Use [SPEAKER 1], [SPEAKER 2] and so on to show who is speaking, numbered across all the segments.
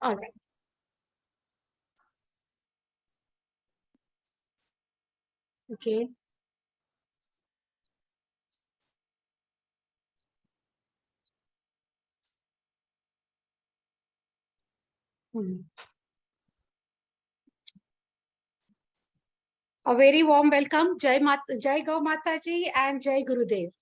[SPEAKER 1] All right. Okay. Hmm. A very warm welcome. Jai Gau Mata ji and Jai Gurudev.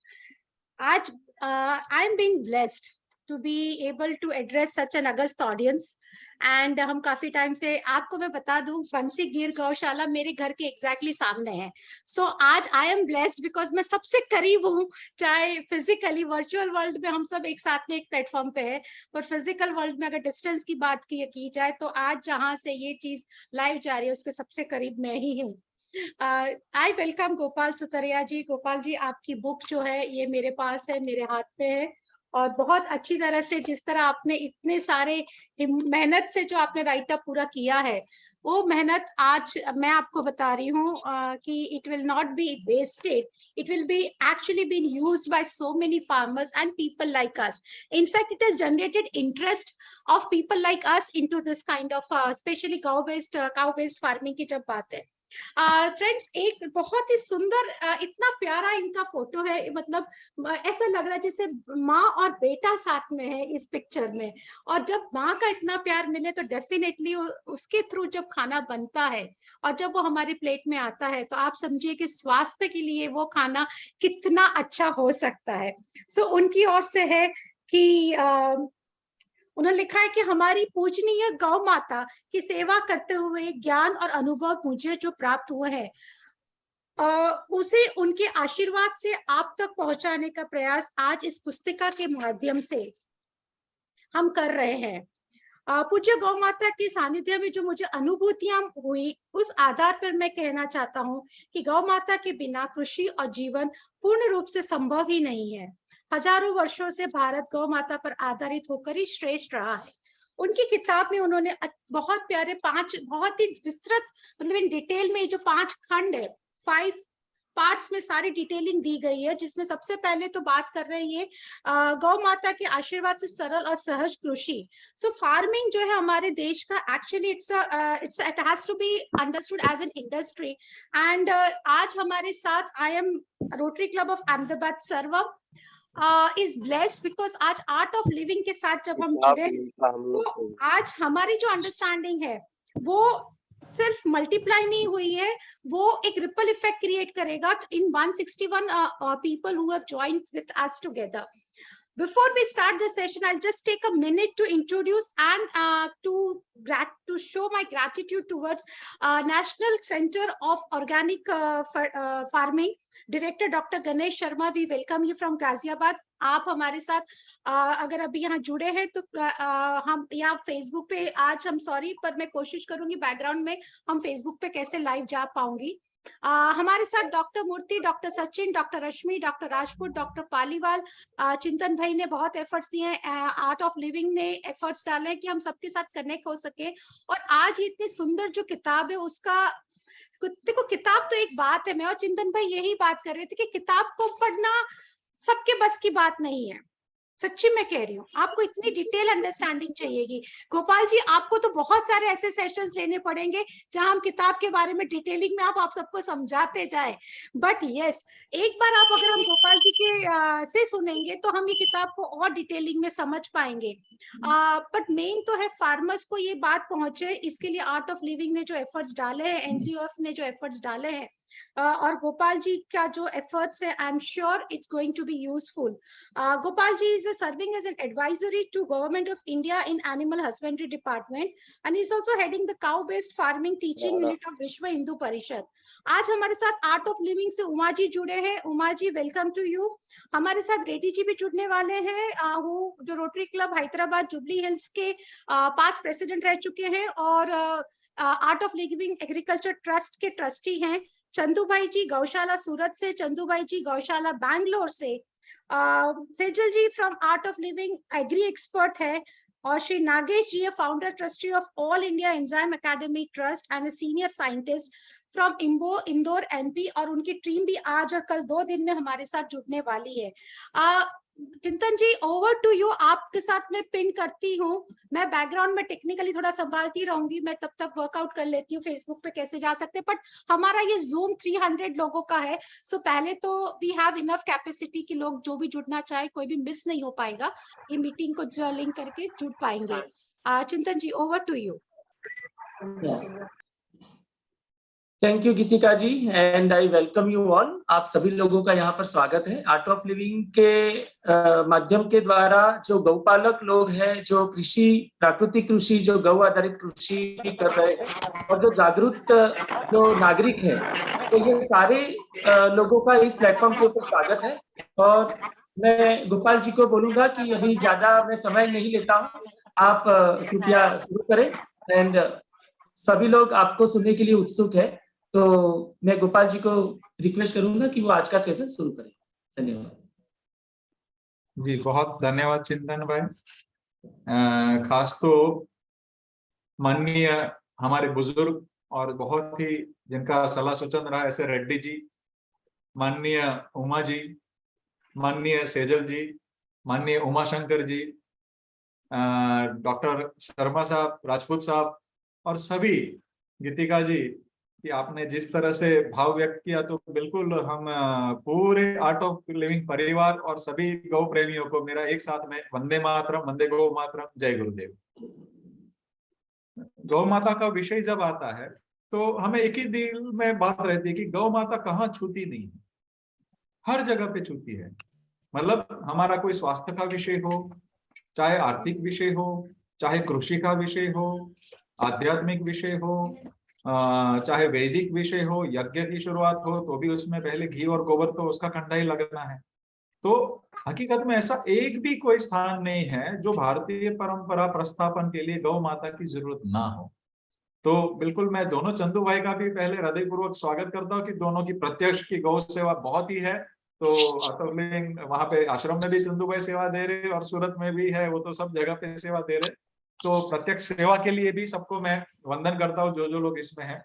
[SPEAKER 1] आज I'm being blessed to be able to address such an august audience and हम काफी time से आपको मैं बता दूं बंसी गिर गौशाला मेरे घर के एग्जैक्टली सामने है. सो आज आई एम ब्लेस्ड बिकॉज मैं सबसे करीब हूँ. चाहे फिजिकली वर्चुअल वर्ल्ड में हम सब एक साथ में एक प्लेटफॉर्म पे है, पर फिजिकल वर्ल्ड में अगर डिस्टेंस की बात की जाए तो आज जहां से ये चीज लाइव जा रही है उसके सबसे करीब मैं ही हूँ. आई वेलकम गोपाल सुतरिया जी. गोपाल जी, आपकी बुक जो है ये मेरे पास है, मेरे हाथ पे है, और बहुत अच्छी तरह से जिस तरह आपने इतने सारे मेहनत से जो आपने राइट अप पूरा किया है, वो मेहनत आज मैं आपको बता रही हूँ कि it will not be wasted. It will be actually been used by so many farmers and people like us. In fact it has generated interest of people like us into this kind of specially cow based farming की जब बात है. Friends, एक बहुत ही सुंदर इतना प्यारा इनका फोटो है. मतलब ऐसा लग रहा है जैसे माँ और बेटा साथ में है इस पिक्चर में. और जब माँ का इतना प्यार मिले तो डेफिनेटली उसके थ्रू जब खाना बनता है और जब वो हमारी प्लेट में आता है तो आप समझिए कि स्वास्थ्य के लिए वो खाना कितना अच्छा हो सकता है. सो उनकी ओर से है कि उन्होंने लिखा है कि हमारी पूजनीय गौ माता की सेवा करते हुए ज्ञान और अनुभव मुझे जो प्राप्त हुए हैं, उसे उनके आशीर्वाद से आप तक पहुंचाने का प्रयास आज इस पुस्तिका के माध्यम से हम कर रहे हैं. पूज्य गौ माता के सानिध्य में जो मुझे अनुभूतियां हुई उस आधार पर मैं कहना चाहता हूं कि गौ माता के बिना कृषि और जीवन पूर्ण रूप से संभव ही नहीं है. हजारों वर्षों से भारत गौ माता पर आधारित होकर ही श्रेष्ठ रहा है. उनकी किताब में उन्होंने बहुत प्यारे 5 बहुत ही विस्तृत, मतलब इन डिटेल में जो 5 खंड है, 5 पार्ट्स में सारी डिटेलिंग दी गई है, जिसमें सबसे पहले तो बात कर रहे हैं गौ माता के आशीर्वाद से सरल और सहज कृषि. सो फार्मिंग जो है हमारे देश का actually it has to be understood as an industry. And आज हमारे साथ I am Rotary Club of Ahmedabad Sarvam is blessed because आज आर्ट ऑफ लिविंग के साथ जब हम जुड़े तो आज हमारी जो अंडरस्टैंडिंग है वो सिर्फ मल्टीप्लाई नहीं हुई है, वो एक रिपल इफेक्ट क्रिएट करेगा इन 161 people who have joined with us together. Before we start the session, I'll just take a minute to introduce and to show my gratitude towards National Center of Organic Farming Director Dr. Ganesh Sharma. We welcome you from Ghaziabad. आप हमारे साथ अगर अभी यहाँ जुड़े हैं तो हम यहाँ फेसबुक पे आज हम सॉरी पर मैं कोशिश करूंगी बैकग्राउंड में हम फेसबुक पे कैसे लाइव जा पाऊंगी. हमारे साथ डॉक्टर मूर्ति, डॉक्टर सचिन, डॉक्टर रश्मि, डॉक्टर राजपूत, डॉक्टर पालीवाल, चिंतन भाई ने बहुत एफर्ट्स दिए हैं, आर्ट ऑफ लिविंग ने एफर्ट्स डाले हैं कि हम सबके साथ कनेक्ट हो सके. और आज ये इतनी सुंदर जो किताब है उसका, देखो किताब तो एक बात है, मैं और चिंतन भाई यही बात कर रहे थे कि किताब को पढ़ना सबके बस की बात नहीं है. सच्ची मैं कह रही हूँ, आपको इतनी डिटेल अंडरस्टैंडिंग चाहिएगी. गोपाल जी, आपको तो बहुत सारे ऐसे सेशंस लेने पड़ेंगे जहां हम किताब के बारे में डिटेलिंग में आप सबको समझाते जाए. बट यस, एक बार आप अगर हम गोपाल जी के से सुनेंगे तो हम ये किताब को और डिटेलिंग में समझ पाएंगे. बट मेन तो है फार्मर्स को ये बात पहुंचे, इसके लिए आर्ट ऑफ लिविंग ने जो एफर्ट्स डाले हैं, एनजीओएफ ने जो एफर्ट्स डाले हैं, और गोपाल जी का जो एफर्ट्स है, I am sure it's going to be useful. Gopal ji is serving as an advisory to Government of India in Animal Husbandry Department and is also heading the cow-based farming teaching unit of विश्व हिंदू परिषद. आज हमारे साथ art of living से उमा जी जुड़े हैं. Uma ji, welcome to you. हमारे साथ रेड्डी जी भी जुड़ने वाले हैं, वो जो rotary club Hyderabad jubilee hills के पास प्रेसिडेंट रह चुके हैं और art of living agriculture trust के ट्रस्टी हैं. चंदू भाई जी गौशाला सूरत से, चंदू भाई जी गौशाला बैंगलोर से, Sejal ji from Art of Living agri expert है, और Shri Nagesh ji founder trustee of all India enzyme academy trust and senior scientist from Indore MP, और उनकी टीम भी आज और कल 2 दिन में हमारे साथ जुड़ने वाली है. चिंतन जी, ओवर टू यू। आपके साथ मैं पिन करती हूँ, मैं बैकग्राउंड में टेक्निकली थोड़ा संभालती रहूंगी, मैं तब तक वर्कआउट कर लेती हूँ फेसबुक पे कैसे जा सकते हैं। बट हमारा ये जूम 300 लोगों का है, सो पहले तो वी हैव इनफ कैपेसिटी कि लोग जो भी जुड़ना चाहे कोई भी मिस नहीं हो पाएगा, ये मीटिंग को जो लिंक करके जुड़ पाएंगे। Chintan ji, over to you.
[SPEAKER 2] Thank you Geetika ji, and I welcome you all. आप सभी लोगों का यहाँ पर स्वागत है। आर्ट ऑफ लिविंग के माध्यम के द्वारा जो गौपालक लोग हैं, जो कृषि, प्राकृतिक कृषि, जो गौ आधारित कृषि कर रहे हैं, और जो जागरूक जो नागरिक हैं, तो ये सारे लोगों का इस प्लेटफॉर्म के ऊपर स्वागत है। और मैं गोपाल जी को बोलूंगा कि अभी ज्यादा मैं समय नहीं लेता हूँ, आप कृपया शुरू करें। एंड सभी लोग आपको सुनने के लिए उत्सुक है, तो मैं गोपाल जी को रिक्वेस्ट करूंगा कि वो आज का सेशन शुरू करें। धन्यवाद
[SPEAKER 3] जी। बहुत धन्यवाद चिंतन भाई। खास तो माननीय हमारे बुजुर्ग और बहुत ही जिनका सलाह सूचन रहा, ऐसे रेड्डी जी, माननीय उमा जी, माननीय सेजल जी, माननीय उमाशंकर जी, डॉक्टर शर्मा साहब, राजपूत साहब, और सभी गीतिका जी कि आपने जिस तरह से भाव व्यक्त किया, तो बिल्कुल हम पूरे आर्ट ऑफ लिविंग परिवार और सभी गौ प्रेमियों को मेरा एक साथ में वंदे मातरम, वंदे गौ मातरम, जय गुरुदेव। गौ माता का विषय जब आता है तो हमें एक ही दिल में बात रहती है कि गौ माता कहाँ छूती नहीं है, हर जगह पे छूती है। मतलब हमारा कोई स्वास्थ्य का विषय हो, चाहे आर्थिक विषय हो, चाहे कृषि का विषय हो, आध्यात्मिक विषय हो, चाहे वैदिक विषय हो, यज्ञ की शुरुआत हो तो भी उसमें पहले घी और गोबर तो उसका कंडा ही लगना है। तो हकीकत में ऐसा एक भी कोई स्थान नहीं है जो भारतीय परंपरा प्रस्थापन के लिए गौ माता की जरूरत ना हो। तो बिल्कुल मैं दोनों चंदू भाई का भी पहले हृदयपूर्वक स्वागत करता हूँ कि दोनों की प्रत्यक्ष की गौ सेवा बहुत ही है। तो वहां पे आश्रम में भी चंदू भाई सेवा दे रहे और सूरत में भी है, वो तो सब जगह पे सेवा दे रहे। तो प्रत्यक्ष सेवा के लिए भी सबको मैं वंदन करता हूँ जो जो लोग इसमें हैं।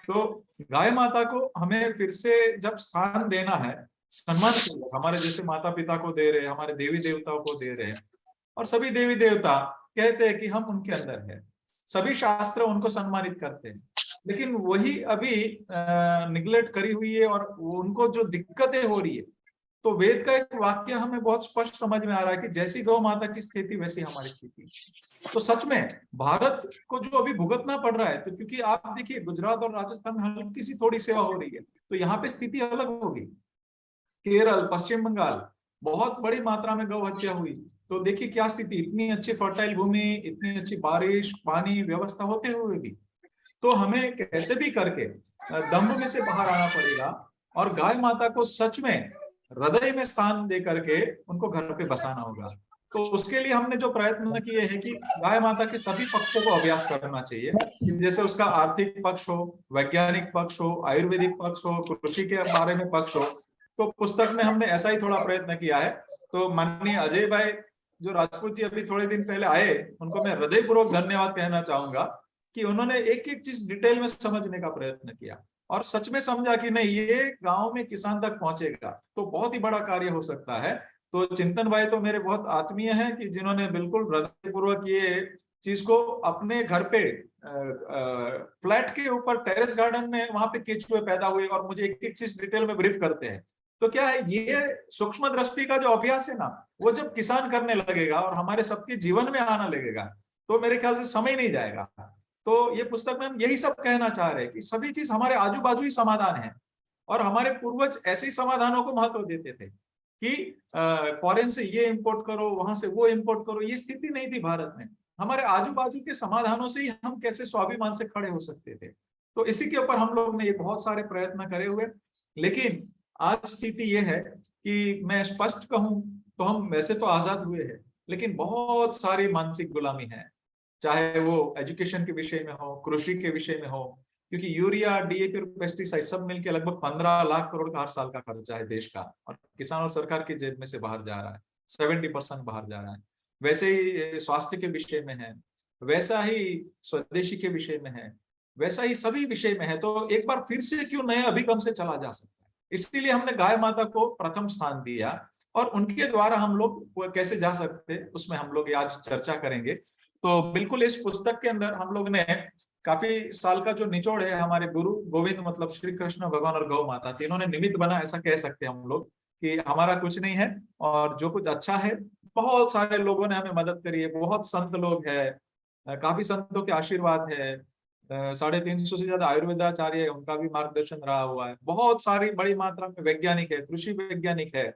[SPEAKER 3] तो गाय माता को हमें फिर से जब स्थान देना है, सम्मान हमारे जैसे माता पिता को दे रहे, हमारे देवी देवताओं को दे रहे हैं, और सभी देवी देवता कहते हैं कि हम उनके अंदर है, सभी शास्त्र उनको सम्मानित करते हैं, लेकिन वही अभी निगलेक्ट करी हुई है और उनको जो दिक्कतें हो रही है। तो वेद का एक वाक्य हमें बहुत स्पष्ट समझ में आ रहा है कि जैसी गौ माता की स्थिति वैसी हमारी स्थिति। तो सच में भारत को जो अभी भुगतना पड़ रहा है, तो क्योंकि आप देखिए गुजरात और राजस्थान में हल्की सी थोड़ी सेवा हो रही है, तो यहाँ पे स्थिति अलग होगी। केरल, पश्चिम बंगाल, बहुत बड़ी मात्रा में गौ हत्या हुई, तो देखिए क्या स्थिति, इतनी अच्छी फर्टाइल भूमि, इतनी अच्छी बारिश, पानी व्यवस्था होते हुए भी। तो हमें कैसे भी करके दम्भ में से बाहर आना पड़ेगा और गाय माता को सच में हृदय में स्थान दे करके उनको घर पे बसाना होगा। तो उसके लिए हमने जो प्रयत्न किए हैं कि गाय माता के सभी पक्षों को अभ्यास करना चाहिए, जैसे उसका आर्थिक पक्ष हो, वैज्ञानिक पक्ष हो, आयुर्वेदिक पक्ष हो, कृषि के बारे में पक्ष हो। तो पुस्तक में हमने ऐसा ही थोड़ा प्रयत्न किया है। तो माननीय अजय भाई जो राजपूत जी अभी थोड़े दिन पहले आए, उनको मैं हृदयपूर्वक धन्यवाद कहना चाहूंगा कि उन्होंने एक एक चीज डिटेल में समझने का प्रयत्न किया और सच में समझा कि नहीं, ये गांव में किसान तक पहुंचेगा तो बहुत ही बड़ा कार्य हो सकता है। तो चिंतन भाई तो मेरे बहुत आत्मीय हैं कि जिन्होंने बिल्कुल हृदयपूर्वक ये चीज को अपने घर पे फ्लैट के ऊपर टेरेस गार्डन में वहां पे केचुए पैदा हुए और मुझे एक एक चीज डिटेल में ब्रीफ करते हैं। तो क्या है, ये सूक्ष्म दृष्टि का जो अभ्यास है ना, वो जब किसान करने लगेगा और हमारे सबके जीवन में आना लगेगा तो मेरे ख्याल से समय नहीं जाएगा। तो ये पुस्तक में हम यही सब कहना चाह रहे हैं कि सभी चीज हमारे आजू बाजू ही समाधान है और हमारे पूर्वज ऐसे ही समाधानों को महत्व देते थे कि फॉरेन से ये इंपोर्ट करो, वहां से वो इंपोर्ट करो। ये स्थिति नहीं थी भारत में। हमारे आजू बाजू के समाधानों से ही हम कैसे स्वाभिमान से खड़े हो सकते थे। तो इसी के ऊपर हम लोग ने ये बहुत सारे प्रयत्न करे हुए। लेकिन आज स्थिति ये है कि मैं स्पष्ट कहूं तो हम वैसे तो आजाद हुए हैं, लेकिन बहुत सारी मानसिक गुलामी है, चाहे वो एजुकेशन के विषय में हो, कृषि के विषय में हो, क्योंकि यूरिया, डीएपी और पेस्टिसाइड सब मिलकर लगभग 15 लाख करोड़ का हर साल का खर्चा है देश का, और किसान और सरकार की जेब में से बाहर जा रहा है, 70% बाहर जा रहा है। वैसे ही स्वास्थ्य के विषय में है, वैसा ही स्वदेशी के विषय में है, वैसा ही सभी विषय में है। तो एक बार फिर से क्यों नए अभिगम से चला जा सकता है, इसीलिए हमने गाय माता को प्रथम स्थान दिया और उनके द्वारा हम लोग वो कैसे जा सकते हैं, उसमें हम लोग आज चर्चा करेंगे। तो बिल्कुल इस पुस्तक के अंदर हम लोग ने काफी साल का जो निचोड़ है, हमारे गुरु गोविंद मतलब श्री कृष्ण भगवान और गौ माता तीनों ने निमित्त बना, ऐसा कह सकते हैं हम लोग कि हमारा कुछ नहीं है और जो कुछ अच्छा है, बहुत सारे लोगों ने हमें मदद करी है, बहुत संत लोग हैं, काफी संतों के आशीर्वाद है, 350 से ज्यादा आयुर्वेदाचार्य है, उनका भी मार्गदर्शन रहा हुआ है, बहुत सारी बड़ी मात्रा में वैज्ञानिक है, कृषि वैज्ञानिक है,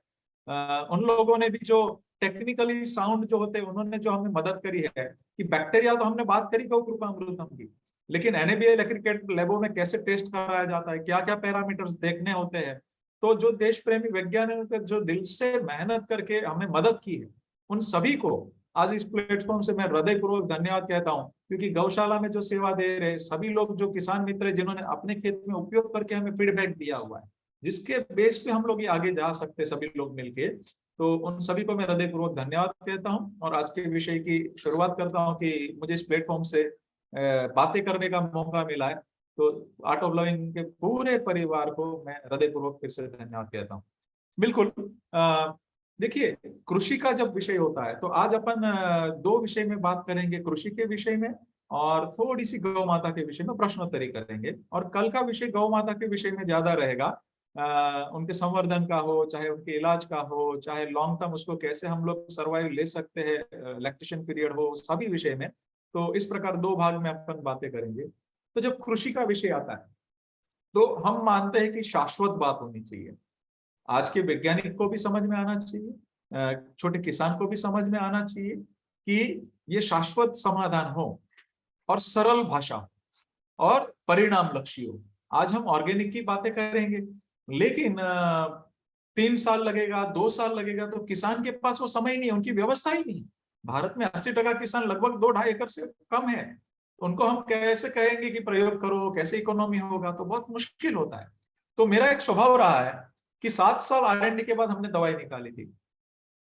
[SPEAKER 3] उन लोगों ने भी जो टेक्निकली साउंड जो होते हैं उन्होंने जो हमें मदद करी है कि बैक्टीरिया तो हमने बात करी गौ कृपामृतम की, लेकिन NABL क्रिकेट लैबों में कैसे टेस्ट कराया जाता है, क्या क्या पैरामीटर्स देखने होते हैं, तो जो देश प्रेमी वैज्ञानिकों ने जो दिल से मेहनत करके हमें मदद की है, उन सभी को आज इस प्लेटफॉर्म से मैं हृदयपूर्वक धन्यवाद कहता हूँ। क्योंकि गौशाला में जो सेवा दे रहे सभी लोग, जो किसान मित्र है, जिन्होंने अपने खेत में उपयोग करके हमें फीडबैक दिया हुआ है, जिसके बेस पे हम लोग ये आगे जा सकते हैं सभी लोग मिलके, तो उन सभी को मैं हृदयपूर्वक धन्यवाद कहता हूँ। और आज के विषय की शुरुआत करता हूँ कि मुझे इस प्लेटफॉर्म से बातें करने का मौका मिला है, तो आर्ट ऑफ लविंग के पूरे परिवार को मैं हृदयपूर्वक फिर से धन्यवाद कहता हूँ। बिल्कुल देखिए, कृषि का जब विषय होता है तो आज अपन दो विषय में बात करेंगे, कृषि के विषय में और थोड़ी सी गौ माता के विषय में प्रश्नोत्तरी करेंगे। और कल का विषय गौ माता के विषय में ज्यादा रहेगा, उनके संवर्धन का हो, चाहे उनके इलाज का हो, चाहे लॉन्ग टर्म उसको कैसे हम लोग सर्वाइव ले सकते हैं, लैक्टेशन पीरियड हो, सभी विषय में। तो इस प्रकार दो भाग में अपन बातें करेंगे। तो जब कृषि का विषय आता है तो हम मानते हैं कि शाश्वत बात होनी चाहिए, आज के वैज्ञानिक को भी समझ में आना चाहिए, छोटे किसान को भी समझ में आना चाहिए कि ये शाश्वत समाधान हो और सरल भाषा हो और परिणाम लक्ष्य हो। आज हम ऑर्गेनिक की बातें करेंगे, लेकिन 3 साल लगेगा, 2 साल लगेगा, तो किसान के पास वो समय नहीं है, उनकी व्यवस्था ही नहीं। भारत में 80% किसान लगभग 2-2.5 एकड़ से कम है, उनको हम कैसे कहेंगे कि प्रयोग करो, कैसे इकोनॉमी होगा, तो बहुत मुश्किल होता है। तो मेरा एक स्वभाव रहा है कि 7 साल R&D के बाद हमने दवाई निकाली थी।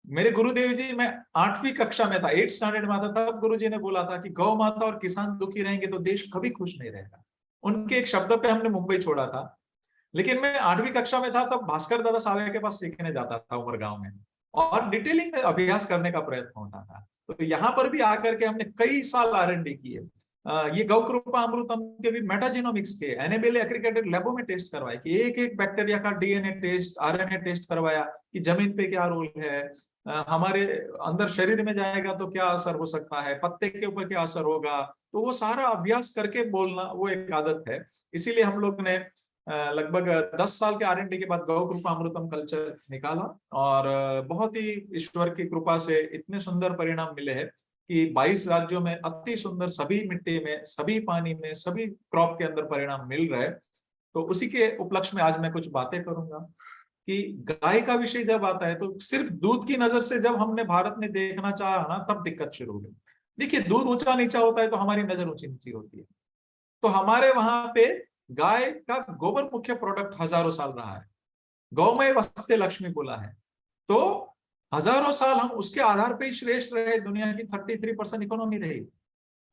[SPEAKER 3] मेरे गुरुदेव जी, मैं 8वीं कक्षा में था, 8th स्टैंडर्ड में था, तब गुरुजी ने बोला था कि गौ माता और किसान दुखी रहेंगे तो देश कभी खुश नहीं रहेगा। उनके एक शब्द पे हमने मुंबई छोड़ा था। लेकिन मैं 8वीं कक्षा में था, तब भास्कर दादा सावे के पास सीखने जाता था उमरगांव में, और डिटेलिंग में अभ्यास करने का प्रयत्न होता था। तो यहाँ पर भी आकर के हमने कई साल R&D किए। ये गौ कृपा अमृतम के भी मेटाजेनोमिक्स के NABL एग्रीगेटेड लैबों में टेस्ट करवाए कि एक एक बैक्टीरिया का DNA टेस्ट, RNA टेस्ट करवाया कि जमीन पे क्या रोल है, हमारे अंदर शरीर में जाएगा तो क्या असर हो सकता है, पत्ते के ऊपर क्या असर होगा, तो वो सारा अभ्यास करके बोलना वो एक आदत है। इसीलिए हम लोग ने लगभग 10 साल के R&D के बाद गौ कृपा अमृतम कल्चर निकाला, और बहुत ही ईश्वर की कृपा से इतने सुंदर परिणाम मिले हैं कि 22 राज्यों में अति सुंदर, सभी मिट्टी में, सभी पानी में, सभी क्रॉप के अंदर परिणाम मिल रहे। तो उसी के उपलक्ष्य में आज मैं कुछ बातें करूंगा कि गाय का विषय जब आता है तो सिर्फ दूध की नजर से जब हमने भारत में देखना चाहा ना, तब दिक्कत शुरू हो गई। देखिए, दूध ऊंचा नीचा होता है तो हमारी नजर ऊंची नीची होती है। तो हमारे वहां पे गाय का गोबर मुख्य प्रोडक्ट हजारों साल रहा है, गौमय वस्ते लक्ष्मी बोला है, तो हजारों साल हम उसके आधार पे ही श्रेष्ठ रहे, दुनिया की 33% इकोनॉमी रही।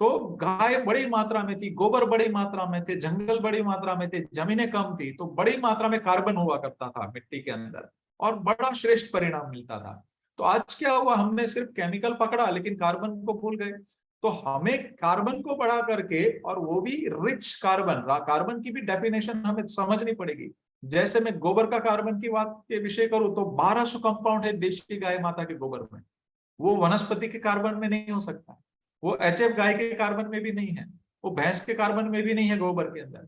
[SPEAKER 3] तो गाय बड़ी मात्रा में थी, गोबर बड़ी मात्रा में थे, जंगल बड़ी मात्रा में थे, जमीनें कम थी, तो बड़ी मात्रा में कार्बन हुआ करता था मिट्टी के अंदर और बड़ा श्रेष्ठ परिणाम मिलता था। तो आज क्या हुआ, हमने सिर्फ केमिकल पकड़ा लेकिन कार्बन को भूल गए। तो हमें कार्बन को बढ़ा करके, और वो भी रिच कार्बन, कार्बन की भी डेफिनेशन हमें समझनी पड़ेगी। जैसे मैं गोबर का कार्बन की बात के विषय करूं तो 1200 कंपाउंड है देशी गाय माता के गोबर में, वो वनस्पति के कार्बन में नहीं हो सकता, वो HF गाय के कार्बन में भी नहीं है, वो भैंस के कार्बन में भी नहीं है, गोबर के अंदर।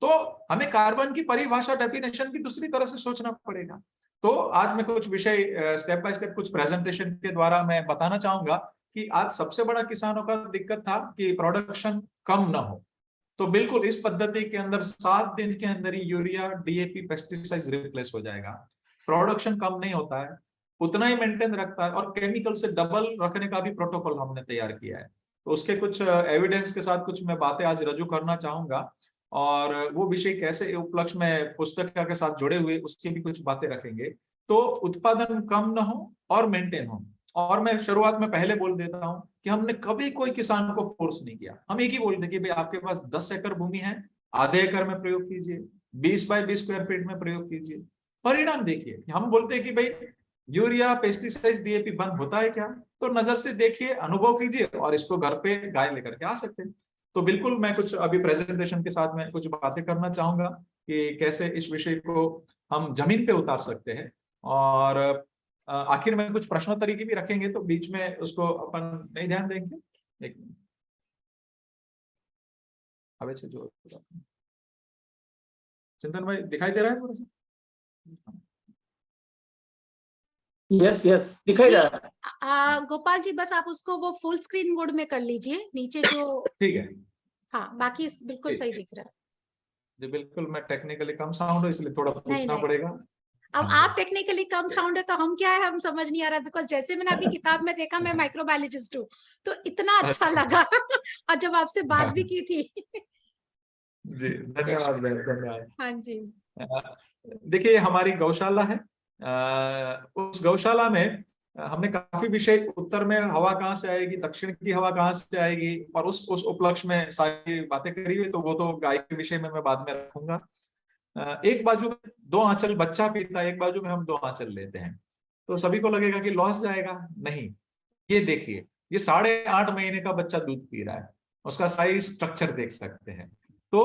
[SPEAKER 3] तो हमें कार्बन की परिभाषा, डेफिनेशन भी दूसरी तरह से सोचना पड़ेगा। तो आज मैं कुछ विषय स्टेप बाय स्टेप कुछ प्रेजेंटेशन के द्वारा मैं बताना चाहूंगा कि आज सबसे बड़ा किसानों का दिक्कत था कि प्रोडक्शन कम ना हो। तो बिल्कुल इस पद्धति के अंदर 7 दिन के अंदर ही यूरिया, DAP, पेस्टिसाइड रिप्लेस हो जाएगा। प्रोडक्शन कम नहीं होता है, उतना ही मेंटेन रखता है, और केमिकल से डबल रखने का भी प्रोटोकॉल हमने तैयार किया है। तो उसके कुछ एविडेंस के साथ कुछ मैं बातें आज रजू करना चाहूंगा, और वो विषय कैसे उपलक्ष्य में पुस्तक के साथ जुड़े हुए उसकी भी कुछ बातें रखेंगे। तो उत्पादन कम न हो और मेंटेन हो। और मैं शुरुआत में पहले बोल देता हूं कि हमने कभी कोई किसान को फोर्स नहीं किया। हम एक ही बोलते कि भाई आपके पास 10 एकड़ भूमि है, आधे एकड़ में प्रयोग कीजिए, 20 बाय 20 स्क्वायर फीट में प्रयोग कीजिए, परिणाम देखिए। हम बोलते हैं कि भाई यूरिया, पेस्टिसाइड, डीएपी बंद होता है क्या? तो नजर से देखिए, अनुभव कीजिए और इसको घर पे गाय लेकर के आ सकते हैं। तो बिल्कुल मैं कुछ अभी प्रेजेंटेशन के साथ में कुछ बातें करना चाहूंगा कि कैसे इस विषय को हम जमीन पे उतार सकते हैं। और आखिर में कुछ प्रश्नोत्तरी की भी रखेंगे, तो बीच में उसको अपन नहीं ध्यान देंगे। एक मिनट, अब ऐसे जो चिंतन भाई दिखाई दे रहा है थोड़ा सा?
[SPEAKER 2] यस यस, दिखाई
[SPEAKER 1] जी,
[SPEAKER 2] रहा है।
[SPEAKER 1] गोपाल जी बस आप उसको वो फुल स्क्रीन मोड में कर लीजिए, नीचे जो,
[SPEAKER 3] ठीक है
[SPEAKER 1] हाँ बाकी बिल्कुल
[SPEAKER 3] ठीक
[SPEAKER 1] सही
[SPEAKER 3] है
[SPEAKER 1] दिख रहा है।
[SPEAKER 3] जी, बिल्कुल। मैं टेक्निकली कम साउंड है इसलिए थोड़ा
[SPEAKER 1] नहीं
[SPEAKER 3] पूछना
[SPEAKER 1] नहीं,
[SPEAKER 3] पड़ेगा।
[SPEAKER 1] अब
[SPEAKER 3] हाँ
[SPEAKER 1] आप
[SPEAKER 3] जी।
[SPEAKER 1] टेक्निकली कम साउंड है तो हम क्या है, हम समझ नहीं आ रहा, बिकॉज जैसे मैंने अभी किताब में देखा, मैं माइक्रोबायोलॉजिस्ट हूँ, तो इतना अच्छा
[SPEAKER 3] अच्छा।
[SPEAKER 1] लगा और जब आपसे बात भी
[SPEAKER 3] हाँ,
[SPEAKER 1] की थी।
[SPEAKER 3] जी धन्यवाद बहन, धन्यवाद।
[SPEAKER 1] हाँ जी।
[SPEAKER 3] देखिए, ये हमारी गौशाला है। उस गौशाला में हमने काफी विषय, उत्तर में हवा कहाँ से आएगी, दक्षिण की हवा कहाँ से आएगी, और उस उपलक्ष्य में सारी बातें करी हुई, तो वो तो गाय के विषय में मैं बाद में रखूंगा। एक बाजू में 2 आंचल बच्चा पीता है, एक बाजू में हम 2 आंचल लेते हैं, तो सभी को लगेगा कि लॉस जाएगा। नहीं, ये देखिए, ये 8.5 महीने का बच्चा दूध पी रहा है, उसका साइज स्ट्रक्चर देख सकते हैं। तो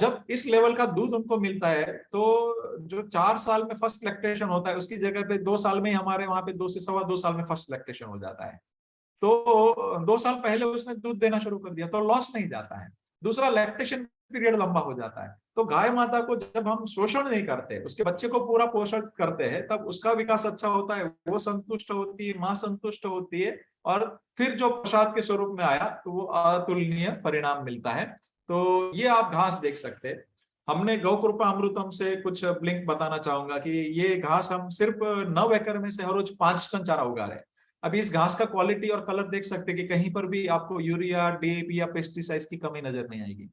[SPEAKER 3] जब इस लेवल का दूध उनको मिलता है, तो जो 4 साल में फर्स्ट लैक्टेशन होता है, उसकी जगह पे 2 साल में ही हमारे वहां पे 2 से 2.25 साल में फर्स्ट लैक्टेशन हो जाता है। तो 2 साल पहले उसने दूध देना शुरू कर दिया, तो लॉस नहीं जाता है। दूसरा, लैक्टेशन पीरियड लंबा हो जाता है। तो गाय माता को जब हम शोषण नहीं करते, उसके बच्चे को पूरा पोषण करते हैं, तब उसका विकास अच्छा होता है, वो संतुष्ट होती है, माँ संतुष्ट होती है, और फिर जो प्रसाद के स्वरूप में आया, तो वो अतुलनीय परिणाम मिलता है। तो ये आप घास देख सकते हैं। हमने गौ कृपा अमृतम से कुछ लिंक बताना चाहूंगा कि ये घास हम सिर्फ 9 एकड़ में से हर रोज 5 टन चारा उगा रहे हैं। अभी इस घास का क्वालिटी और कलर देख सकते हैं कि कहीं पर भी आपको यूरिया, डीएपी या पेस्टिसाइड्स की कमी नजर नहीं आएगी।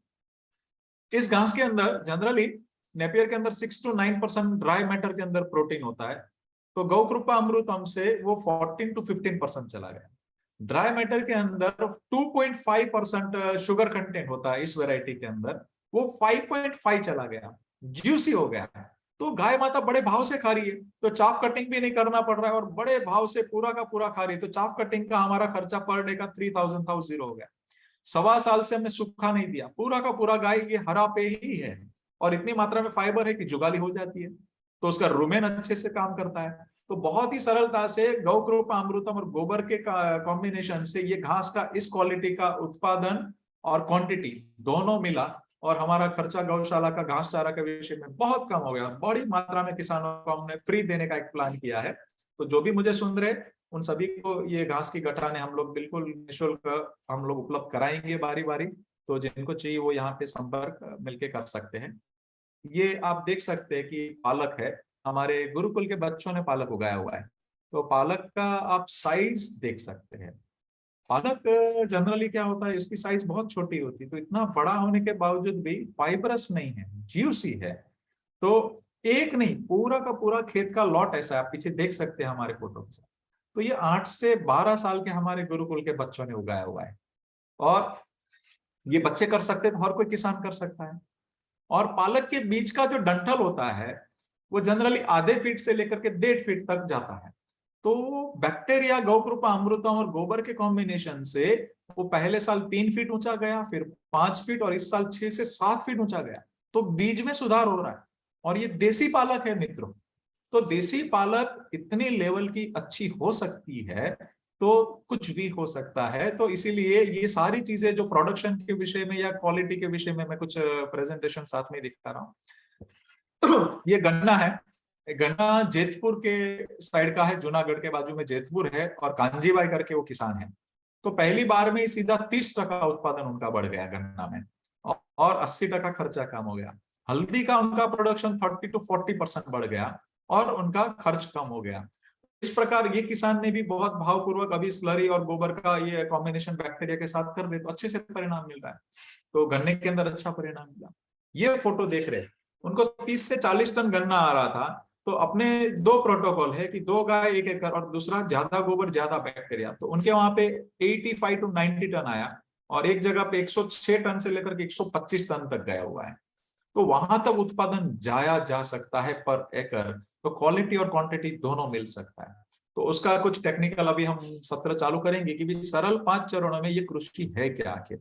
[SPEAKER 3] इस घास के अंदर जनरली, नेपियर के अंदर 6 to 9% ड्राई मैटर के अंदर प्रोटीन होता है, तो गौ कृपा अमृतम से वो 14 to 15% चला गया। ड्राई मैटर के अंदर 2.5% शुगर कंटेंट होता है, इस वेराइटी के अंदर वो 5.5 चला गया, ज्यूसी हो गया। तो गाय माता बड़े भाव से खा रही है, तो चाफ कटिंग भी नहीं करना पड़ रहा है, और बड़े भाव से पूरा का पूरा खा रही है। तो चाफ कटिंग का हमारा खर्चा पर डे का 3000 था, 0 हो गया। 1.25 साल से हमने सूखा नहीं दिया, पूरा का पूरा गाय ये हरा पे ही है, और इतनी मात्रा में फाइबर है कि जुगाली हो जाती है, तो उसका रुमेन अच्छे से काम करता है। तो बहुत ही सरलता से गौ कृपा अमृतम और गोबर के कॉम्बिनेशन से ये घास का इस क्वालिटी का उत्पादन और क्वांटिटी दोनों मिला, और हमारा खर्चा गौशाला का घास चारा के विषय में बहुत कम हो गया। बड़ी मात्रा में किसानों को हमने फ्री देने का एक प्लान किया है। तो जो भी मुझे सुन रहे, उन सभी को ये घास की गठाने हम लोग बिल्कुल निःशुल्क हम लोग उपलब्ध कराएंगे बारी बारी। तो जिनको चाहिए वो यहाँ पे संपर्क मिलके कर सकते हैं। ये आप देख सकते हैं कि पालक है, हमारे गुरुकुल के बच्चों ने पालक उगाया हुआ है। तो पालक का आप साइज देख सकते हैं। पालक जनरली क्या होता है, इसकी साइज बहुत छोटी होती है, तो इतना बड़ा होने के बावजूद भी फाइबरस नहीं है, ज्यूसी है। तो एक नहीं, पूरा का पूरा खेत का लॉट ऐसा है, आप पीछे देख सकते हैं हमारे फोटो में। तो ये 8 से 12 साल के हमारे गुरुकुल के बच्चों ने उगाया हुआ है, और ये बच्चे कर सकते हैं तो हर कोई किसान कर सकता है। और पालक के बीज का जो डंठल होता है, वो जनरली आधे फीट से लेकर के 1.5 फीट तक जाता है। तो बैक्टीरिया, गौ कृपा अमृतम और गोबर के कॉम्बिनेशन से वो पहले साल 3 फीट ऊंचा गया, फिर 5 फीट, और इस साल 6 से 7 फीट ऊंचा गया। तो बीज में सुधार हो रहा है, और ये देसी पालक है मित्रों। तो देसी पालक इतनी लेवल की अच्छी हो सकती है, तो कुछ भी हो सकता है। तो इसीलिए ये सारी चीजें जो प्रोडक्शन के विषय में या क्वालिटी के विषय में मैं कुछ प्रेजेंटेशन साथ में दिखा रहा हूँ। ये गन्ना है, गन्ना जेतपुर के साइड का है, जूनागढ़ के बाजू में जेतपुर है, और कांजीबाई करके वो किसान है। तो पहली बार में ही सीधा 30% उत्पादन उनका बढ़ गया गन्ना में, और 80% खर्चा कम हो गया। हल्दी का उनका प्रोडक्शन 30 to 40% बढ़ गया, और उनका खर्च कम हो गया। इस प्रकार ये किसान ने भी बहुत भावपूर्वक अभी स्लरी और गोबर का ये कॉम्बिनेशन बैक्टीरिया के साथ कर दे, तो अच्छे से परिणाम मिल रहा है। तो गन्ने के अंदर अच्छा परिणाम मिला। ये फोटो देख रहे, उनको 30 से 40 टन गन्ना आ रहा था। तो अपने 2 प्रोटोकॉल है कि 2 गाय 1 एकड़, और दूसरा ज्यादा गोबर ज्यादा बैक्टीरिया। तो उनके वहां पे 85 to 90 टन आया, और एक जगह पे 106 टन से लेकर के 125 टन तक गया हुआ है। तो वहां तक उत्पादन जाया जा सकता है पर एकड़। तो क्वालिटी और क्वांटिटी दोनों मिल सकता है। तो उसका कुछ टेक्निकल अभी हम सत्र चालू करेंगे कि भी सरल 5 चरणों में ये कृषि है क्या आखिर।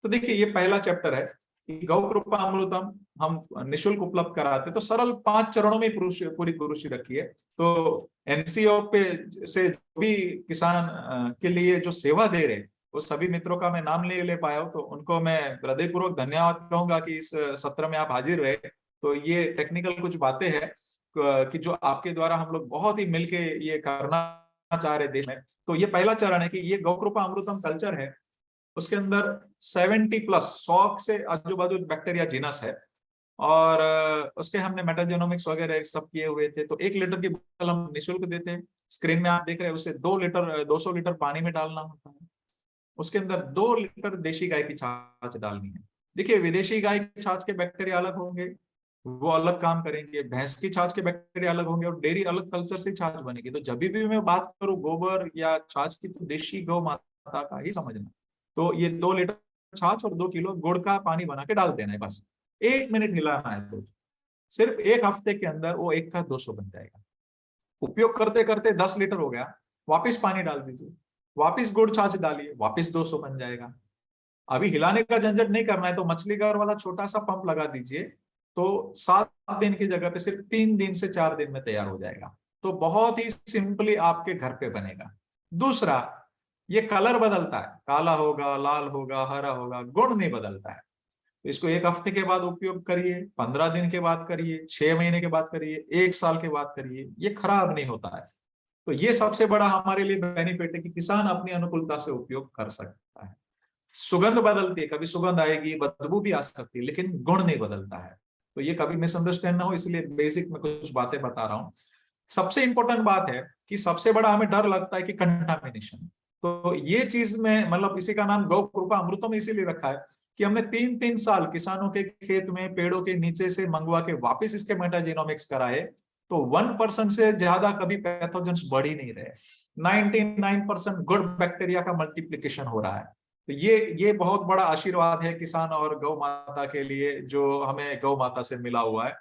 [SPEAKER 3] तो देखिए, ये पहला चैप्टर है कि गौ कृपा अमृतम हम निशुल्क उपलब्ध कराते, तो सरल 5 चरणों में पूरी कृषि रखी है। तो एनसीओ पे से जो भी किसान के लिए जो सेवा दे रहे, वो सभी मित्रों का मैं नाम नहीं ले पाया हूं, तो उनको मैं हृदयपूर्वक धन्यवाद कहूंगा कि इस सत्र में आप हाजिर रहे। तो ये टेक्निकल कुछ बातें हैं कि जो आपके द्वारा हम लोग बहुत ही मिलके ये करना चाह रहे देश में। तो ये पहला चरण है कि ये गौ कृपा अमृतम कल्चर है, उसके अंदर 70 प्लस 100 से आजू बाजू बैक्टीरिया जीनस है, और उसके हमने मेटाजेनोमिक्स वगैरह सब किए हुए थे। तो 1 लीटर की बोतल हम निःशुल्क देते हैं। स्क्रीन में आप देख रहे हैं, उसे 200 लीटर पानी में डालना होता है। उसके अंदर 2 लीटर देशी गाय की छाछ डालनी है। देखिए, विदेशी गाय की छाछ के बैक्टीरिया अलग होंगे, वो अलग काम करेंगे, भैंस की छाछ के बैक्टीरिया अलग होंगे, और डेयरी अलग कल्चर से छाछ बनेगी। तो जब भी मैं बात करूं गोबर या छाछ की, तो देशी गौ माता का ही समझना। तो ये 2 लीटर छाछ और 2 किलो गुड़ का पानी बना के डाल देना है, बस 1 मिनट हिलाना है। तो सिर्फ 1 हफ्ते के अंदर वो 1 का 200 बन जाएगा। उपयोग करते करते 10 लीटर हो गया, वापिस पानी डाल दीजिए, वापिस गुड़ छाछ डालिए, वापिस 200 बन जाएगा। अभी हिलाने का झंझट नहीं करना है, तो मछली घर वाला छोटा सा पंप लगा दीजिए, तो 7 दिन की जगह पे सिर्फ 3 दिन से 4 दिन में तैयार हो जाएगा। तो बहुत ही सिंपली आपके घर पे बनेगा। दूसरा, ये कलर बदलता है, काला होगा, लाल होगा, हरा होगा, गुण नहीं बदलता है। तो इसको 1 हफ्ते के बाद उपयोग करिए, 15 दिन के बाद करिए, 6 महीने के बाद करिए, 1 साल के बाद करिए, ये खराब नहीं होता है। तो ये सबसे बड़ा हमारे लिए बेनिफिट है कि किसान अपनी अनुकूलता से उपयोग कर सकता है। सुगंध बदलती है, कभी सुगंध आएगी, बदबू भी आ सकती है, लेकिन गुण नहीं बदलता है। तो ये कभी मिसअंडरस्टैंड ना हो, इसलिए बेसिक में कुछ बातें बता रहा हूँ। सबसे इंपॉर्टेंट बात है कि सबसे बड़ा हमें डर लगता है कि कंटामिनेशन। तो ये चीज में मतलब इसी का नाम गौ कृपा अमृतम इसीलिए रखा है कि हमने 3-3 साल किसानों के खेत में पेड़ों के नीचे से मंगवा के वापस इसके मेटाजेनोमिक्स कराए, तो 1% से ज्यादा कभी पैथोजेंस बढ़ ही नहीं रहे। 99% गुड बैक्टीरिया का मल्टीप्लीकेशन हो रहा है। तो ये बहुत बड़ा आशीर्वाद है किसान और गौ माता के लिए, जो हमें गौ माता से मिला हुआ है।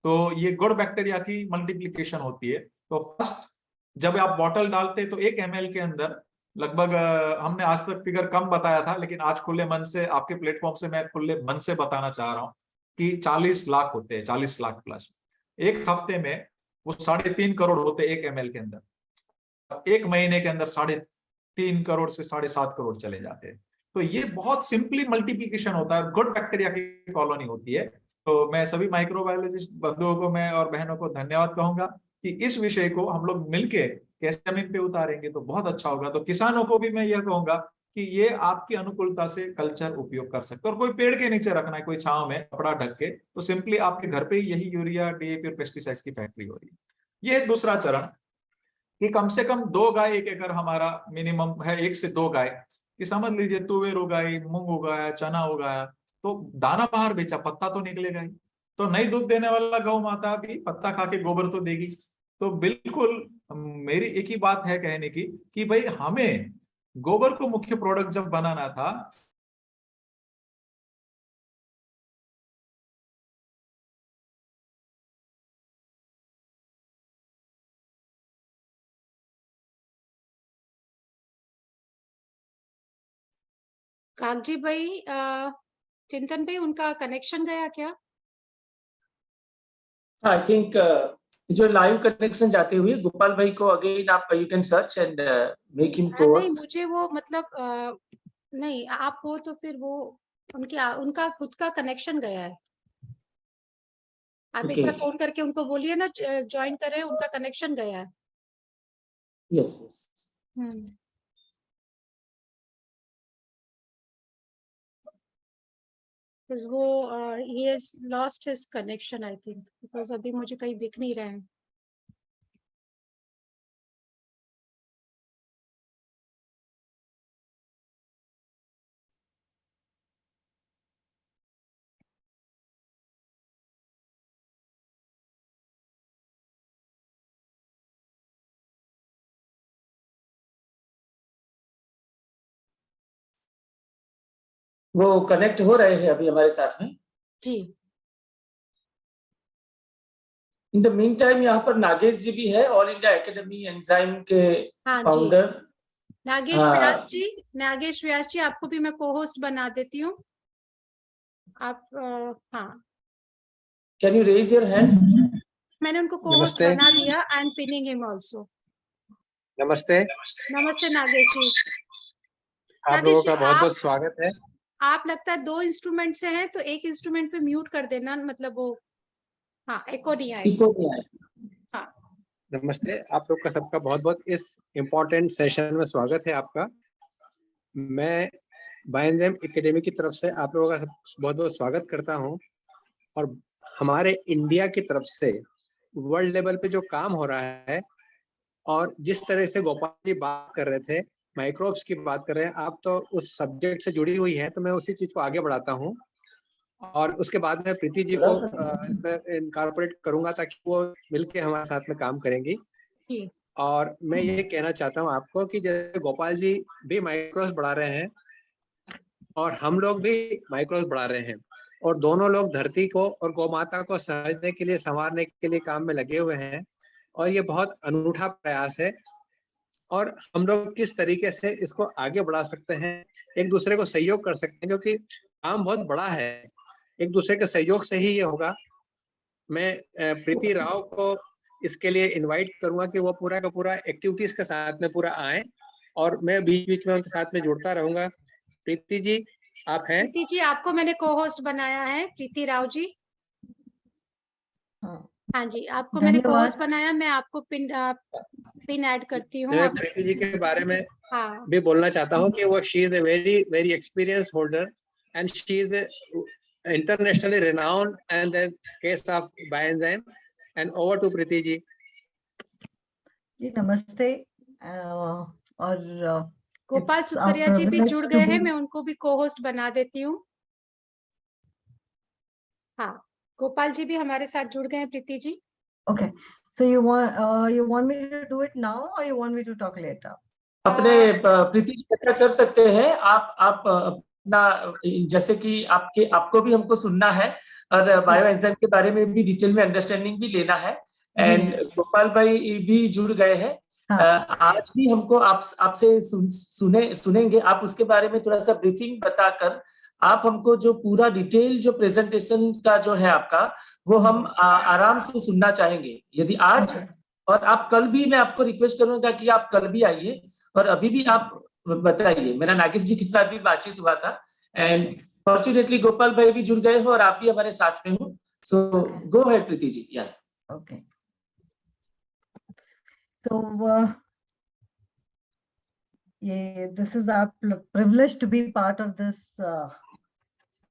[SPEAKER 3] तो ये गुड बैक्टीरिया की मल्टीप्लीकेशन होती है। तो फर्स्ट जब आप बॉटल डालते तो 1 ml के अंदर लगभग हमने आज तक फिगर कम बताया था, लेकिन आज खुले मन से आपके प्लेटफॉर्म से मैं खुले मन से बताना चाह रहा हूँ कि 40 लाख होते हैं, 40 लाख प्लस। 1 हफ्ते में वो 3.5 करोड़ होते 1 ml के अंदर। 1 महीने के अंदर 3.5 करोड़ से 7.5 करोड़ चले जाते हैं। तो ये बहुत सिंपली मल्टीप्लीकेशन होता है, गुड बैक्टीरिया की कॉलोनी होती है। तो मैं सभी माइक्रोबायोलॉजिस्ट बंधुओं को मैं और बहनों को धन्यवाद कहूंगा कि इस विषय को हम लोग मिलके कैसे जमीन पे उतारेंगे तो बहुत अच्छा होगा। तो किसानों को भी मैं यह कहूंगा कि ये आपकी अनुकूलता से कल्चर उपयोग कर सकते हैं, और कोई पेड़ के नीचे रखना है, कोई छांव में कपड़ा ढक के, तो सिंपली आपके घर पे ही यही यूरिया, डीएपी और पेस्टिसाइड्स की फैक्ट्री हो रही है। ये दूसरा चरण कि कम से कम 2 गाय 1 एकड़ हमारा मिनिमम है, 1 से 2 गाय कि समझ लीजिए तुवेर उगाई, मूंग उगाया, चना उगाया, तो दाना बाहर बेचा, पत्ता तो निकलेगा ही। तो नई दूध देने वाला गौ माता भी पत्ता खा के गोबर तो देगी। तो बिल्कुल मेरी एक ही बात है कहने की कि भाई हमें गोबर को मुख्य प्रोडक्ट जब बनाना था,
[SPEAKER 1] कागजी भाई, चिंतन भाई, उनका कनेक्शन गया क्या?
[SPEAKER 2] आई थिंक जो लाइव कनेक्शन जाते हुए गोपाल भाई को अगेन आप you can search and make him
[SPEAKER 1] नहीं,
[SPEAKER 2] पोस्ट।
[SPEAKER 1] मुझे वो मतलब नहीं, आप हो तो फिर वो उनका खुद का कनेक्शन गया है। आप एक बार फोन करके उनको बोलिए ना, ज्वाइन करें, उनका कनेक्शन गया है।
[SPEAKER 2] Yes yes.
[SPEAKER 1] Because वो he has lost his connection I think, because अभी मुझे कहीं दिख नहीं रहा है।
[SPEAKER 2] वो कनेक्ट हो रहे हैं अभी हमारे साथ में।
[SPEAKER 1] जी।
[SPEAKER 2] इन द मीन टाइम यहाँ पर नागेश जी भी है, ऑल इंडिया एकेडमी एंजाइम के
[SPEAKER 1] हाँ जी,
[SPEAKER 2] फाउंडर।
[SPEAKER 1] नागेश व्यास जी, नागेश व्यास जी, आपको भी मैं को होस्ट बना देती हूँ। आप हाँ,
[SPEAKER 2] can you raise your hand?
[SPEAKER 1] मैंने उनको को होस्ट
[SPEAKER 4] नमस्ते।
[SPEAKER 1] बना दिया। I am pinning him also.
[SPEAKER 4] नमस्ते,
[SPEAKER 1] नमस्ते नागेश जी।
[SPEAKER 4] आप
[SPEAKER 1] नागेश
[SPEAKER 4] लोगों
[SPEAKER 1] जी,
[SPEAKER 4] का बहुत बहुत स्वागत है।
[SPEAKER 1] आप लगता है 2 इंस्ट्रूमेंट से हैं, तो एक इंस्ट्रूमेंट पे म्यूट कर देना, मतलब वो हाँ एको नहीं आएगी।
[SPEAKER 2] इको नहीं आया।
[SPEAKER 1] हाँ,
[SPEAKER 4] नमस्ते, आप लोग का सबका बहुत बहुत इस इम्पोर्टेंट सेशन में स्वागत है आपका। मैं बायोएंजाइम एकेडमी की तरफ से आप लोगों का बहुत बहुत स्वागत करता हूं, और हमारे इंडिया की तरफ से वर्ल्ड लेवल पे जो काम हो रहा है, और जिस तरह से गोपाल जी बात कर रहे थे, माइक्रोब्स की बात कर रहे हैं, आप तो उस सब्जेक्ट से जुड़ी हुई हैं, तो मैं उसी चीज को आगे बढ़ाता हूं, और उसके बाद में प्रीति जी को इसमें इनकॉर्पोरेट करूंगा ताकि वो मिलके हमारे साथ में काम करेंगी।
[SPEAKER 1] जी।
[SPEAKER 4] और मैं ये कहना चाहता हूँ आपको कि जैसे गोपाल जी भी माइक्रोस बढ़ा रहे हैं और हम लोग भी माइक्रोस बढ़ा रहे हैं, और दोनों लोग धरती को और गौ माता को समझने के लिए, संवारने के लिए काम में लगे हुए हैं, और ये बहुत अनूठा प्रयास है। और हम लोग किस तरीके से इसको आगे बढ़ा सकते हैं, एक दूसरे को सहयोग कर सकते हैं, क्योंकि काम बहुत बड़ा है, एक दूसरे के सहयोग से ही ये होगा। मैं प्रीति राव को इसके लिए इनवाइट करूंगा कि वो पूरा का पूरा एक्टिविटीज के साथ में पूरा आए, और मैं बीच बीच में उनके साथ में जुड़ता रहूंगा। प्रीति जी, आप हैं?
[SPEAKER 1] प्रीति जी, आपको मैंने को होस्ट बनाया है, प्रीति राव जी। हाँ जी, आपको मैंने को होस्ट बनाया। मैं आपको पिन ऐड करती हूँ।
[SPEAKER 4] मैं प्रीति जी के बारे में
[SPEAKER 1] हाँ,
[SPEAKER 4] भी बोलना चाहता हूँ कि वो she is a very very experience holder, and she is internationally renowned and the case of Bioenzyme. And over to Preeti ji.
[SPEAKER 5] जी नमस्ते। और
[SPEAKER 1] गोपाल सुतरिया जी भी जुड़ गए हैं, मैं उनको भी को होस्ट बना देती हूँ। हाँ, गोपाल जी भी हमारे साथ जुड़ गए हैं, Preeti ji.
[SPEAKER 5] Okay, so you want me to do it now or you want me to talk later?
[SPEAKER 2] अपने प्रीति जी ऐसा कर सकते हैं, आप अपना, जैसे कि आपको भी हमको सुनना है और बायो एंजाइम के बारे में भी डिटेल में अंडरस्टैंडिंग भी लेना है। एंड गोपाल भाई भी जुड़ गए हैं। आज भी हमको आपसे सुनेंगे। आप उसके बारे में थोड़ा सा ब्रीफिंग बताकर आप हमको जो पूरा डिटेल जो प्रेजेंटेशन का जो है आपका, वो हम आराम से सुनना चाहेंगे। यदि आज और आप कल भी, मैं आपको रिक्वेस्ट करूंगा कि आप कल भी आइए और अभी भी आप बताइए। मेरा नागेश जी के साथ भी बातचीत हुआ था, एंड फॉर्चुनेटली गोपाल भाई भी जुड़ गए हो और आप भी हमारे साथ में हो। सो गो अहेड प्रीति जी। या
[SPEAKER 5] okay, so this is our privilege to be part of this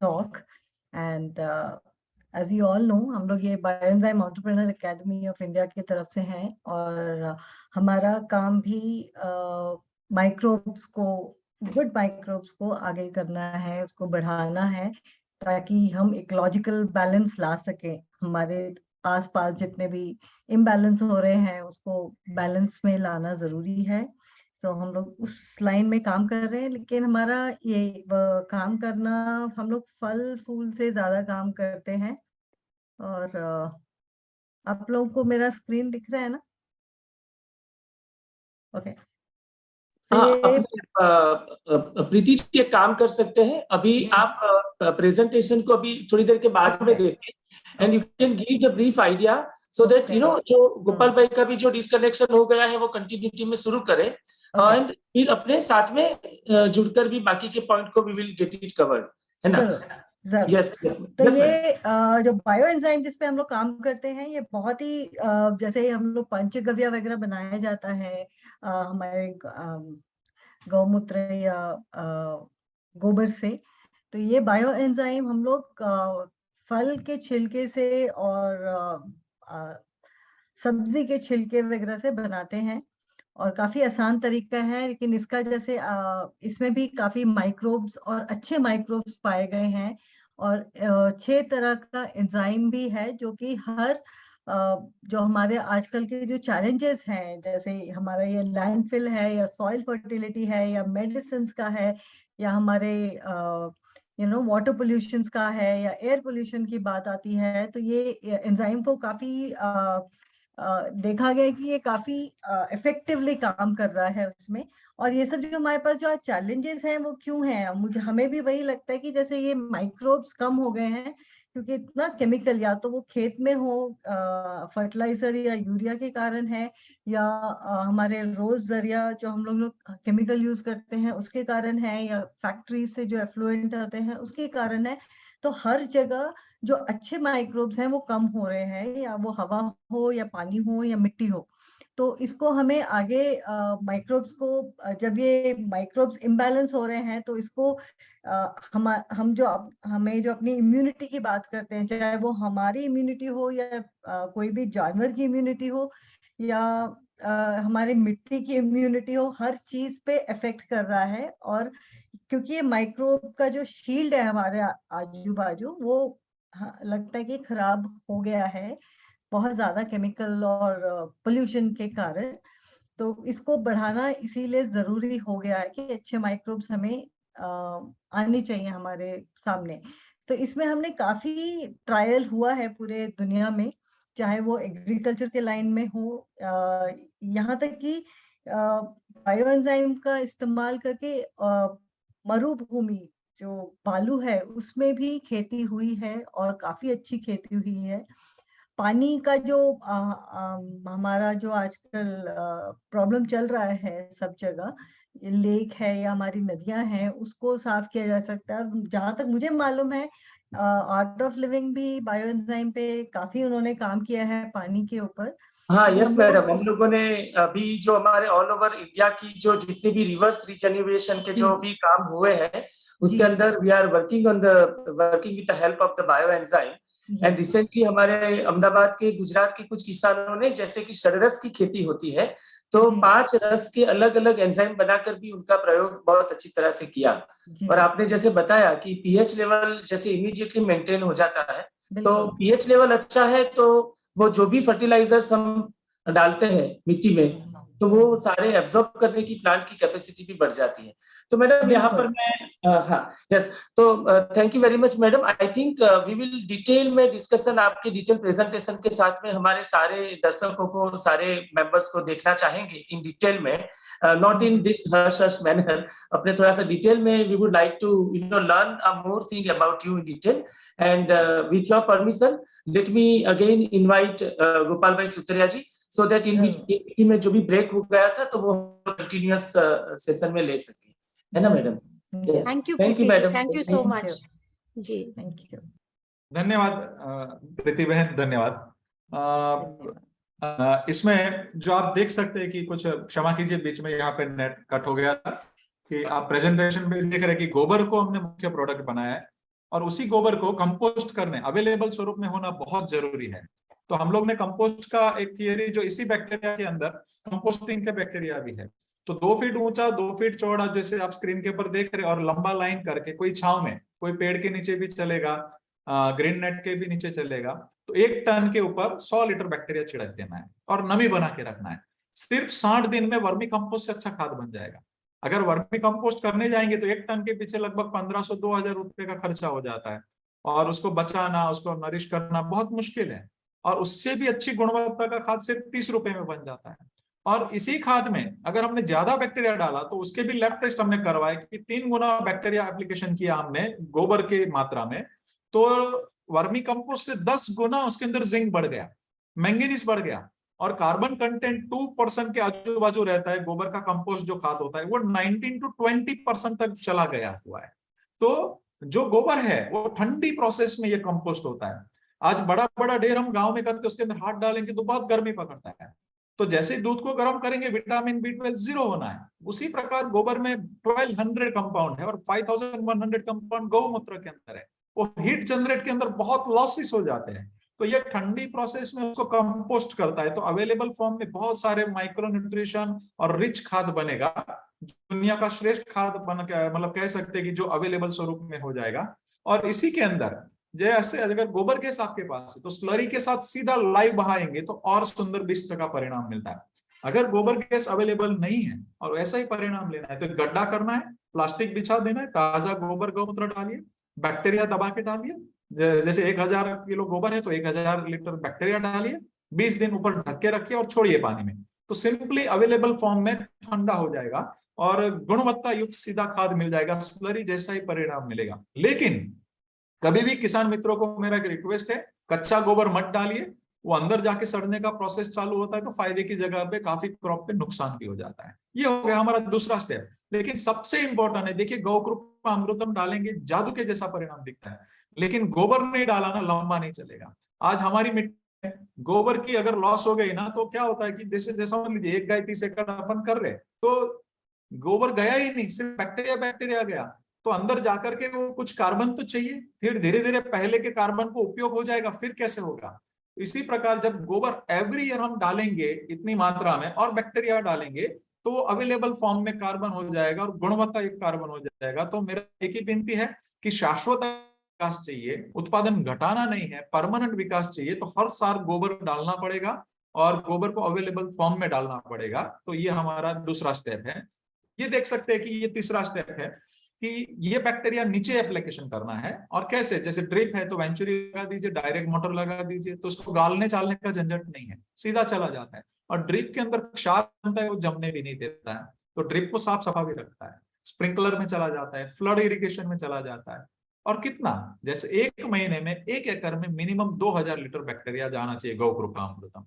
[SPEAKER 5] talk, and as you all know, हम लोग ये bioenzyme entrepreneur academy of India की तरफ से हैं, और हमारा काम भी माइक्रोब्स को, गुड माइक्रोब्स को आगे करना है, उसको बढ़ाना है, ताकि हम इकोलॉजिकल बैलेंस ला सकें। हमारे आसपास जितने भी इम्बैलेंस हो रहे हैं, उसको बैलेंस में लाना जरूरी है। सो हम लोग उस लाइन में काम कर रहे हैं, लेकिन हमारा ये काम करना, हम लोग फल फूल से ज्यादा काम करते हैं। और आप लोगों को मेरा स्क्रीन दिख रहा है ना? ओके,
[SPEAKER 2] प्रीति जी एक काम कर सकते हैं, अभी आप प्रेजेंटेशन को अभी थोड़ी देर के बाद में देखें, and you can give the brief idea so that you know, जो गोपाल भाई का भी जो डिस्कनेक्शन हो गया है वो कंटिन्यूटी में शुरू करें, एंड फिर अपने साथ में जुड़कर भी बाकी के पॉइंट को we will get it covered, है ना?
[SPEAKER 5] यस। तो ये जो बायो एंजाइम जिस पे हम लोग काम करते हैं, ये बहुत ही जैसे हम लोग पंचगव्य वगैरह बनाया जाता है हमारे गौमूत्र या गोबर से, तो ये बायो एंजाइम हम लोग फल के छिलके से और सब्जी के छिलके वगैरह से बनाते हैं, और काफी आसान तरीका है। लेकिन इसका जैसे इसमें भी काफी माइक्रोब्स और अच्छे माइक्रोब्स पाए गए हैं, और 6 तरह का एंजाइम भी है, जो कि हर जो हमारे आजकल के जो चैलेंजेस हैं, जैसे हमारा ये लैंडफिल है, या सॉइल फर्टिलिटी है, या मेडिसिन का है, या हमारे वाटर पोल्यूशन का है या एयर पोल्यूशन की बात आती है, तो ये एंजाइम को काफी देखा गया कि ये काफी इफेक्टिवली काम कर रहा है उसमें। और ये सब जो हमारे पास जो चैलेंजेस हैं वो क्यों हैं, हमें भी वही लगता है कि जैसे ये माइक्रोब्स कम हो गए हैं क्योंकि इतना केमिकल, या तो वो खेत में हो फर्टिलाइजर या यूरिया के कारण है, या हमारे रोज जरिया जो हम लोग केमिकल यूज करते हैं उसके कारण है, या फैक्ट्री से जो एफ्लुएंट आते हैं उसके कारण है। तो हर जगह जो अच्छे माइक्रोब्स हैं वो कम हो रहे हैं, या वो हवा हो या पानी हो या मिट्टी हो। तो इसको हमें आगे माइक्रोब्स को जब ये माइक्रोब्स इम्बैलेंस हो रहे हैं तो इसको हम जो हमें जो अपनी इम्यूनिटी की बात करते हैं, चाहे वो हमारी इम्यूनिटी हो या कोई भी जानवर की इम्यूनिटी हो या हमारी मिट्टी की इम्यूनिटी हो, हर चीज पे इफेक्ट कर रहा है। और क्योंकि ये माइक्रोब का जो शील्ड है हमारे आजू बाजू, वो लगता है कि खराब हो गया है बहुत ज्यादा केमिकल और पोल्यूशन के कारण। तो इसको बढ़ाना इसीलिए जरूरी हो गया है कि अच्छे माइक्रोब्स हमें आनी चाहिए हमारे सामने। तो इसमें हमने काफी ट्रायल हुआ है पूरे दुनिया में, चाहे वो एग्रीकल्चर के लाइन में हो, यहाँ तक कि बायो एंजाइम का इस्तेमाल करके मरुभूमि जो बालू है उसमें भी खेती हुई है और काफी अच्छी खेती हुई है। पानी का जो हमारा जो आजकल प्रॉब्लम चल रहा है सब जगह, लेक है या हमारी नदियां हैं, उसको साफ किया जा सकता है। जहां तक मुझे मालूम है आर्ट ऑफ लिविंग भी बायो एंजाइम पे काफी उन्होंने काम किया है पानी के ऊपर।
[SPEAKER 2] हाँ,
[SPEAKER 5] तो
[SPEAKER 2] यस
[SPEAKER 5] हम
[SPEAKER 2] मैडम,
[SPEAKER 5] लोग
[SPEAKER 2] हम लोगों ने अभी जो हमारे ऑल ओवर इंडिया की जो जितने भी रिवर्स रिजनरेशन के जो भी काम हुए हैं उसके अंदर we are working with the help of the bio enzyme. And recently हमारे अहमदाबाद के, गुजरात के कुछ किसानों ने, जैसे कि षडरस की खेती होती है, तो 5 रस के अलग अलग एंजाइम बनाकर भी उनका प्रयोग बहुत अच्छी तरह से किया। और आपने जैसे बताया कि पीएच लेवल जैसे इमीडिएटली मेंटेन हो जाता है, तो पीएच लेवल अच्छा है तो वो जो भी फर्टिलाइजर्स हम डालते हैं मिट्टी में, तो वो सारे एब्जॉर्ब करने की प्लांट की कैपेसिटी भी बढ़ जाती है। तो मैडम यहाँ पर मैं हाँ यस, तो thank you very much madam. I think we will detail में डिस्कशन आपके डिटेल प्रेजेंटेशन के साथ में हमारे सारे दर्शकों को, सारे मेंबर्स को देखना चाहेंगे इन डिटेल में, not in this hush manner. अपने थोड़ा सा डिटेल में we would like to learn a more thing about you in detail. And with your permission let me again invite Gopal भाई सुतरिया जी, so that in between में जो भी break हो गया था तो वो कंटिन्यूअस सेशन में ले सके, है ना madam?
[SPEAKER 1] Thank you
[SPEAKER 2] madam,
[SPEAKER 1] thank you so much जी।
[SPEAKER 3] थैंक यू, धन्यवाद प्रीति बहन, धन्यवाद। इसमें जो आप देख सकते हैं कि कुछ, क्षमा कीजिए बीच में यहाँ पे नेट कट हो गया था, कि आप प्रेजेंटेशन में देख रहे हैं कि गोबर को हमने मुख्य प्रोडक्ट बनाया है और उसी गोबर को कंपोस्ट करने अवेलेबल स्वरूप में होना बहुत जरूरी है। तो हम लोग ने कंपोस्ट का एक थियरी, जो इसी बैक्टीरिया के अंदर कंपोस्टिंग के बैक्टीरिया भी है, तो 2 फीट ऊंचा 2 फीट चौड़ा, जैसे आप स्क्रीन के ऊपर देख रहे हैं, और लंबा लाइन करके, कोई छांव में, कोई पेड़ के नीचे भी चलेगा, ग्रीन नेट के भी नीचे चलेगा, तो 1 टन के ऊपर 100 लीटर बैक्टीरिया छिड़क देना है और नमी बना के रखना है। सिर्फ 60 दिन में वर्मी कंपोस्ट से अच्छा खाद बन जाएगा। अगर वर्मी कंपोस्ट करने जाएंगे तो 1 टन के पीछे लगभग 1500-2000 रुपए का खर्चा हो जाता है, और उसको बचाना, उसको नरिश करना बहुत मुश्किल है। और उससे भी अच्छी गुणवत्ता का खाद सिर्फ 30 रुपए में बन जाता है। और इसी खाद में अगर हमने ज्यादा बैक्टीरिया डाला तो उसके भी लैब टेस्ट हमने करवाए कि 3 गुना बैक्टीरिया एप्लीकेशन किया हमने गोबर की मात्रा में, तो वर्मी कंपोस्ट से 10 गुना उसके अंदर जिंक बढ़ गया, मैंगनीज बढ़ गया, और कार्बन कंटेंट 2% के आजू बाजू रहता है। गोबर का कंपोस्ट जो खाद होता है वो 19 to 20% तक चला गया हुआ है। तो जो गोबर है वो ठंडी प्रोसेस में ये कंपोस्ट होता है। आज बड़ा बड़ा ढेर हम गांव में करके उसके अंदर हाथ डालेंगे तो बहुत गर्मी पकड़ता है, तो जैसे ही दूध को गर्म करेंगे विटामिन B12 0 होना है। उसी प्रकार गोबर में 1200 कंपाउंड है और 5100 कंपाउंड गौमूत्र के अंदर है। वो हीट जनरेट के अंदर बहुत लॉसेस हो जाते हैं, तो ये ठंडी प्रोसेस में उसको कंपोस्ट करता है, तो अवेलेबल फॉर्म में बहुत सारे माइक्रो न्यूट्रिशन और रिच खाद बनेगा, दुनिया का श्रेष्ठ खाद बन के, मतलब कह सकते हैं कि जो अवेलेबल स्वरूप में हो जाएगा। और इसी के अंदर जैसे अगर गोबर गैस आपके पास है तो स्लरी के साथ सीधा लाइव बहाएंगे तो और सुंदर 20% परिणाम मिलता है। अगर गोबर गैस अवेलेबल नहीं है और ऐसा ही परिणाम लेना है तो गड्ढा करना है, प्लास्टिक बिछा देना है, ताजा गोबर गौमूत्र डालिए, बैक्टीरिया दबा के डालिए, जैसे 1000 किलो गोबर है तो 1000 लीटर बैक्टीरिया डालिए, 20 दिन ऊपर ढक के रखिए और छोड़िए पानी में, तो सिंपली अवेलेबल फॉर्म में ठंडा हो जाएगा और गुणवत्ता युक्त सीधा खाद मिल जाएगा, स्लरी जैसा ही परिणाम मिलेगा। लेकिन कभी भी किसान मित्रों को मेरा एक रिक्वेस्ट है, कच्चा गोबर मत डालिए, वो अंदर जाके सड़ने का प्रोसेस चालू होता है तो फायदे की जगह पे काफी क्रॉप पे नुकसान भी हो जाता है। ये हो गया हमारा दूसरा स्टेप। लेकिन सबसे इंपॉर्टेंट है, देखिए गौकृपा अमृतम डालेंगे जादू के जैसा परिणाम दिखता है, लेकिन गोबर नहीं डाला ना लंबा नहीं चलेगा। आज हमारी मिट्टी गोबर की अगर लॉस हो गई ना तो क्या होता है कि जैसे जैसा मान लीजिए 1 गाय 30 एकड़ अपन कर रहे तो गोबर गया ही नहीं, सिर्फ बैक्टीरिया गया, तो अंदर जाकर के वो कुछ कार्बन तो चाहिए, फिर धीरे धीरे पहले के कार्बन को उपयोग हो जाएगा, फिर कैसे होगा। इसी प्रकार जब गोबर एवरी ईयर हम डालेंगे इतनी मात्रा में और बैक्टीरिया डालेंगे तो वो अवेलेबल फॉर्म में कार्बन हो जाएगा और गुणवत्ता युक्त कार्बन हो जाएगा। तो मेरा एक ही विनती है कि शाश्वत विकास चाहिए, उत्पादन घटाना नहीं है, परमानेंट विकास चाहिए, तो हर साल गोबर डालना पड़ेगा और गोबर को अवेलेबल फॉर्म में डालना पड़ेगा। तो ये हमारा दूसरा स्टेप है। ये देख सकते हैं कि ये तीसरा स्टेप है कि ये बैक्टीरिया नीचे एप्लीकेशन करना है। और कैसे, जैसे ड्रिप है तो वेंचुरी लगा दीजिए, डायरेक्ट मोटर लगा दीजिए, तो उसको गालने चालने का झंझट नहीं है, सीधा चला जाता है। और ड्रिप के अंदर क्षार बनता है, वो जमने भी नहीं देता है, तो ड्रिप को साफ सफा भी रखता है। स्प्रिंकलर में चला जाता है, फ्लड इरिगेशन में चला जाता है। और कितना, जैसे 1 महीने में 1 एकड़ में मिनिमम 2000 लीटर बैक्टीरिया जाना चाहिए गौकृपा अमृतम।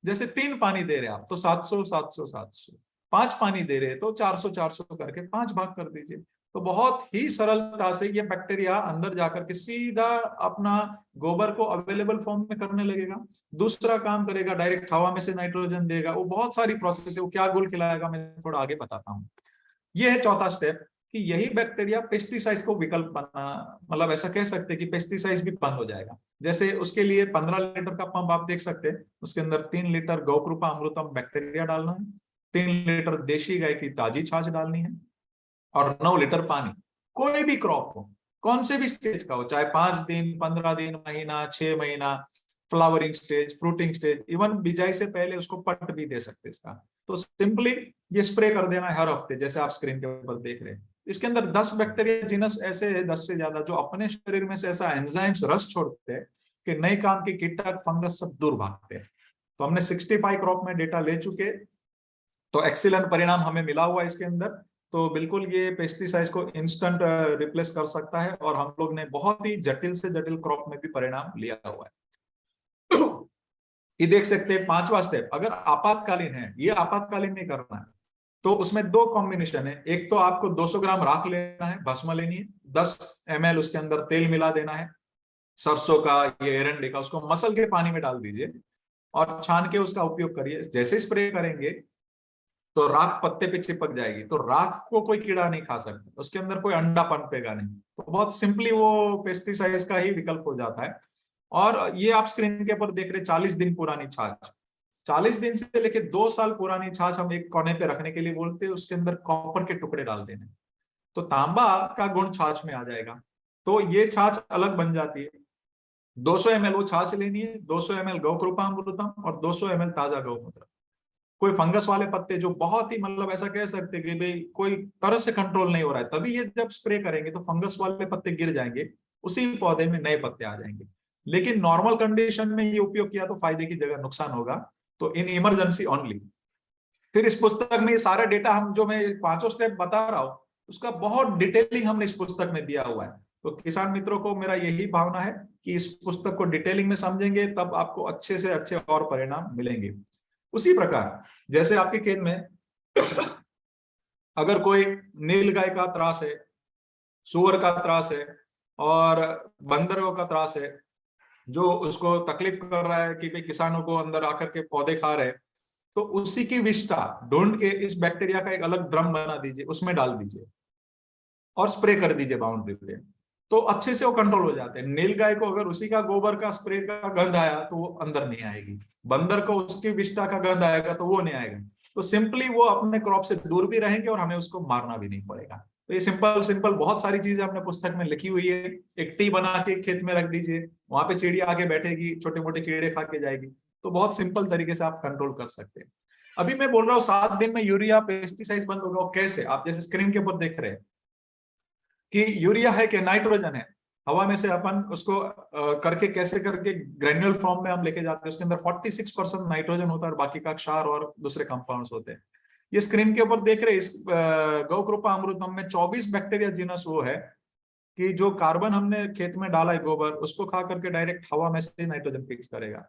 [SPEAKER 3] जैसे 3 पानी दे रहे आप तो 700 700 700, 5 पानी दे रहे तो 400 400 करके 5 भाग कर दीजिए, तो बहुत ही सरलता से ये बैक्टीरिया अंदर जाकर के सीधा अपना गोबर को अवेलेबल फॉर्म में करने लगेगा। दूसरा काम करेगा, डायरेक्ट हवा में से नाइट्रोजन देगा, वो बहुत सारी प्रोसेस है, वो क्या गुल खिलाएगा मैं थोड़ा आगे बताता हूँ। ये है चौथा स्टेप कि यही बैक्टीरिया पेस्टिसाइड को विकल्प बना, मतलब ऐसा कह सकते हैं कि पेस्टिसाइड भी बंद हो जाएगा। जैसे उसके लिए 15 लीटर का पंप आप देख सकते हैं, उसके अंदर 3 लीटर गौकृपा अमृतम बैक्टीरिया डालना है, 3 लीटर देशी गाय की ताजी छाछ डालनी है और 9 लीटर पानी। कोई भी क्रॉप हो, कौन से भी स्टेज का हो, चाहे 5 दिन 15 दिन महीना 6 महीना, flowering stage, fruiting stage, even बिजाई से पहले उसको पट भी दे सकते इसका। तो सिंपली ये स्प्रे कर देना है हर हफ्ते, जैसे आप स्क्रीन के ऊपर देख रहे हैं। इसके अंदर 10 बैक्टीरिया जीनस ऐसे है, 10 से ज्यादा, जो अपने शरीर में से ऐसा एंजाइम्स रस छोड़ते हैं कि नए काम के कीटक फंगस सब दूर भागते हैं। तो हमने 65 क्रॉप में डेटा ले चुके, तो एक्सीलेंट परिणाम हमें मिला हुआ इसके अंदर। तो बिल्कुल ये पेस्टिसाइड्स को इंस्टेंट रिप्लेस कर सकता है और हम लोग ने बहुत ही जटिल से जटिल क्रॉप में भी परिणाम लिया हुआ है। ये देख सकते हैं 5वां स्टेप, अगर आपातकालीन है, ये आपातकालीन नहीं करना है, तो उसमें 2 कॉम्बिनेशन है। एक तो आपको 200 ग्राम राख लेना है, भस्म लेनी है, 10 ml उसके अंदर तेल मिला देना है, सरसों का, ये एरंडे का, उसको मसल के पानी में डाल दीजिए और छान के उसका उपयोग करिए। जैसे स्प्रे करेंगे तो राख पत्ते पे चिपक जाएगी, तो राख को कोई कीड़ा नहीं खा सकता, उसके अंदर कोई अंडा पनपेगा नहीं। तो बहुत सिंपली वो पेस्टिसाइड्स का ही विकल्प हो जाता है। और ये आप स्क्रीन के ऊपर देख रहे 40 दिन पुरानी छाछ, 40 दिन से लेके 2 साल पुरानी छाछ हम एक कोने पे रखने के लिए बोलते हैं, उसके अंदर कॉपर के टुकड़े डाल देने, तो तांबा का गुण छाछ में आ जाएगा, तो ये छाछ अलग बन जाती है। 200 ml वो छाछ लेनी है, 200 ml गौकृपा अमृतम और 200 ml ताजा गौमूत्र। कोई फंगस वाले पत्ते जो बहुत ही, मतलब ऐसा कह सकते कि भाई कोई तरह से कंट्रोल नहीं हो रहा है, तभी ये जब स्प्रे करेंगे तो फंगस वाले पत्ते गिर जाएंगे, उसी पौधे में नए पत्ते आ जाएंगे। लेकिन नॉर्मल कंडीशन में ये उपयोग किया तो फायदे की जगह नुकसान होगा, तो इन इमरजेंसी ओनली। फिर इस पुस्तक में ये सारा डेटा हम जो मैं 5 स्टेप बता रहा हूँ उसका बहुत डिटेलिंग हमने इस पुस्तक में दिया हुआ है। तो किसान मित्रों को मेरा यही भावना है कि इस पुस्तक को डिटेलिंग में समझेंगे तब आपको अच्छे से अच्छे और परिणाम मिलेंगे। उसी प्रकार जैसे आपके खेत में अगर कोई नीलगाय का त्रास है, सुअर का त्रास है और बंदरों का त्रास है जो उसको तकलीफ कर रहा है कि भाई किसानों को अंदर आकर के पौधे खा रहे हैं, तो उसी की विष्ठा ढूंढ के इस बैक्टीरिया का एक अलग ड्रम बना दीजिए, उसमें डाल दीजिए और स्प्रे कर दीजिए बाउंड्री पे, तो अच्छे से वो कंट्रोल हो जाते हैं। नीलगाय को अगर उसी का गोबर का स्प्रे का गंध आया तो वो अंदर नहीं आएगी, बंदर को उसकी विष्ठा का गंध आएगा तो वो नहीं आएगा। तो सिंपली वो अपने क्रॉप से दूर भी रहेंगे और हमें उसको मारना भी नहीं पड़ेगा। तो ये सिंपल बहुत सारी चीजें हमने पुस्तक में लिखी हुई है। एक टी बना के खेत में रख दीजिए, वहां पे चिड़िया आके बैठेगी, छोटे मोटे कीड़े खा के जाएगी, तो बहुत सिंपल तरीके से आप कंट्रोल कर सकते हैं। अभी मैं बोल रहा हूँ 7 दिन में यूरिया पेस्टिसाइड बंद होगा। कैसे, आप जैसे स्क्रीन के ऊपर देख रहे हैं कि यूरिया है कि नाइट्रोजन है, हवा में से अपन उसको करके कैसे करके ग्रेन्युल फॉर्म में हम लेके जाते हैं, उसके अंदर 46% नाइट्रोजन होता है और बाकी का क्षार और दूसरे कंपाउंड्स होते हैं। ये स्क्रीन के ऊपर देख रहे हैं, इस गौ कृपा अमृतम में 24 बैक्टीरिया जीनस वो है कि जो कार्बन हमने खेत में डाला है गोबर, उसको खा करके डायरेक्ट हवा में से नाइट्रोजन फिक्स करेगा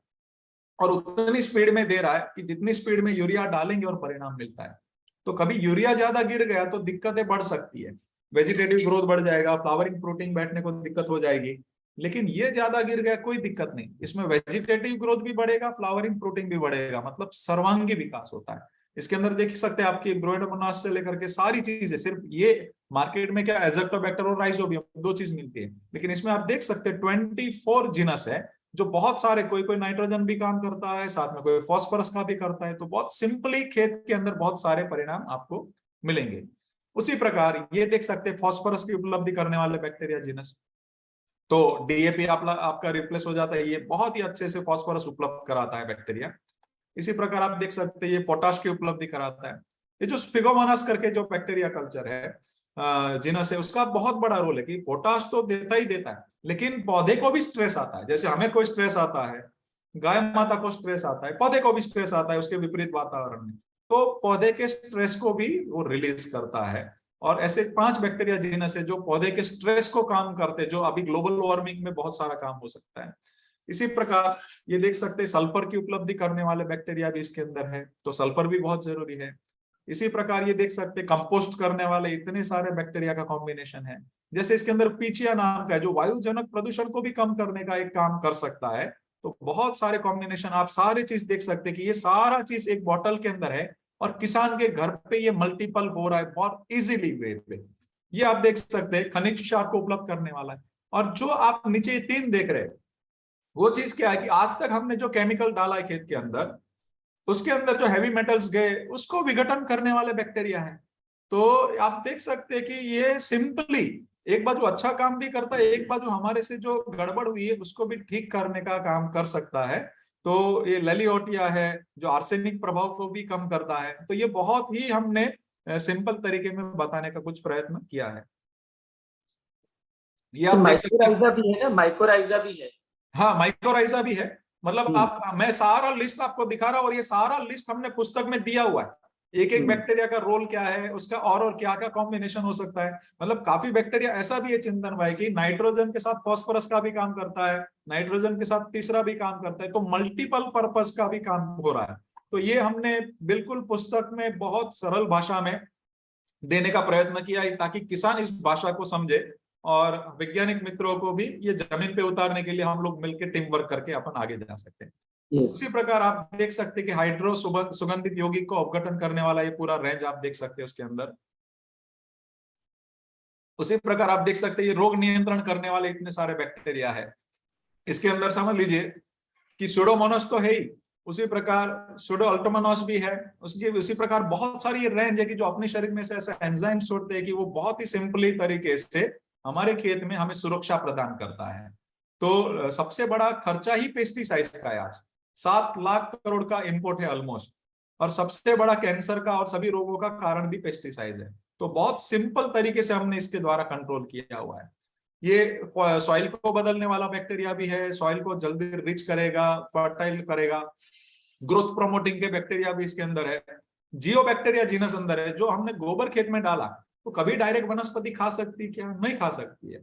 [SPEAKER 3] और उतनी स्पीड में दे रहा है कि जितनी स्पीड में यूरिया डालेंगे और परिणाम मिलता है। तो कभी यूरिया ज्यादा गिर गया तो दिक्कतें बढ़ सकती है, वेजिटेटिव ग्रोथ बढ़ जाएगा, फ्लावरिंग फ्रूटिंग बैठने को दिक्कत हो जाएगी। लेकिन ये ज्यादा गिर गया कोई दिक्कत नहीं, इसमें वेजिटेटिव ग्रोथ भी बढ़ेगा, फ्लावरिंग फ्रूटिंग भी बढ़ेगा, मतलब सर्वांगी विकास होता है। इसके अंदर देख सकते हैं आपकी ब्रोइडोमोनास से लेकर के सारी चीजें, सिर्फ ये मार्केट में क्या एज़ोक्टोबैक्टर और राइजोबियम 2 चीज मिलती है, लेकिन इसमें आप देख सकते हैं 24 जीनस है जो बहुत सारे, कोई नाइट्रोजन भी काम करता है, साथ में कोई फास्फोरस का भी करता है। तो बहुत सिंपली खेत के अंदर बहुत सारे परिणाम आपको मिलेंगे। उसी प्रकार ये देख सकते हैं फास्फोरस की उपलब्धि करने वाले बैक्टीरिया जीनस, तो डीएपी आपका रिप्लेस हो जाता है, ये बहुत ही अच्छे से फास्फोरस उपलब्ध कराता है बैक्टीरिया। इसी प्रकार आप देख सकते हैं ये पोटाश की उपलब्धि कराता है। ये जो स्पिगोमोनास करके जो बैक्टीरिया कल्चर है जीनस है, उसका बहुत बड़ा रोल है कि पोटाश तो देता ही देता है, लेकिन पौधे को भी स्ट्रेस आता है। जैसे हमें कोई स्ट्रेस आता है, गाय माता को स्ट्रेस आता है, पौधे को भी स्ट्रेस आता है उसके विपरीत वातावरण में, तो पौधे के स्ट्रेस को भी वो रिलीज करता है। और ऐसे 5 बैक्टीरिया जीनस है जो पौधे के स्ट्रेस को काम करते हैं, जो अभी ग्लोबल वार्मिंग में बहुत सारा काम हो सकता है। इसी प्रकार ये देख सकते हैं सल्फर की उपलब्धि करने वाले बैक्टीरिया भी इसके अंदर है, तो सल्फर भी बहुत जरूरी है। इसी प्रकार ये देख सकते हैं कंपोस्ट करने वाले इतने सारे बैक्टीरिया का कॉम्बिनेशन है। जैसे इसके अंदर पीचिया नाम का है जो वायुजनक प्रदूषण को भी कम करने का एक काम कर सकता है। तो बहुत सारे कॉम्बिनेशन, आप सारी चीज देख सकते हैं कि ये सारा चीज एक बॉटल के अंदर है और किसान के घर पे ये मल्टीपल हो रहा है बहुत इजीली वे पे। ये आप देख सकते हैं खनिज क्षार को उपलब्ध करने वाला है। और जो आप नीचे 3 देख रहे हैं वो चीज क्या है कि आज तक हमने जो केमिकल डाला है खेत के अंदर, उसके अंदर जो हैवी मेटल्स गए उसको विघटन करने वाले बैक्टीरिया है। तो आप देख सकते हैं कि ये सिंपली एक बार जो अच्छा काम भी करता है, एक बार जो हमारे से जो गड़बड़ हुई है उसको भी ठीक करने का काम कर सकता है। तो ये लेलियोटिया है जो आर्सेनिक प्रभाव को भी कम करता है। तो ये बहुत ही हमने सिंपल तरीके में बताने का कुछ प्रयत्न किया है। ये आप देख सकते हैं,
[SPEAKER 2] माइकोराइजा भी है ना, माइकोराइजा भी है।
[SPEAKER 3] हाँ माइक्रोराइजा भी है। मतलब आप, मैं सारा लिस्ट आपको दिखा रहा हूं और ये सारा लिस्ट हमने पुस्तक में दिया हुआ है, एक एक बैक्टीरिया का रोल क्या है, उसका और क्या क्या कॉम्बिनेशन हो सकता है। मतलब काफी बैक्टीरिया ऐसा भी है चिंतन भाई कि नाइट्रोजन के साथ फास्फोरस का भी काम करता है, नाइट्रोजन के साथ तीसरा भी काम करता है, तो मल्टीपल पर्पस का भी काम हो रहा है। तो ये हमने बिल्कुल पुस्तक में बहुत सरल भाषा में देने का प्रयत्न किया है ताकि किसान इस भाषा को समझे और वैज्ञानिक मित्रों को भी ये जमीन पे उतारने के लिए हम लोग मिलकर टीम वर्क करके अपन आगे जा सकते हैं। उसी प्रकार आप देख सकते हैं कि हाइड्रो सुगंधित यौगिक को अपघटन करने वाला ये पूरा रेंज आप देख सकते हैं उसके अंदर। उसी प्रकार आप देख सकते हैं ये रोग नियंत्रण करने वाले इतने सारे बैक्टीरिया है। इसके अंदर समझ लीजिए कि सुडोमोनास तो है ही, उसी प्रकार सुडोअल्टोमोनास भी है, उसी प्रकार बहुत सारी ये रेंज है कि जो अपने शरीर में से ऐसे एंजाइम छोड़ते हैं कि वो बहुत ही सिंपली तरीके से हमारे खेत में हमें सुरक्षा प्रदान करता है। तो सबसे बड़ा खर्चा ही पेस्टिसाइड्स का है आज, 7 लाख करोड़ का इंपोर्ट है ऑलमोस्ट, और सबसे बड़ा कैंसर का और सभी रोगों का कारण भी पेस्टिसाइड है। तो बहुत सिंपल तरीके से हमने इसके द्वारा कंट्रोल किया हुआ है। ये सॉइल को बदलने वाला बैक्टीरिया भी है, सॉइल को जल्दी रिच करेगा, फर्टाइल करेगा, ग्रोथ प्रमोटिंग के बैक्टीरिया भी इसके अंदर है। जियो बैक्टीरिया जीनस अंदर है, जो हमने गोबर खेत में डाला तो कभी डायरेक्ट वनस्पति खा सकती क्या? नहीं खा सकती है।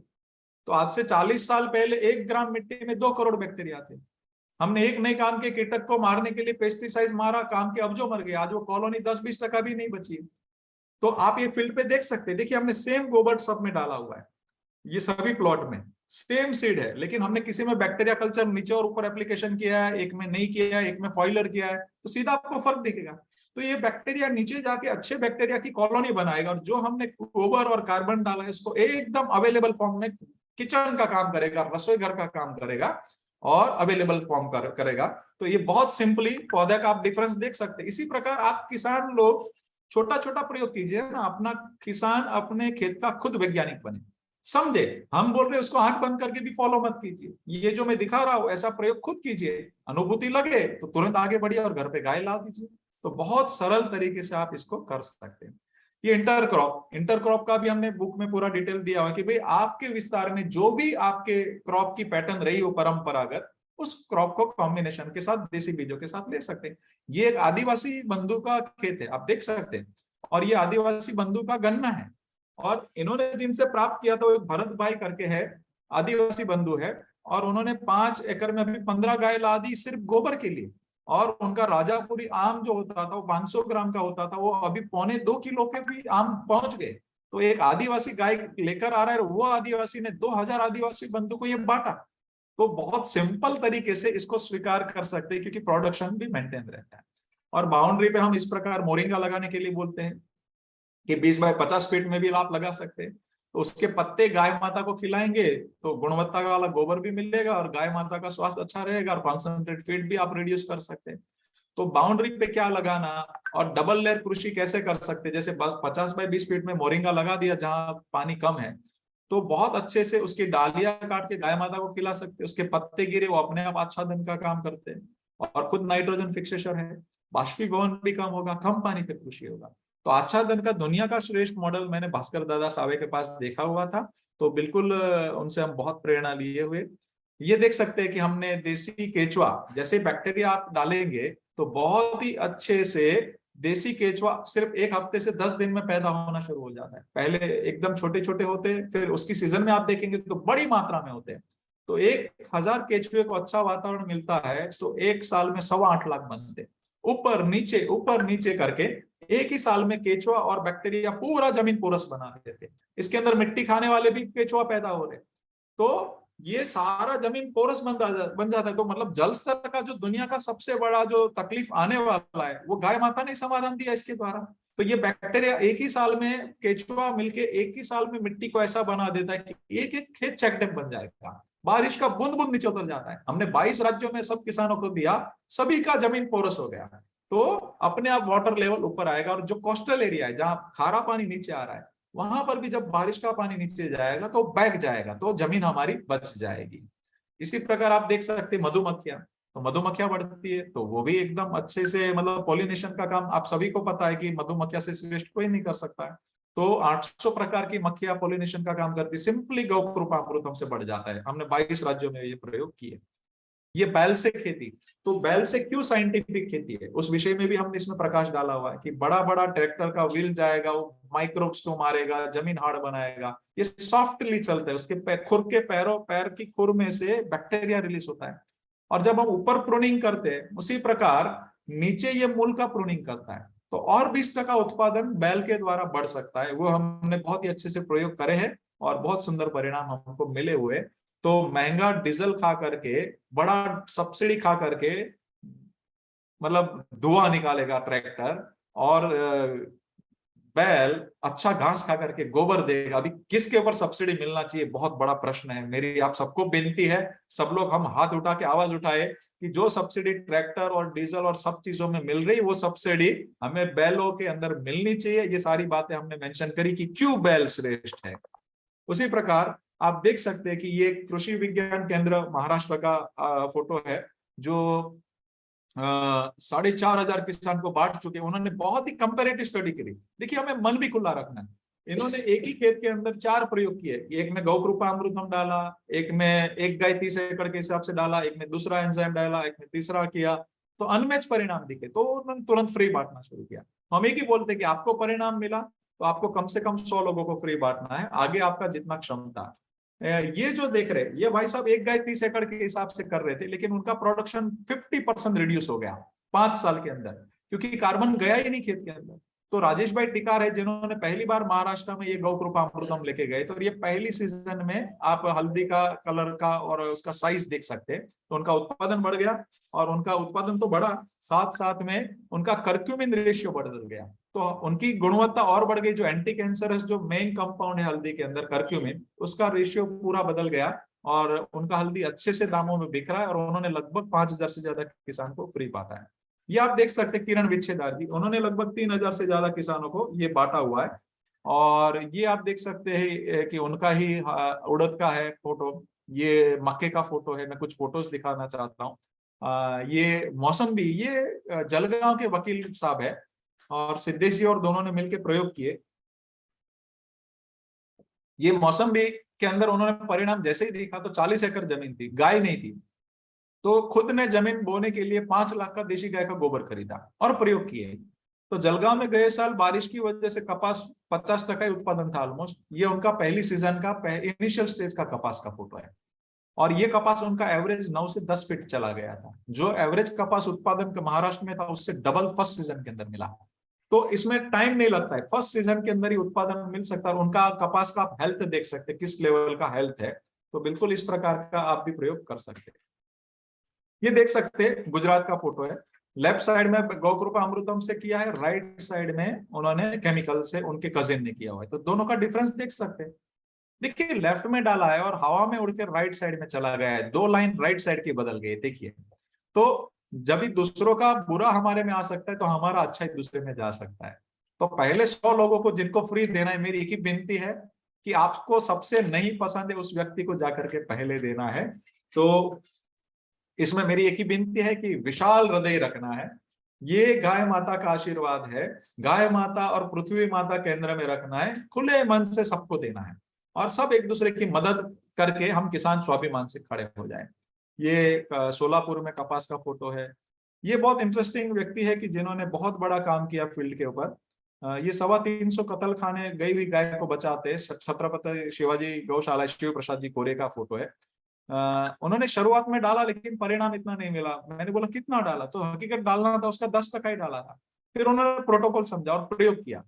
[SPEAKER 3] तो आज से 40 साल पहले 1 ग्राम मिट्टी में 2 करोड़ बैक्टीरिया थे। हमने एक नए काम के कीटक को मारने के लिए पेस्टिसाइड मारा, काम के अब जो मर गए, आज वो कॉलोनी 10-20% भी नहीं बची। तो आप ये फील्ड पे देख सकते हैं, देखिए हमने सेम गोबर सब में डाला हुआ है, ये सभी प्लॉट में सेम सीड है, लेकिन हमने किसी में बैक्टीरिया कल्चर नीचे और ऊपर एप्लीकेशन किया है, एक में नहीं किया है, एक में फॉइलर किया है, तो सीधा आपको फर्क दिखेगा। तो ये बैक्टीरिया नीचे जाके अच्छे बैक्टीरिया की कॉलोनी बनाएगा, और जो हमने गोबर और कार्बन डाला है इसको एकदम अवेलेबल फॉर्म में किचन का काम करेगा, रसोई घर का काम करेगा और अवेलेबल फॉर्म करेगा। तो ये बहुत सिंपली पौधे का आप डिफरेंस देख सकते हैं। इसी प्रकार आप किसान लोग छोटा छोटा प्रयोग कीजिए ना, अपना किसान अपने खेत का खुद वैज्ञानिक बने, समझे। हम बोल रहे हैं उसको आंख बंद करके भी फॉलो मत कीजिए, ये जो मैं दिखा रहा हूं ऐसा प्रयोग खुद कीजिए, अनुभूति लगे तो तुरंत आगे बढ़िए और घर पे गाय ला दीजिए। तो बहुत सरल तरीके से आप इसको कर सकते हैं। ये इंटरक्रॉप का भी हमने बुक में पूरा डिटेल दिया हुआ है कि भाई आपके विस्तार में जो भी आपके क्रॉप की पैटर्न रही हो परंपरागत, उस क्रॉप को कॉम्बिनेशन के साथ देसी बीजों के साथ ले सकते हैं। ये एक आदिवासी बंधु का खेत है, आप देख सकते हैं, और ये आदिवासी बंधु का गन्ना है। और इन्होंने जिनसे प्राप्त किया था वो एक भरत भाई करके है, आदिवासी बंधु है, और उन्होंने 5 एकड़ में अभी 15 गाय ला दी सिर्फ गोबर के लिए। और उनका राजापुरी आम जो होता था वो 500 ग्राम का होता था, वो अभी 1.25 किलो के भी आम पहुंच गए। तो एक आदिवासी गाय लेकर आ रहा है, वो आदिवासी ने 2000 आदिवासी बंधु को ये बांटा। तो बहुत सिंपल तरीके से इसको स्वीकार कर सकते हैं, क्योंकि प्रोडक्शन भी मेंटेन रहता है। और बाउंड्री पे हम इस प्रकार मोरिंगा लगाने के लिए बोलते हैं कि 20 बाय 50 फीट में भी आप लगा सकते हैं। तो उसके पत्ते गाय माता को खिलाएंगे तो गुणवत्ता वाला गोबर भी मिलेगा और गाय माता का स्वास्थ्य अच्छा रहेगा, और कॉन्सेंट्रेट फीड भी आप रिड्यूस कर सकते हैं। तो बाउंड्री पे क्या लगाना और डबल लेयर कृषि कैसे कर सकते हैं, जैसे 50 बाय 20 फीट में मोरिंगा लगा दिया जहां पानी कम है, तो बहुत अच्छे से उसकी डालियां काट के गाय माता को खिला सकते हैं। उसके पत्ते गिरे वो अपने आप आच्छादन का काम करते हैं, और खुद नाइट्रोजन फिक्सेशन है, बाष्पीभवन भी कम होगा, कम पानी पे कृषि होगा। तो आच्छादन का दुनिया का श्रेष्ठ मॉडल मैंने भास्कर दादा सावे के पास देखा हुआ था, तो बिल्कुल उनसे हम बहुत प्रेरणा लिए हुए। ये देख सकते हैं कि हमने देसी केचुआ, जैसे बैक्टीरिया आप डालेंगे तो बहुत ही अच्छे से देसी केचुआ सिर्फ 1 हफ्ते से 10 दिन में पैदा होना शुरू हो जाता है। पहले एकदम छोटे छोटे होते हैं, फिर उसकी सीजन में आप देखेंगे तो बड़ी मात्रा में होते हैं। तो 1000 केचुए को अच्छा वातावरण मिलता है तो 1 साल में 8.25 लाख बनते हैं। ऊपर नीचे करके एक ही साल में केचुआ और बैक्टीरिया पूरा जमीन पोरस बना देते। इसके अंदर मिट्टी खाने वाले भी केचुआ पैदा हो रहे, तो ये सारा जमीन पोरस बन जाता है। तो मतलब जल स्तर का जो दुनिया का सबसे बड़ा जो तकलीफ आने वाला है वो गाय माता ने समाधान दिया इसके द्वारा। तो ये बैक्टीरिया एक ही साल में, केचुआ मिलके एक ही साल में मिट्टी को ऐसा बना देता है कि एक एक खेत चेक डैम बन जाएगा, बारिश का बूंद बूंद नीचे उतर जाता है। हमने 22 राज्यों में सब किसानों को दिया, सभी का जमीन पोरस हो गया, तो अपने आप वाटर लेवल ऊपर आएगा। और जो कोस्टल एरिया है जहां खारा पानी नीचे आ रहा है, वहां पर भी जब बारिश का पानी नीचे जाएगा तो बैग जाएगा, तो जमीन हमारी बच जाएगी। इसी प्रकार आप देख सकते हैं मधुमक्खियां, तो मधुमक्खियां बढ़ती है तो वो भी एकदम अच्छे से, मतलब पॉलिनेशन का काम आप सभी को पता है कि मधुमक्खियां से श्रेष्ठ कोई नहीं कर सकता है। तो 800 प्रकार की मक्खियां पॉलिनेशन का काम करती है, सिंपली गौ कृपामृतम से बढ़ जाता है। हमने 22 राज्यों में ये प्रयोग किए। ये बैल से खेती, तो बैल से क्यों साइंटिफिक खेती है उस विषय में भी हमने इसमें प्रकाश डाला हुआ है कि बड़ा बड़ा ट्रैक्टर का व्हील जाएगा, वो माइक्रोब्स को मारेगा, जमीन हार्ड बनाएगा। ये सॉफ्टली चलता है, उसके खुर के पैर की खुर में से बैक्टीरिया रिलीज होता है। और जब हम ऊपर प्रूनिंग करते हैं उसी प्रकार नीचे ये मूल का प्रूनिंग करता है, तो और 20% उत्पादन बैल के द्वारा बढ़ सकता है। वो हमने बहुत ही अच्छे से प्रयोग करे हैं और बहुत सुंदर परिणाम हमको मिले हुए। तो महंगा डीजल खा करके, बड़ा सब्सिडी खा करके, मतलब धुआं निकालेगा ट्रैक्टर, और बैल अच्छा घास खा करके गोबर देगा। अभी किसके ऊपर सब्सिडी मिलना चाहिए, बहुत बड़ा प्रश्न है। मेरी आप सबको बेनती है, सब लोग हम हाथ उठा के आवाज उठाए कि जो सब्सिडी ट्रैक्टर और डीजल और सब चीजों में मिल रही, वो सब्सिडी हमें बैलों के अंदर मिलनी चाहिए। ये सारी बातें हमने मेंशन करी कि क्यों बैल श्रेष्ठ है। उसी प्रकार आप देख सकते हैं कि ये कृषि विज्ञान केंद्र महाराष्ट्र का फोटो है, जो 4,500 किसान को बांट चुके। उन्होंने बहुत ही कंपैरेटिव स्टडी करी। देखिए, हमें मन भी खुला रखना है। इन्होंने एक ही खेत के अंदर 4 प्रयोग किए। एक में गौ कृपामृतम डाला, एक में 1 गाय 30 एकड़ के हिसाब से डाला, एक में दूसरा एंजाइम डाला, एक में तीसरा किया, तो अनमैच परिणाम दिखे। तो उन्होंने तुरंत फ्री बांटना शुरू किया। हम एक ही बोलते कि आपको परिणाम मिला तो आपको कम से कम 100 लोगों को फ्री बांटना है, आगे आपका जितना क्षमता। ये जो देख रहे, ये भाई साहब 1 गाय 30 एकड़ के हिसाब से कर रहे थे, लेकिन उनका प्रोडक्शन 50% रिड्यूस हो गया 5 साल के अंदर, क्योंकि कार्बन गया ही नहीं खेत के अंदर। तो राजेश भाई टिकार है जिन्होंने पहली बार महाराष्ट्र में ये गौ कृपामृतम लेके गए, तो ये पहली सीजन में आप हल्दी का कलर का और उसका साइज देख सकते हैं। तो उनका उत्पादन बढ़ गया, और उनका उत्पादन तो बढ़ा, साथ में उनका कर्क्यूमिन रेशियो बढ़ गया, तो उनकी गुणवत्ता और बढ़ गई। जो एंटी कैंसरस जो मेन कंपाउंड है हल्दी के अंदर, कर्क्यूमिन, उसका रेशियो पूरा बदल गया, और उनका हल्दी अच्छे से दामों में बिक रहा है, और उन्होंने लगभग 5000 से ज्यादा किसान को फ्री बांटा है। ये आप देख सकते हैं किरण विच्छेदार जी, उन्होंने लगभग 3000 से ज्यादा किसानों को ये बांटा हुआ है। और ये आप देख सकते हैं कि उनका ही उड़द का है फोटो, ये मक्के का फोटो है। मैं कुछ फोटोज दिखाना चाहता हूँ। ये मौसम्बी, ये जलगांव के वकील साहब है, और सिद्धेश जी और दोनों ने मिलकर प्रयोग किए। ये मौसम्बी के अंदर उन्होंने परिणाम जैसे ही देखा तो 40 एकड़ जमीन थी, गाय नहीं थी, तो खुद ने जमीन बोने के लिए 5 लाख का देशी गाय का गोबर खरीदा और प्रयोग किए। तो जलगांव में गए साल बारिश की वजह से कपास 50% ही उत्पादन था ऑलमोस्ट। ये उनका पहली सीजन का इनिशियल स्टेज का कपास का फोटो है, और ये कपास उनका एवरेज 9 से 10 फीट चला गया था। जो एवरेज कपास उत्पादन का महाराष्ट्र में था उससे डबल फर्स्ट सीजन के अंदर मिला। तो इसमें टाइम नहीं लगता है, फर्स्ट सीजन के अंदर ही उत्पादन मिल सकता है। और उनका कपास का आप हेल्थ देख सकते हैं, किस लेवल का हेल्थ है। तो बिल्कुल इस प्रकार का आप भी प्रयोग कर सकते हैं। ये देख सकते हैं गुजरात का फोटो है। लेफ्ट साइड में गौकृपा अमृतम से किया है, राइट साइड में उन्होंने केमिकल से उनके कजिन ने किया हुआ है। तो दोनों का डिफरेंस देख सकते हैं। देखिए लेफ्ट में डाला है और हवा में उड़ के राइट साइड में चला गया है, 2 लाइन राइट साइड की बदल गई। देखिए, तो जब भी दूसरों का बुरा हमारे में आ सकता है तो हमारा अच्छा ही दूसरे में जा सकता है। तो पहले 100 लोगों को जिनको फ्री देना है, मेरी एक ही विनती है कि आपको सबसे नहीं पसंद है उस व्यक्ति को जाकर के पहले देना है। तो इसमें मेरी एक ही विनती है कि विशाल हृदय रखना है। ये गाय माता का आशीर्वाद है, गाय माता और पृथ्वी माता केंद्र में रखना है, खुले मन से सबको देना है और सब एक दूसरे की मदद करके हम किसान स्वाभिमान से खड़े हो जाएं। ये सोलापुर में कपास का फोटो है। ये बहुत इंटरेस्टिंग व्यक्ति है कि जिन्होंने बहुत बड़ा काम किया फील्ड के ऊपर। ये 325 कत्ल खाने गई हुई गाय को बचाते छत्रपति शिवाजी गौशाला शिव प्रसाद जी कोरे का फोटो है। उन्होंने शुरुआत में डाला लेकिन परिणाम इतना नहीं मिला। मैंने बोला कितना डाला, तो हकीकत डालना था उसका 10% ही डाला था। फिर उन्होंने प्रोटोकॉल समझा और प्रयोग किया,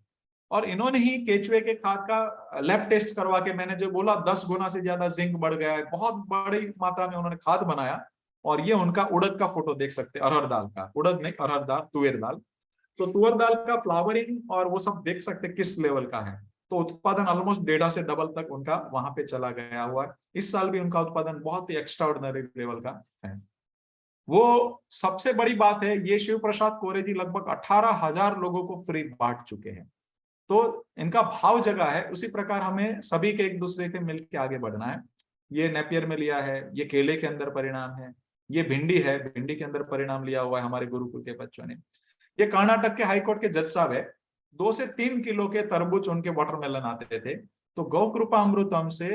[SPEAKER 3] और इन्होंने ही केचुए के खाद का लैब टेस्ट करवा के, मैंने जो बोला 10 गुना से ज्यादा जिंक बढ़ गया है, बहुत बड़ी मात्रा में उन्होंने खाद बनाया। और ये उनका उड़द का फोटो देख सकते हैं, अरहर दाल का, उड़द नहीं अरहर दाल, तुअर दाल। तो तुअर दाल का फ्लावरिंग और वो सब देख सकते हैं किस लेवल का है। तो उत्पादन ऑलमोस्ट 1.5 से डबल तक उनका वहां पे चला गया हुआ है। इस साल भी उनका उत्पादन बहुत ही एक्स्ट्राऑर्डिनरी लेवल का है। वो सबसे बड़ी बात है, ये शिव प्रसाद कोरे जी लगभग 18,000 लोगों को फ्री बांट चुके हैं। तो इनका भाव जगह है। उसी प्रकार हमें सभी के एक दूसरे के मिलकर आगे बढ़ना है। ये नेपियर में लिया है, ये केले के अंदर परिणाम है, ये भिंडी है, भिंडी के अंदर परिणाम लिया हुआ है हमारे गुरुकुल के बच्चों ने। ये कर्नाटक के हाईकोर्ट के जज साहब है, 2 से 3 किलो के तरबूज उनके वाटरमेलन आते थे, तो गौ कृपा अमृतम से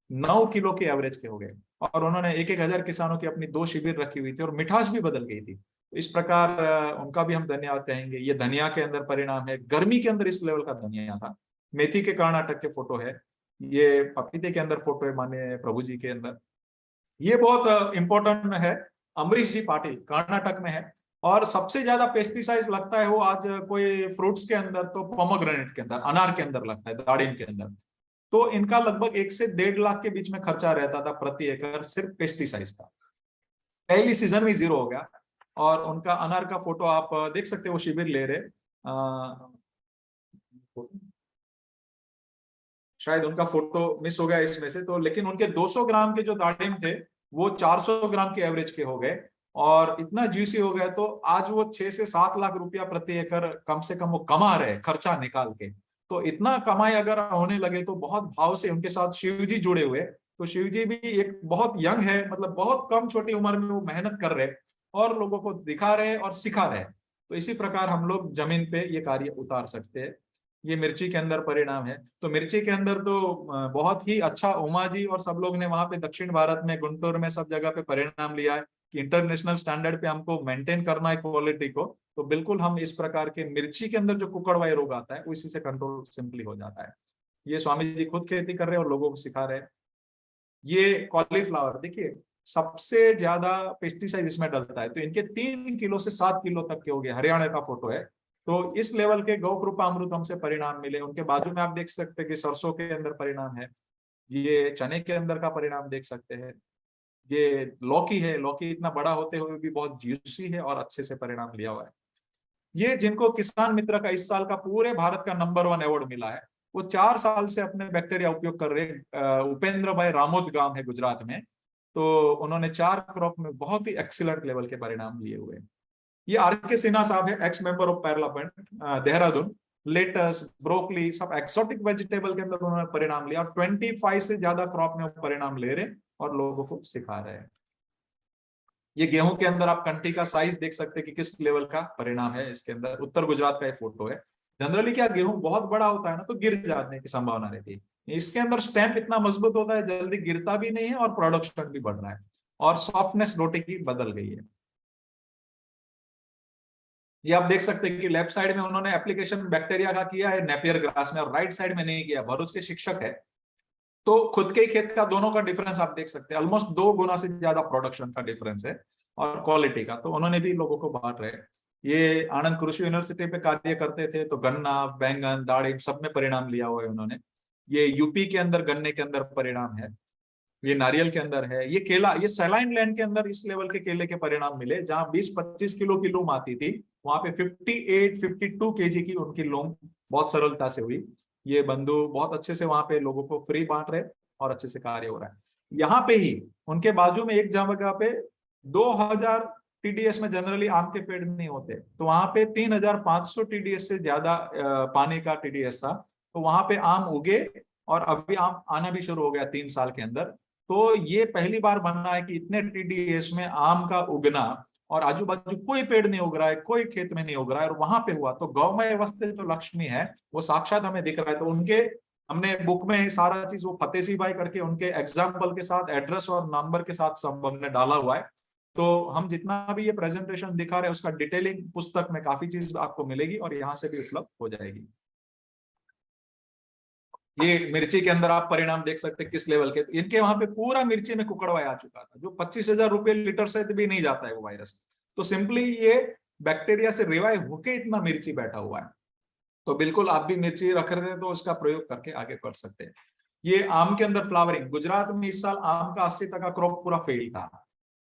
[SPEAKER 3] 9 किलो के एवरेज के हो गए। और उन्होंने 1,000 किसानों की अपनी 2 शिविर रखी हुई थी और मिठास भी बदल गई थी। तो इस प्रकार उनका भी हम धन्यवाद कहेंगे। ये धनिया के अंदर परिणाम है, गर्मी के अंदर इस लेवल का धनिया था। मेथी के कर्नाटक के फोटो है, ये पपीते के अंदर फोटो है माननीय प्रभु जी के अंदर। ये बहुत इंपॉर्टेंट है, अमरीश जी पाटिल कर्नाटक में है। और सबसे ज्यादा पेस्टिसाइड लगता है वो आज कोई फ्रूट्स के अंदर, तो पोमोग्रेनेट के अंदर, अनार के अंदर लगता है, दाड़िम के अंदर। तो इनका लगभग 1 से 1.5 लाख के बीच में खर्चा रहता था प्रति एकड़ सिर्फ पेस्टिसाइड का। पहली सीजन में 0 हो गया। और उनका अनार का फोटो आप देख सकते हो, वो शिविर ले रहे, शायद उनका फोटो मिस हो गया इसमें से तो, लेकिन उनके 200 ग्राम के जो दाड़िम थे वो 400 ग्राम के एवरेज के हो गए और इतना जूसी हो गया। तो आज वो 6 से 7 लाख रुपया प्रति एकड़ कम से कम वो कमा रहे खर्चा निकाल के। तो इतना कमाई अगर होने लगे तो बहुत भाव से उनके साथ शिव जी जुड़े हुए। तो शिव जी भी एक बहुत यंग है, मतलब बहुत कम छोटी उम्र में वो मेहनत कर रहे और लोगों को दिखा रहे और सिखा रहे। तो इसी प्रकार हम लोग जमीन पे ये कार्य उतार सकते हैं। ये मिर्ची के अंदर परिणाम है। तो मिर्ची के अंदर तो बहुत ही अच्छा उमा जी और सब लोग ने वहां पे दक्षिण भारत में गुंटूर में सब जगह पे परिणाम लिया है कि इंटरनेशनल स्टैंडर्ड पे हमको मेंटेन करना है क्वालिटी को। तो बिल्कुल हम इस प्रकार के मिर्ची के अंदर जो कुकड़वाई रोग आता है उसी से कंट्रोल सिंपली हो जाता है। ये स्वामी जी खुद खेती कर रहे हैं और लोगों को सिखा रहे हैं। ये कॉलीफ्लावर देखिए, सबसे ज्यादा पेस्टिसाइड इसमें डलता है। तो इनके 3 किलो से 7 किलो तक के हो गए। हरियाणा का फोटो है। तो इस लेवल के गौ कृपा अमृतम से परिणाम मिले। उनके बाजू में आप देख सकते हैं कि सरसों के अंदर परिणाम है। ये चने के अंदर का परिणाम देख सकते हैं। ये लौकी है, लौकी इतना बड़ा होते हुए भी बहुत जूसी है और अच्छे से परिणाम लिया हुआ है। ये जिनको किसान मित्र का इस साल का पूरे भारत का नंबर 1 अवार्ड मिला है, वो 4 साल से अपने बैक्टीरिया उपयोग कर रहे उपेंद्र भाई रामोद गांव है गुजरात में। तो उन्होंने 4 क्रॉप में बहुत ही एक्सीलेंट लेवल के परिणाम लिए हुए। ये आर.के. सिन्हा साहब है, ex member of parliament Dehradun. Lettuce, broccoli, सब एक्सोटिक वेजिटेबल के अंदर उन्होंने परिणाम लिया और 25 से ज्यादा क्रॉप में परिणाम ले रहे और लोगों को सिखा रहे हैं। ये गेहूं के अंदर आप कंटी का साइज देख सकते हैं कि किस लेवल का परिणाम है इसके अंदर। उत्तर गुजरात का ये फोटो है। जनरली क्या गेहूं बहुत बड़ा होता है ना तो गिर जाने की संभावना रहती है। इसके अंदर स्टैम्प इतना मजबूत होता है, जल्दी गिरता भी नहीं है और प्रोडक्शन भी बढ़ रहा है और सॉफ्टनेस रोटी की बदल गई है। ये आप देख सकते हैं कि लेफ्ट साइड में उन्होंने एप्लीकेशन बैक्टीरिया का किया है नेपियर ग्रास में और राइट साइड में नहीं किया। भरूच के शिक्षक है तो खुद के ही खेत का दोनों का डिफरेंस आप देख सकते हैं, ऑलमोस्ट 2 गुना से ज्यादा प्रोडक्शन का डिफरेंस है और क्वालिटी का। तो उन्होंने भी लोगों को बांट रहे। ये आनंद कृषि यूनिवर्सिटी पे कार्य करते थे तो गन्ना, बैंगन, दाड़िम सब में परिणाम लिया हुआ है उन्होंने। ये यूपी के अंदर गन्ने के अंदर परिणाम है, ये नारियल के अंदर है, ये केला, ये सैलाइन लैंड के अंदर इस लेवल के केले के परिणाम मिले जहां 20-25 किलो की लूम आती थी, वहां पे 58-52 केजी की उनकी लूम बहुत सरलता से हुई। ये बंधु बहुत अच्छे से वहां पे लोगों को फ्री बांट रहे और अच्छे से कार्य हो रहा है। यहाँ पे ही उनके बाजू में एक जगह पे 2000 TDS में जनरली आम के पेड़ नहीं होते, तो वहां पे 3500 TDS से ज्यादा पानी का TDS था। तो वहां पे आम उगे और अभी आम आना भी शुरू हो गया 3 साल के अंदर। तो ये पहली बार बनना है कि इतने TDS में आम का उगना और आजू बाजू कोई पेड़ नहीं उग रहा है, कोई खेत में नहीं उग रहा है और वहां पे हुआ। तो गौमय वस्ते जो लक्ष्मी है वो साक्षात हमें दिख रहा है। तो उनके हमने बुक में सारा चीज वो फतेह सिंह भाई करके उनके एग्जाम्पल के साथ एड्रेस और नंबर के साथ सब हमने डाला हुआ है। तो हम जितना भी ये प्रेजेंटेशन दिखा रहे हैं उसका डिटेलिंग पुस्तक में काफी चीज आपको मिलेगी और यहाँ से भी उपलब्ध हो जाएगी। ये मिर्ची के अंदर आप परिणाम देख सकते हैं किस लेवल के। इनके वहां पे पूरा मिर्ची में कुकड़वा आ चुका था जो 25,000 रुपये लीटर से भी नहीं जाता है वो वायरस। तो सिंपली ये बैक्टीरिया से रिवाइव होके इतना मिर्ची बैठा हुआ है। तो बिल्कुल आप भी मिर्ची रख रहे थे तो उसका प्रयोग करके आगे बढ़ सकते हैं। ये आम के अंदर फ्लावरिंग, गुजरात में इस साल आम का 80% क्रॉप पूरा फेल था।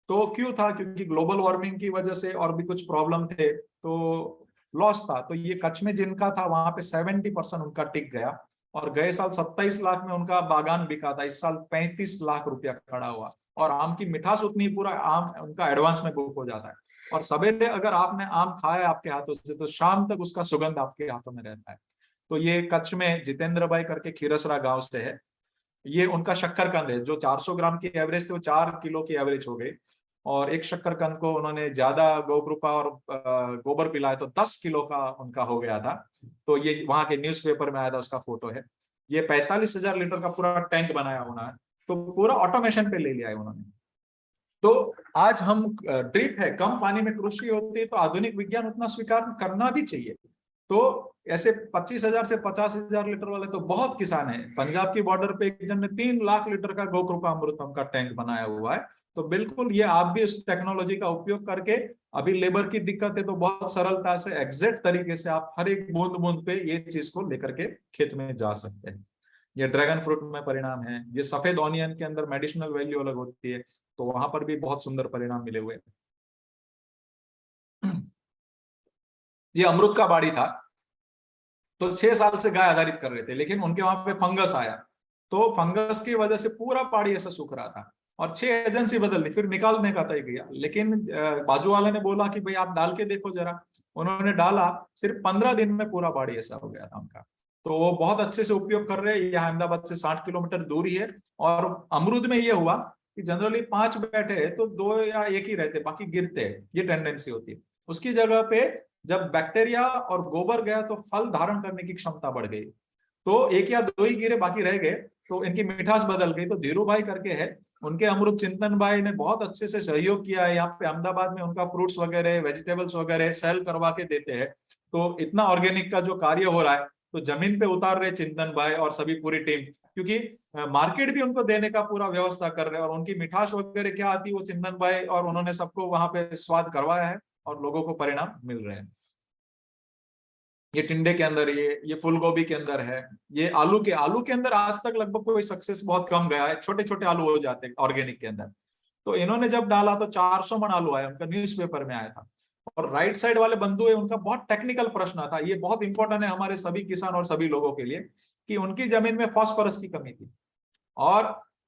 [SPEAKER 3] तो क्यों था? क्योंकि ग्लोबल वार्मिंग की वजह से और भी कुछ प्रॉब्लम थे तो लॉस था। तो ये कच्छ में जिनका था वहां पे 70% उनका टिक गया और गए साल 27 लाख में उनका बागान बिका था, इस साल 35 लाख रुपया खड़ा हुआ। और आम की मिठास उतनी, पूरा आम उनका एडवांस में बुक हो जाता है और सवेरे अगर आपने आम खाया आपके हाथों से तो शाम तक उसका सुगंध आपके हाथों में रहता है। तो ये कच्छ में जितेंद्र भाई करके खीरसरा गांव से है। ये उनका शक्करकंद है जो 400 ग्राम की एवरेज थे वो 4 किलो की एवरेज हो गई और एक शक्करकंद को उन्होंने ज्यादा गौकृपा और गोबर पिलाया तो 10 किलो का उनका हो गया था। तो ये वहां के न्यूज़पेपर में आया था, उसका फोटो है। ये 45,000 लीटर का पूरा टैंक बनाया उन्होंने, तो पूरा ऑटोमेशन पे ले लिया है उन्होंने। तो आज हम ड्रिप है, कम पानी में कृषि होती है तो आधुनिक विज्ञान उतना स्वीकार करना भी चाहिए। तो ऐसे 25,000 से 50,000 लीटर वाले तो बहुत किसान हैं। पंजाब की बॉर्डर पे एक जन ने 3 लाख लीटर का गौकृपा अमृतम का टैंक बनाया हुआ है। तो बिल्कुल ये आप भी उस टेक्नोलॉजी का उपयोग करके, अभी लेबर की दिक्कत है तो बहुत सरलता से एग्जैक्ट तरीके से आप हर एक बूंद बूंद पे ये चीज को लेकर के खेत में जा सकते हैं। ये ड्रैगन फ्रूट में परिणाम है। ये सफेद ऑनियन के अंदर मेडिसिनल वैल्यू अलग होती है तो वहां पर भी बहुत सुंदर परिणाम मिले हुए। ये अमरूद का बाड़ी था तो 6 साल से गाय आधारित कर रहे थे लेकिन उनके वहां पे फंगस आया तो फंगस की वजह से पूरा पहाड़ी ऐसा सूख रहा था और 6 एजेंसी बदल दी, फिर निकालने का तय किया। लेकिन बाजू वाले ने बोला कि भाई आप डाल के देखो जरा। उन्होंने डाला, सिर्फ 15 दिन में पूरा बाड़ी ऐसा हो गया था उनका। तो वो बहुत अच्छे से उपयोग कर रहे हैं। यह अहमदाबाद से 60 किलोमीटर दूरी है। और अमरूद में ये हुआ कि जनरली 5 बैठे तो 2 या 1 ही रहते, बाकी गिरते हैं, ये टेंडेंसी होती है। उसकी जगह पे जब बैक्टीरिया और गोबर गया तो फल धारण करने की क्षमता बढ़ गई। तो 1 या 2 ही गिरे, बाकी रह गए तो इनकी मिठास बदल गई। तो धीरू भाई करके है, उनके अमरूद चिंतन भाई ने बहुत अच्छे से सहयोग किया है। यहाँ पे अहमदाबाद में उनका फ्रूट्स वगैरह, वेजिटेबल्स वगैरह सेल करवा के देते हैं। तो इतना ऑर्गेनिक का जो कार्य हो रहा है तो जमीन पे उतार रहे चिंतन भाई और सभी पूरी टीम, क्योंकि मार्केट भी उनको देने का पूरा व्यवस्था कर रहे हैं। और उनकी मिठास वगैरह क्या आती है वो चिंतन भाई और उन्होंने सबको वहां पे स्वाद करवाया है और लोगों को परिणाम मिल रहे हैं। ये टिंडे के अंदर, ये फूल गोभी के अंदर है। ये आलू के अंदर आज तक लगभग कोई सक्सेस बहुत कम गया है। छोटे छोटे आलू हो जाते हैं ऑर्गेनिक के अंदर। तो इन्होंने जब डाला तो 400 मन आलू आया, उनका न्यूज़पेपर में आया था। और राइट साइड वाले बंधु है, उनका बहुत टेक्निकल प्रश्न था। ये बहुत इंपॉर्टेंट है हमारे सभी किसान और सभी लोगों के लिए कि उनकी जमीन में फास्फोरस की कमी थी। और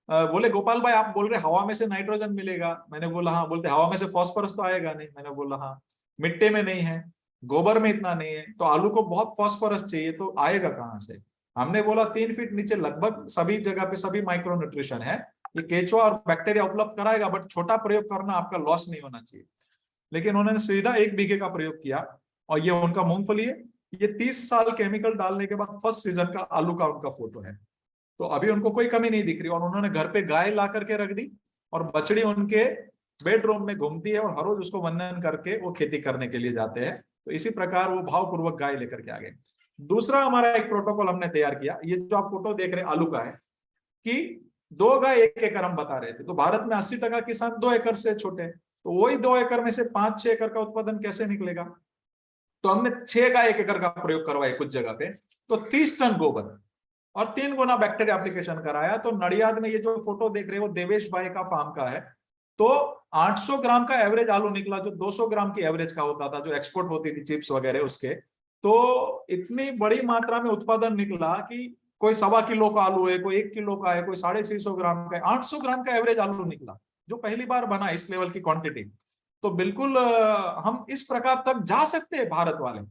[SPEAKER 3] बोले गोपाल भाई आप बोल रहे हवा में से नाइट्रोजन मिलेगा। मैंने बोला हाँ। बोलते हवा में से फास्फोरस तो आएगा नहीं। मैंने बोला हाँ। मिट्टी में नहीं है, गोबर में इतना नहीं है, तो आलू को बहुत फास्फोरस चाहिए, तो आएगा कहाँ से? हमने बोला 3 फीट नीचे लगभग सभी जगह पे सभी माइक्रो न्यूट्रिशन है, ये केचुआ और बैक्टीरिया उपलब्ध कराएगा। बट छोटा प्रयोग करना, आपका लॉस नहीं होना चाहिए। लेकिन उन्होंने सीधा 1 बीघे का प्रयोग किया और ये उनका मूंगफली है। ये 30 साल केमिकल डालने के बाद फर्स्ट सीजन का आलू का उनका फोटो है। तो अभी उनको कोई कमी नहीं दिख रही, और उन्होंने घर पे गाय ला करके रख दी और बछड़ी उनके बेडरूम में घूमती है और हर रोज उसको वंदन करके वो खेती करने के लिए जाते हैं। तो इसी प्रकार वो भावपूर्वक गाय लेकर के आ गए। दूसरा हमारा एक प्रोटोकॉल हमने तैयार किया, ये जो आप फोटो देख रहे हैं आलू का है, कि 2 गाय 1 एकड़ हम बता रहे थे। तो भारत में 80% किसान 2 एकड़ से छोटे, तो वही 2 एकड़ में से 5-6 एकड़ का उत्पादन कैसे निकलेगा। तो हमने 6 गाय 1 एकड़ का प्रयोग करवाया कुछ जगह पे, तो 30 टन गोबर और 3 गुना बैक्टीरिया एप्लीकेशन कराया। तो नडियाद में ये जो फोटो देख रहे हो देवेश भाई का फार्म का है, तो 800 ग्राम का एवरेज आलू निकला, जो 200 ग्राम की एवरेज का होता था, जो एक्सपोर्ट होती थी चिप्स वगैरह उसके। तो इतनी बड़ी मात्रा में उत्पादन निकला कि कोई 1.25 किलो का आलू है, कोई 1 किलो का है, कोई 650 ग्राम का है, 800 ग्राम का एवरेज आलू निकला, जो पहली बार बना इस लेवल की क्वांटिटी। तो बिल्कुल हम इस प्रकार तक जा सकते हैं भारत वाले।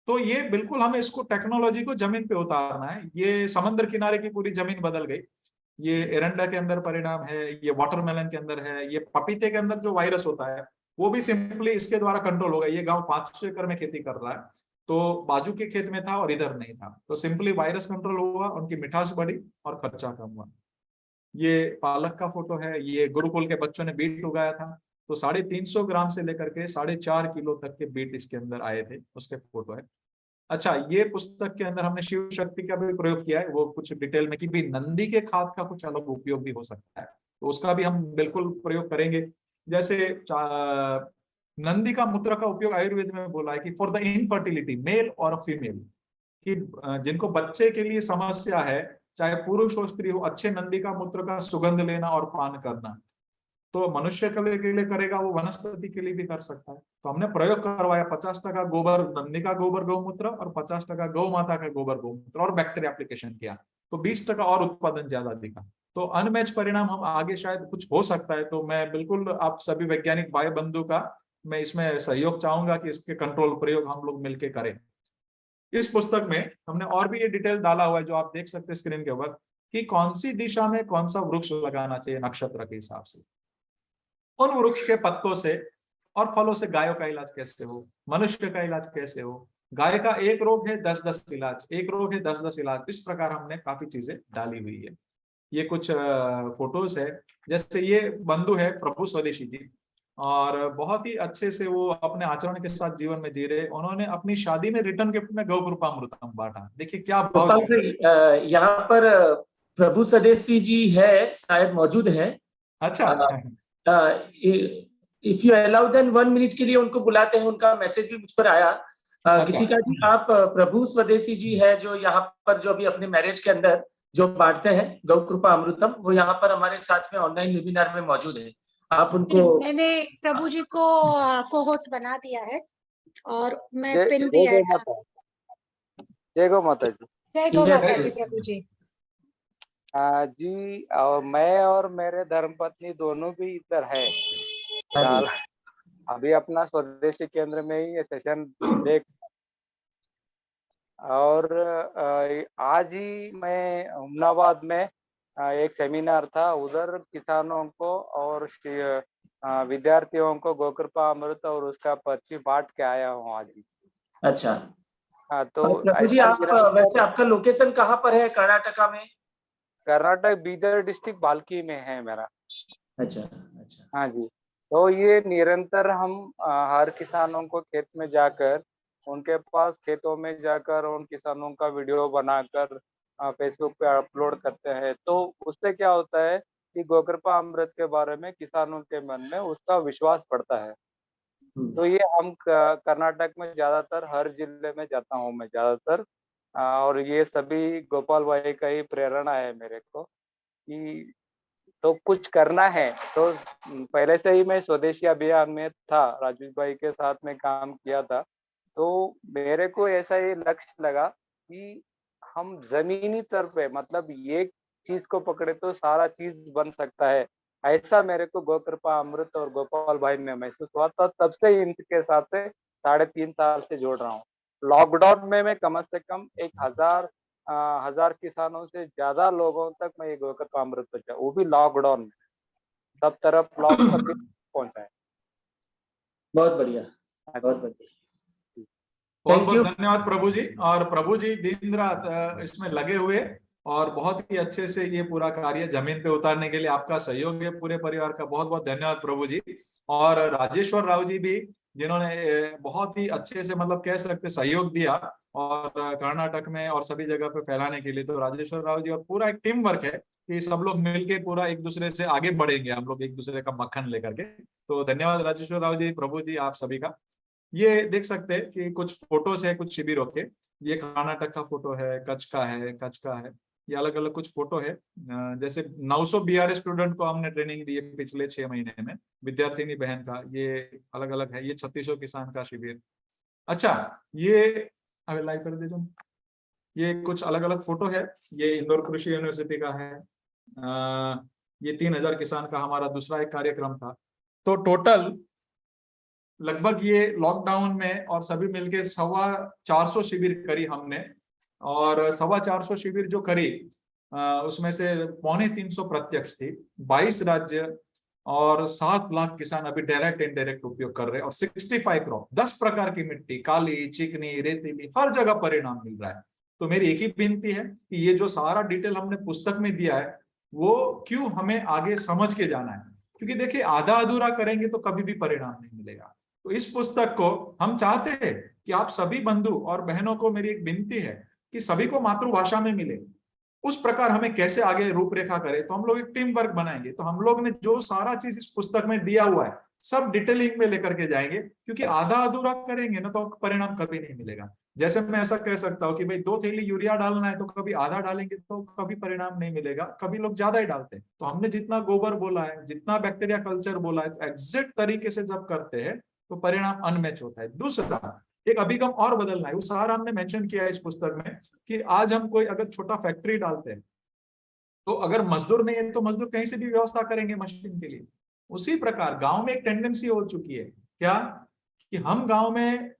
[SPEAKER 3] तो ये बिल्कुल हमें इसको टेक्नोलॉजी को जमीन पे उतारना है। ये समंदर किनारे की पूरी जमीन बदल गई। ये एरंडा के अंदर परिणाम है, ये वाटरमेलन के अंदर है, ये पपीते के अंदर जो वायरस होता है वो भी सिंपली इसके द्वारा कंट्रोल होगा। ये गांव 500 एकड़ में खेती कर रहा है, तो बाजू के खेत में था और इधर नहीं था, तो सिंपली वायरस कंट्रोल हुआ, उनकी मिठास बढ़ी और खर्चा कम हुआ। ये पालक का फोटो है, ये गुरुकुल के बच्चों ने बीट उगाया था, तो 350 ग्राम से लेकर के 4.5 किलो तक के बीट इसके अंदर आए थे, उसके फोटो है। अच्छा, ये पुस्तक के अंदर हमने शिव शक्ति का भी प्रयोग किया है, वो कुछ डिटेल में कि भी नंदी के खाद का कुछ अलग उपयोग भी हो सकता है, तो उसका भी हम बिल्कुल प्रयोग करेंगे। जैसे नंदी का मूत्र का उपयोग आयुर्वेद में बोला है कि फॉर द इनफर्टिलिटी मेल और फीमेल, कि जिनको बच्चे के लिए समस्या है, चाहे पुरुष हो स्त्री हो, अच्छे नंदी का मूत्र का सुगंध लेना और पान करना। तो मनुष्य के लिए करेगा, वो वनस्पति के लिए भी कर सकता है। तो हमने प्रयोग करवाया 50% गोबर नंदी का गोबर गौमूत्र और 50% गौ माता का गोबर गौमूत्र और बैक्टीरिया एप्लीकेशन किया, तो 20% और उत्पादन ज्यादा दिखा। तो अनमैच परिणाम हम आगे शायद कुछ हो सकता है। तो मैं बिल्कुल आप सभी वैज्ञानिक भाई बंधु का मैं इसमें सहयोग चाहूंगा कि इसके कंट्रोल प्रयोग हम लोग मिलकर करें। इस पुस्तक में हमने और भी ये डिटेल डाला हुआ है जो आप देख सकते हैं स्क्रीन के ऊपर, कि कौन सी दिशा में कौन सा वृक्ष लगाना चाहिए नक्षत्र के हिसाब से, उन वृक्ष के पत्तों से और फलों से गायों का इलाज कैसे हो, मनुष्य का इलाज कैसे हो, गाय का एक रोग है 10-10 इलाज, एक रोग है 10-10 इलाज, इस प्रकार हमने काफी चीजें डाली हुई है। ये कुछ फोटोज है, जैसे ये बंधु है प्रभु स्वदेशी जी, और बहुत ही अच्छे से वो अपने आचरण के साथ जीवन में जी रहे। उन्होंने अपनी शादी में रिटर्न गिफ्ट में गौ कृपामृतम बांटा, देखिए क्या
[SPEAKER 2] गोपाल भाई, यहाँ पर प्रभु स्वदेशी जी है, शायद मौजूद है।
[SPEAKER 3] अच्छा,
[SPEAKER 2] if you allow then 1 minute के लिए उनको बुलाते हैं, उनका मैसेज भी मुझ पर आया। गीतिका जी, आप प्रभु स्वदेशी जी है जो यहाँ पर जो अभी अपने मैरिज के अंदर जो बांटते हैं गौ कृपा अमृतम, वो यहाँ पर हमारे साथ में ऑनलाइन वेबिनार में मौजूद है। आप उनको,
[SPEAKER 1] मैंने प्रभु जी को को होस्ट बना दिया है और मैं पिन भी
[SPEAKER 6] जय गौ माता जी।
[SPEAKER 1] जय गौ माता
[SPEAKER 2] Yes,
[SPEAKER 1] जी।
[SPEAKER 2] yes.
[SPEAKER 1] प्रभु जी
[SPEAKER 6] जी, मैं और मेरे धर्मपत्नी दोनों भी इधर है।
[SPEAKER 2] हाँ जी।
[SPEAKER 6] अभी अपना स्वदेशी केंद्र में ही ये सेशन देख, और आज ही मैं हुमनाबाद में एक सेमिनार था, उधर किसानों को और विद्यार्थियों को गोकृपा अमृत और उसका पर्ची बांट के आया हूँ आज ही।
[SPEAKER 2] अच्छा,
[SPEAKER 6] हाँ, तो
[SPEAKER 2] प्रभु जी, आप वैसे आपका लोकेशन कहाँ पर है कर्नाटका में?
[SPEAKER 6] कर्नाटक बीदर डिस्ट्रिक्ट बाल्की में है मेरा।
[SPEAKER 2] अच्छा अच्छा।
[SPEAKER 6] हाँ जी, तो ये निरंतर हम हर किसानों को खेत में जाकर, उनके पास खेतों में जाकर उन किसानों का वीडियो बनाकर फेसबुक पे अपलोड करते हैं। तो उससे क्या होता है कि गोकृपा अमृत के बारे में किसानों के मन में उसका विश्वास बढ़ता है। तो ये हम कर्नाटक में ज्यादातर हर जिले में जाता हूँ मैं ज्यादातर, और ये सभी गोपाल भाई का ही प्रेरणा है मेरे को कि तो कुछ करना है। तो पहले से ही मैं स्वदेशी अभियान में था, राजेश भाई के साथ में काम किया था, तो मेरे को ऐसा ये लक्ष्य लगा कि हम जमीनी स्तर पे, मतलब ये चीज को पकड़े तो सारा चीज बन सकता है, ऐसा मेरे को गोकृपा अमृत और गोपाल भाई में महसूस हुआ था। तब से इनके साथ से 3.5 साल से जोड़ रहा हूँ। लॉकडाउन में मैं कम से कम 1000 किसानों से ज्यादा लोगों तक मैं ये गोकृपा अमृत पहुंचा, वो भी लॉकडाउन में, सब तरफ ब्लॉक तक पहुंचा है।
[SPEAKER 2] बहुत बढ़िया, बहुत बढ़िया।
[SPEAKER 3] बहुत बहुत धन्यवाद प्रभु जी। और प्रभु जी दिन रात इसमें लगे हुए और बहुत ही अच्छे से ये पूरा कार्य जमीन पे उतारने के लिए आपका सहयोग है, पूरे परिवार का बहुत बहुत धन्यवाद प्रभु जी। और राजेश्वर राव जी भी, जिन्होंने बहुत ही अच्छे से मतलब कह सकते सहयोग दिया और कर्नाटक में और सभी जगह पे फैलाने के लिए। तो राजेश्वर राव जी और पूरा एक टीम वर्क है कि सब लोग मिलके पूरा एक दूसरे से आगे बढ़ेंगे, हम लोग एक दूसरे का मक्खन लेकर के। तो धन्यवाद राजेश्वर राव जी, प्रभु जी, आप सभी का। ये देख सकते हैं कि कुछ फोटोज है कुछ शिविरों के। ये कर्नाटक का फोटो है, कच्छ का है, कच्छ का है, ये अलग अलग कुछ फोटो है। जैसे 900 BRS स्टूडेंट को हमने ट्रेनिंग दी है पिछले 6 महीने में, विद्यार्थिनी बहन का, ये अलग अलग है। ये 3600 किसान का शिविर। अच्छा, ये अगर लाइव कर दे जो, ये कुछ अलग अलग फोटो है। ये इंदौर कृषि यूनिवर्सिटी का है। ये 3000 किसान का हमारा दूसरा एक कार्यक्रम था। तो टोटल लगभग ये लॉकडाउन में और सभी मिलके 450 शिविर करी हमने। और 450 शिविर जो करी उसमें से 350 प्रत्यक्ष थी, 22 राज्य और 7 लाख किसान अभी डायरेक्ट इनडायरेक्ट उपयोग कर रहे हैं। और 65 क्रॉप, 10 प्रकार की मिट्टी, काली, चिकनी, रेतीली, हर जगह परिणाम मिल रहा है। तो मेरी एक ही विनती है कि ये जो सारा डिटेल हमने पुस्तक में दिया है वो क्यों हमें आगे समझ के जाना है, क्योंकि देखिए आधा अधूरा करेंगे तो कभी भी परिणाम नहीं मिलेगा। तो इस पुस्तक को हम चाहते हैं कि आप सभी बंधु और बहनों को मेरी एक विनती है कि सभी को मातृभाषा में मिले। उस प्रकार हमें कैसे आगे रूपरेखा करें, तो हम लोग एक टीम वर्क बनाएंगे। तो हम लोग ने जो सारा चीज इस पुस्तक में दिया हुआ है सब डिटेलिंग में लेकर के जाएंगे, क्योंकि आधा अधूरा करेंगे ना तो परिणाम कभी नहीं मिलेगा। जैसे मैं ऐसा कह सकता हूँ कि भाई 2 थैली यूरिया डालना है तो कभी आधा डालेंगे तो कभी परिणाम नहीं मिलेगा, कभी लोग ज्यादा ही डालते हैं। तो हमने जितना गोबर बोला है, जितना बैक्टीरिया कल्चर बोला है, तो एग्जैक्ट तरीके से जब करते हैं तो परिणाम अनमैच होता है। दूसरा, एक अभिगम और बदलना है, वो सारा हमने मेंशन किया है इस पुस्तक में कि आज हम कोई अगर छोटा फैक्ट्री डालते हैं तो अगर मजदूर नहीं है तो मजदूर कहीं से भी व्यवस्था करेंगे मशीन के लिए। उसी प्रकार गांव में एक टेंडेंसी हो चुकी है क्या कि हम गांव में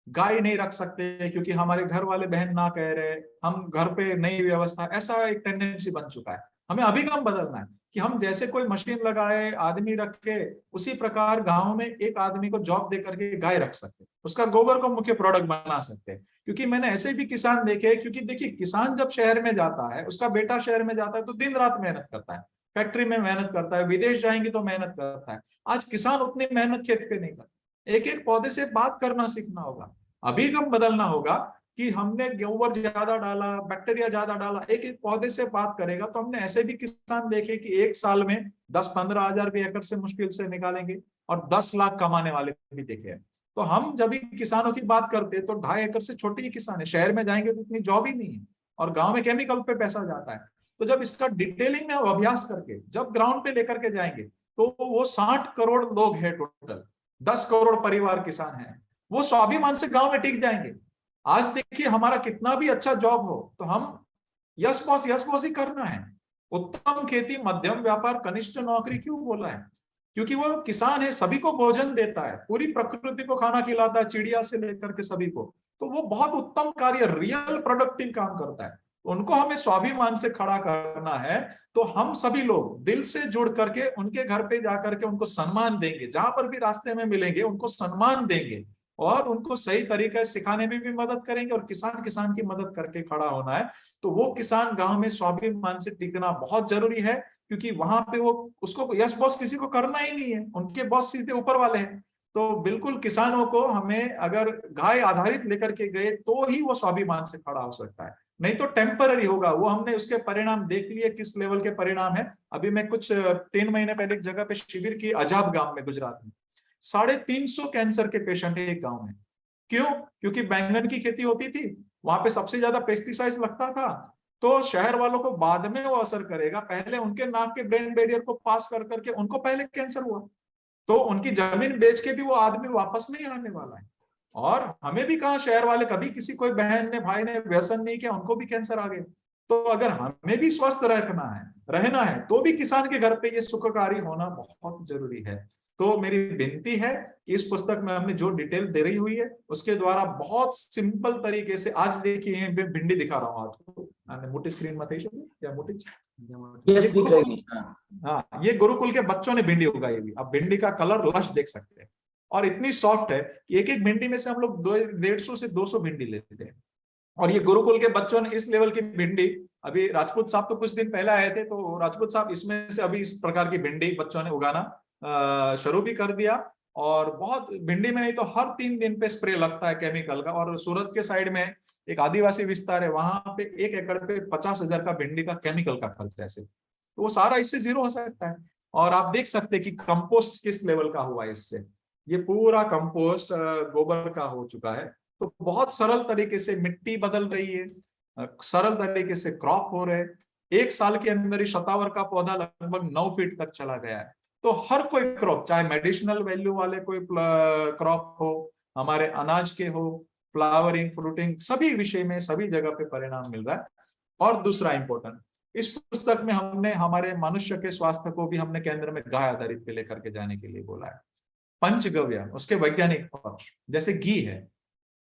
[SPEAKER 3] गाय नहीं रख सकते क्योंकि हमारे घर वाले बहन ना कह रहे, हम घर पे नई व्यवस्था, ऐसा एक टेंडेंसी बन चुका है। हमें अभिगम बदलना है कि हम जैसे कोई मशीन लगाए, आदमी रखे, उसी प्रकार गांव में एक आदमी को जॉब दे करके गाय रख सकते, उसका गोबर को मुख्य प्रोडक्ट बना सकते हैं। क्योंकि मैंने ऐसे भी किसान देखे, क्योंकि देखिए किसान जब शहर में जाता है, उसका बेटा शहर में जाता है तो दिन रात मेहनत करता है, फैक्ट्री में मेहनत करता है, विदेश जाएंगे तो मेहनत करता है। आज किसान उतनी मेहनत खेत पे नहीं करता। एक एक पौधे से बात करना सीखना होगा, अभिगम बदलना होगा कि हमने गोबर ज्यादा डाला, बैक्टीरिया ज्यादा डाला, एक एक पौधे से बात करेगा। तो हमने ऐसे भी किसान देखे कि एक साल में 10-15 हजार भी एकड़ से मुश्किल से निकालेंगे और 10 लाख कमाने वाले भी देखे हैं। तो हम जब भी किसानों की बात करते हैं तो 2.5 एकड़ से छोटे ही किसान है, शहर में जाएंगे तो इतनी जॉब ही नहीं है और गांव में केमिकल पे पैसा जाता है। तो जब इसका डिटेलिंग में अभ्यास करके जब ग्राउंड पे लेकर के जाएंगे तो वो 60 करोड़ लोग हैं टोटल, 10 करोड़ परिवार किसान हैं, वो स्वाभिमान से गांव में टिक जाएंगे। आज देखिए हमारा कितना भी अच्छा जॉब हो तो हम यस बॉस ही करना है। उत्तम खेती, मध्यम व्यापार, कनिष्ठ नौकरी क्यों बोला है? क्योंकि वो किसान है, सभी को भोजन देता है, पूरी प्रकृति को खाना खिलाता है, चिड़िया से लेकर के सभी को। तो वो बहुत उत्तम कार्य, रियल प्रोडक्टिव काम करता है। उनको हमें स्वाभिमान से खड़ा करना है। तो हम सभी लोग दिल से जुड़ करके उनके घर पे जाकर के उनको सम्मान देंगे, जहां पर भी रास्ते में मिलेंगे उनको सम्मान देंगे और उनको सही तरीके से सिखाने में भी मदद करेंगे। और किसान की मदद करके खड़ा होना है। तो वो किसान गांव में स्वाभिमान से टिकना बहुत जरूरी है, क्योंकि वहां पे वो उसको यस बॉस किसी को करना ही नहीं है, उनके बॉस सीधे ऊपर वाले हैं। तो बिल्कुल किसानों को हमें अगर गाय आधारित लेकर के गए तो ही वो स्वाभिमान से खड़ा हो सकता है, नहीं तो टेम्पररी होगा। वो हमने उसके परिणाम देख लिए, किस लेवल के परिणाम है। अभी मैं कुछ 3 महीने पहले एक जगह पे शिविर की, अजाब गांव में, गुजरात में 350 कैंसर के पेशेंट है एक गांव में। क्यों? क्योंकि बैंगन की खेती होती थी, वहां पे सबसे ज्यादा पेस्टिसाइड लगता था। तो शहर वालों को बाद में वो असर करेगा, पहले उनके नाक के ब्रेन बैरियर को पास कर करके उनको पहले कैंसर हुआ। तो उनकी जमीन बेच के भी वो आदमी वापस नहीं आने वाला है। और हमें भी कहा, शहर वाले, कभी किसी कोई बहन ने, भाई ने व्यसन नहीं किया, उनको भी कैंसर आ गया। तो अगर हमें भी स्वस्थ रहना है तो भी किसान के घर पे ये सुखकारी होना बहुत जरूरी है। तो मेरी विनती है, इस पुस्तक में हमने जो डिटेल दे रही हुई है उसके द्वारा बहुत सिंपल तरीके से, आज देखिए मैं भिंडी दिखा रहा हूँ आपको, मोटी स्क्रीन में या मोटी,
[SPEAKER 2] यस दिख रही है।
[SPEAKER 3] हाँ, ये गुरुकुल के बच्चों ने भिंडी उगाई हुई। अब भिंडी का कलर लश देख सकते हैं और इतनी सॉफ्ट है कि एक एक भिंडी में से हम लोग 150 से 200 भिंडी लेते हैं। और ये गुरुकुल के बच्चों ने इस लेवल की भिंडी अभी राजपूत साहब तो कुछ दिन पहले आए थे, तो राजपूत साहब इसमें से अभी इस प्रकार की भिंडी बच्चों ने उगाना शुरू भी कर दिया। और बहुत भिंडी में नहीं तो हर 3 दिन पे स्प्रे लगता है केमिकल का। और सूरत के साइड में एक आदिवासी विस्तार है, वहां पे 1 एकड़ पे 50,000 का भिंडी का केमिकल का खर्च है ऐसे। तो वो सारा इससे जीरो हो सकता है। और आप देख सकते हैं कि कंपोस्ट किस लेवल का हुआ है इससे। ये पूरा कंपोस्ट गोबर का हो चुका है। तो बहुत सरल तरीके से मिट्टी बदल रही है, सरल तरीके से क्रॉप हो रहे। 1 साल के अंदर ही शतावर का पौधा लगभग 9 फीट तक चला गया है। तो हर कोई क्रॉप, चाहे मेडिसिनल वैल्यू वाले कोई क्रॉप हो, हमारे अनाज के हो, फ्लावरिंग, फ्रूटिंग, सभी विषय में सभी जगह पे परिणाम मिल रहा है। और दूसरा इंपॉर्टेंट, इस पुस्तक में हमने हमारे मनुष्य के स्वास्थ्य को भी हमने केंद्र में गाय आधारित पे लेकर के जाने के लिए बोला है। पंचगव्य, उसके वैज्ञानिक पक्ष, जैसे घी है,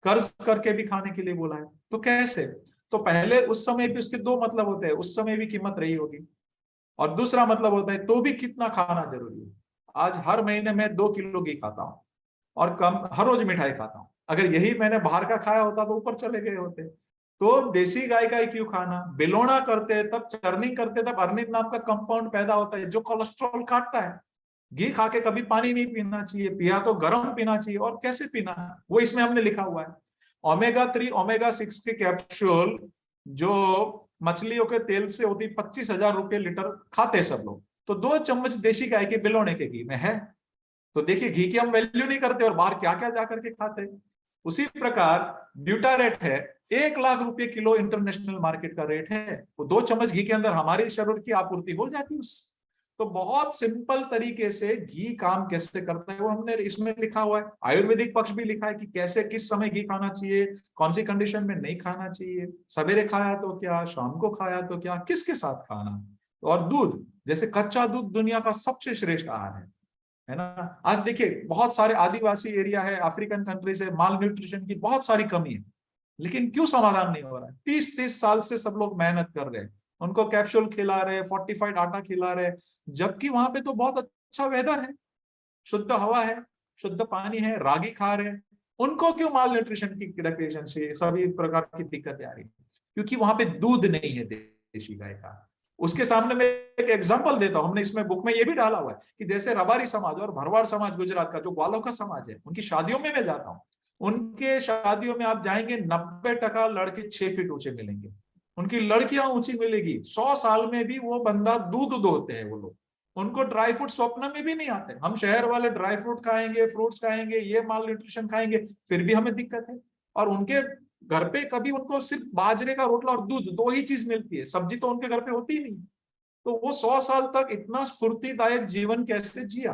[SPEAKER 3] कर्ज करके भी खाने के लिए बोला है। तो कैसे? तो पहले उस समय भी उसके 2 मतलब होते हैं, उस समय भी कीमत रही होगी, और दूसरा मतलब होता है तो भी कितना खाना जरूरी है। आज हर महीने में 2 किलो घी खाता हूँ और कम हर रोज मिठाई खाता हूँ। अगर यही मैंने बाहर का खाया होता तो ऊपर चले गए होते। तो देसी गाय का ही क्यों खाना? बिलोना करते हैं तब, चर्निंग करते तब अर्निन नाम का कंपाउंड पैदा होता है जो कोलेस्ट्रॉल काटता है। घी खा के कभी पानी नहीं पीना चाहिए, पिया तो गर्म पीना चाहिए। और कैसे पीना, वो इसमें हमने लिखा हुआ है। ओमेगा 3 ओमेगा 6 के कैप्सूल जो मछलियों के तेल से होती 25,000 रुपए लीटर खाते सब लोग। तो 2 चम्मच देशी गाय के बिलोने के घी में है। तो देखिए घी की हम वैल्यू नहीं करते और बाहर क्या क्या जाकर के खाते। उसी प्रकार ब्यूटारेट है, 1 लाख रुपए किलो इंटरनेशनल मार्केट का रेट है। तो 2 चम्मच घी के अंदर हमारे शरीर की आपूर्ति हो जाती है उससे। तो बहुत सिंपल तरीके से घी काम कैसे करता है वो हमने इसमें लिखा हुआ है। आयुर्वेदिक पक्ष भी लिखा है कि कैसे किस समय घी खाना चाहिए, कौन सी कंडीशन में नहीं खाना चाहिए, सवेरे खाया तो क्या, शाम को खाया तो क्या, किसके साथ खाना। और दूध, जैसे कच्चा दूध दुनिया का सबसे श्रेष्ठ आहार है ना। आज देखिए बहुत सारे आदिवासी एरिया है, अफ्रीकन कंट्रीज है, माल न्यूट्रिशन की बहुत सारी कमी है, लेकिन क्यों समाधान नहीं हो रहा है? 30-30 साल से सब लोग मेहनत कर रहे हैं, उनको कैप्सूल खिला रहे, फोर्टिफाइड आटा खिला रहे, जबकि वहां पे तो बहुत अच्छा वेदर है, शुद्ध हवा है, शुद्ध पानी है, रागी खा रहे हैं। उनको क्यों माल न्यूट्रिशन की डेफिशिएंसी, सभी प्रकार की दिक्कतें आ रही? क्योंकि वहां पे दूध नहीं है देशी गाय का। उसके सामने मैं एक एग्जांपल देता हूं, हमने इसमें बुक में ये भी डाला हुआ है कि जैसे रबारी समाज और भरवाड़ समाज गुजरात का जो ग्वालों का समाज है, उनकी शादियों में मैं जाता हूँ, उनके शादियों में आप जाएंगे 90% लड़के 6 फीट ऊंचे मिलेंगे, उनकी लड़कियां ऊंची मिलेगी। 100 साल में भी वो बंदा दूध दोहते हैं वो लोग, उनको ड्राई फ्रूट स्वप्न में भी नहीं आते। हम शहर वाले ड्राई फ्रूट खाएंगे, फ्रूट्स खाएंगे, ये माल न्यूट्रिशन खाएंगे, फिर भी हमें दिक्कत है। और उनके घर पे कभी उनको सिर्फ बाजरे का रोटला और दूध 2 ही चीज मिलती है, सब्जी तो उनके घर पे होती ही नहीं। तो वो 100 साल तक इतना स्फूर्तिदायक जीवन कैसे जिया,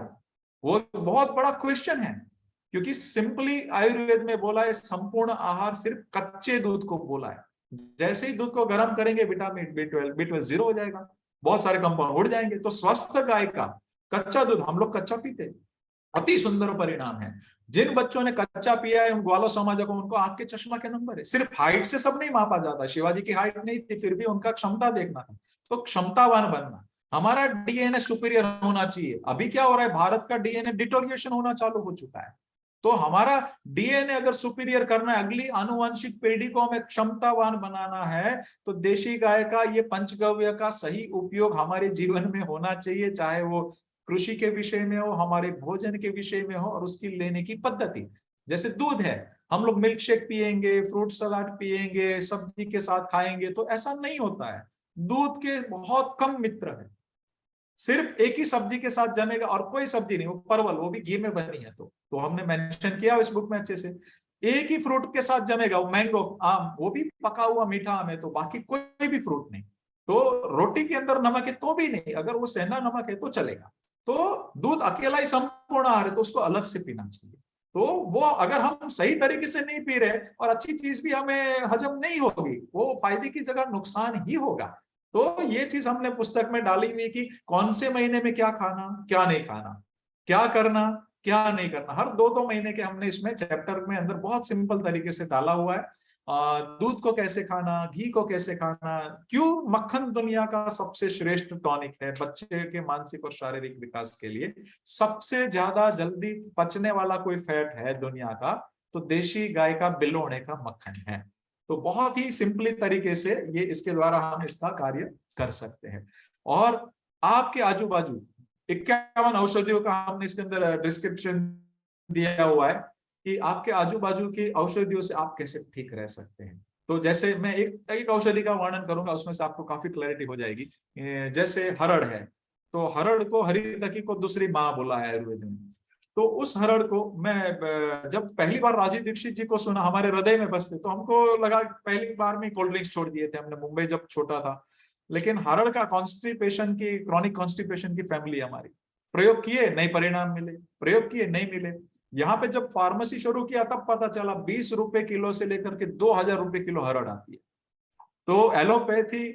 [SPEAKER 3] वो बहुत बड़ा क्वेश्चन है। क्योंकि सिंपली आयुर्वेद में बोला है संपूर्ण आहार सिर्फ कच्चे दूध को बोला है। जैसे ही दूध को गर्म करेंगे विटामिन B12 जीरो हो जाएगा, बहुत सारे कंपाउंड उड़ जाएंगे। तो स्वस्थ गाय का कच्चा दूध, हम लोग कच्चा पीते, अति सुंदर परिणाम है। जिन बच्चों ने कच्चा पिया है उन ग्वालो समाज को, उनको आंख के चश्मा के नंबर है। सिर्फ हाइट से सब नहीं मापा जाता, शिवाजी की हाइट नहीं थी फिर भी उनका क्षमता देखना था। तो क्षमतावान बनना, हमारा डीएनए सुपीरियर होना चाहिए। अभी क्या हो रहा है, भारत का डीएनए डिटोरिएशन होना चालू हो चुका है। तो हमारा डीएनए अगर सुपीरियर करना है, अगली आनुवंशिक पीढ़ी को हमें क्षमतावान बनाना है, तो देशी गाय का ये पंचगव्य का सही उपयोग हमारे जीवन में होना चाहिए, चाहे वो कृषि के विषय में हो, हमारे भोजन के विषय में हो, और उसकी लेने की पद्धति। जैसे दूध है, हम लोग मिल्क शेक पियेंगे, फ्रूट सलाद पियेंगे, सब्जी के साथ खाएंगे, तो ऐसा नहीं होता है। दूध के बहुत कम मित्र है, सिर्फ एक ही सब्जी के साथ जमेगा और कोई सब्जी नहीं, वो परवल, वो भी घी में बनी है। तो हमने मेंशन किया इस बुक में अच्छे से, एक ही फ्रूट के साथ जमेगा, वो मैंगो, आम, वो भी पका हुआ मीठा आम है, तो बाकी कोई भी फ्रूट नहीं। तो रोटी के अंदर नमक है तो भी नहीं, अगर वो सेंधा नमक है तो चलेगा। तो दूध अकेला ही संपूर्ण आहार है, तो उसको अलग से पीना चाहिए। तो वो अगर हम सही तरीके से नहीं पी रहे और अच्छी चीज भी हमें हजम नहीं होगी, वो फायदे की जगह नुकसान ही होगा। तो ये चीज हमने पुस्तक में डाली हुई कि कौन से महीने में क्या खाना, क्या नहीं खाना, क्या करना, क्या नहीं करना। हर 2-2 महीने के हमने इसमें चैप्टर में अंदर बहुत सिंपल तरीके से डाला हुआ है। दूध को कैसे खाना, घी को कैसे खाना, क्यों मक्खन दुनिया का सबसे श्रेष्ठ टॉनिक है बच्चे के मानसिक और शारीरिक विकास के लिए। सबसे ज्यादा जल्दी पचने वाला कोई फैट है दुनिया का, तो देशी गाय का बिलोणे का मक्खन है। तो बहुत ही सिंपली तरीके से ये इसके द्वारा हम इसका कार्य कर सकते हैं। और आपके आजू बाजू 51 औषधियों का हमने इसके अंदर डिस्क्रिप्शन दिया हुआ है कि आपके आजू बाजू की औषधियों से आप कैसे ठीक रह सकते हैं। तो जैसे मैं एक औषधि का वर्णन करूंगा, उसमें से आपको काफी क्लैरिटी हो जाएगी। जैसे हरड़ है, तो हरड़ को हरितकी को दूसरी माँ बोला है आयुर्वेद में। तो उस हरड़ को मैं जब पहली बार राजीव दीक्षित जी को सुना, हमारे हृदय में बसते, तो हमको लगा पहली बार में कोल्ड ड्रिंक्स छोड़ दिए थे हमने मुंबई जब छोटा था। लेकिन हरड़ का कॉन्स्टिपेशन की, क्रॉनिक कॉन्स्टिपेशन की फैमिली हमारी, प्रयोग किए नहीं परिणाम मिले, प्रयोग किए नहीं मिले। यहाँ पे जब फार्मेसी शुरू किया तब पता चला 20 रुपए किलो से लेकर के 2000 रुपए किलो हरड़ आती है। तो एलोपैथी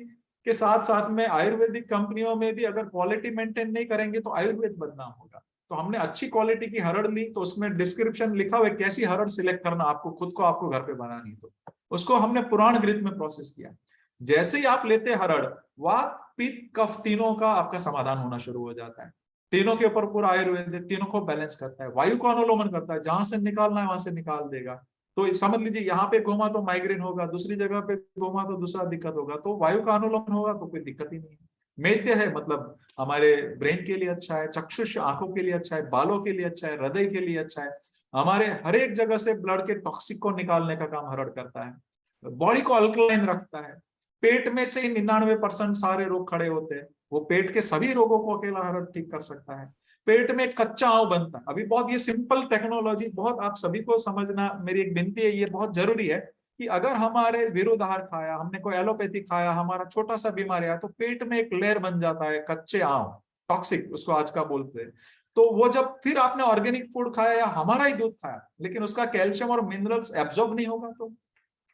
[SPEAKER 3] के साथ साथ में आयुर्वेदिक कंपनियों में भी अगर क्वालिटी मेंटेन नहीं करेंगे तो आयुर्वेद बदनाम होगा। तो हमने अच्छी क्वालिटी की हरड़ ली, तो उसमें डिस्क्रिप्शन लिखा हुआ है कैसी हरड़ सिलेक्ट करना आपको, खुद को आपको घर पे बनानी। तो उसको हमने पुराण घृत में प्रोसेस किया। जैसे ही आप लेते हरड़, वात पित्त कफ तीनों का आपका समाधान होना शुरू हो जाता है। तीनों के ऊपर पूरा आयुर्वेद तीनों को बैलेंस करता है, वायु को अनुलोमन करता है, जहां से निकालना है वहां से निकाल देगा। तो समझ लीजिए यहाँ पे घूमा तो माइग्रेन होगा, दूसरी जगह पे घूमा तो दूसरा दिक्कत होगा, तो वायु का अनुलोमन होगा तो कोई दिक्कत ही नहीं है। मेद्य है मतलब हमारे ब्रेन के लिए अच्छा है, चक्षुष आंखों के लिए अच्छा है, बालों के लिए अच्छा है, हृदय के लिए अच्छा है, हमारे हर एक जगह से ब्लड के टॉक्सिक को निकालने का काम हरड़ करता है, बॉडी को अल्कलाइन रखता है। पेट में से ही 99% सारे रोग खड़े होते हैं, वो पेट के सभी रोगों को अकेला हरड़ ठीक कर सकता है। पेट में कच्चा आंव बनता है। अभी बहुत ये सिंपल टेक्नोलॉजी, बहुत आप सभी को समझना मेरी एक विनती है, ये बहुत जरूरी है कि अगर हमारे विरुद्ध आहार खाया, हमने कोई एलोपैथी खाया, हमारा छोटा सा बीमारी आया, तो पेट में एक लेयर बन जाता है कच्चे आंव, टॉक्सिक उसको आज का बोलते हैं। तो वो जब फिर आपने ऑर्गेनिक फूड खाया या हमारा ही दूध खाया, लेकिन उसका कैल्शियम और मिनरल्स एब्जॉर्ब नहीं होगा,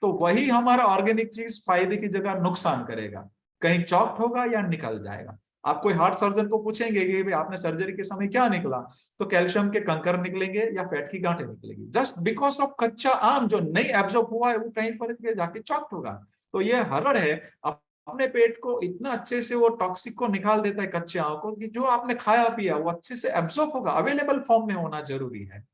[SPEAKER 3] तो वही हमारा ऑर्गेनिक चीज फायदे की जगह नुकसान करेगा, कहीं चॉक्ट होगा या निकल जाएगा। आप कोई हार्ट सर्जन को पूछेंगे कि भाई आपने सर्जरी के समय क्या निकला, तो कैल्शियम के कंकर निकलेंगे या फैट की गांठें निकलेगी, जस्ट बिकॉज ऑफ कच्चा आम जो नहीं एब्जॉर्ब हुआ है वो कहीं पर जाके चॉक्ट होगा। तो ये हरड़ है, अपने पेट को इतना अच्छे से वो टॉक्सिक को निकाल देता है कच्चे आम को, कि जो आपने खाया पिया वो अच्छे से एब्जॉर्ब होगा, अवेलेबल फॉर्म में होना जरूरी है।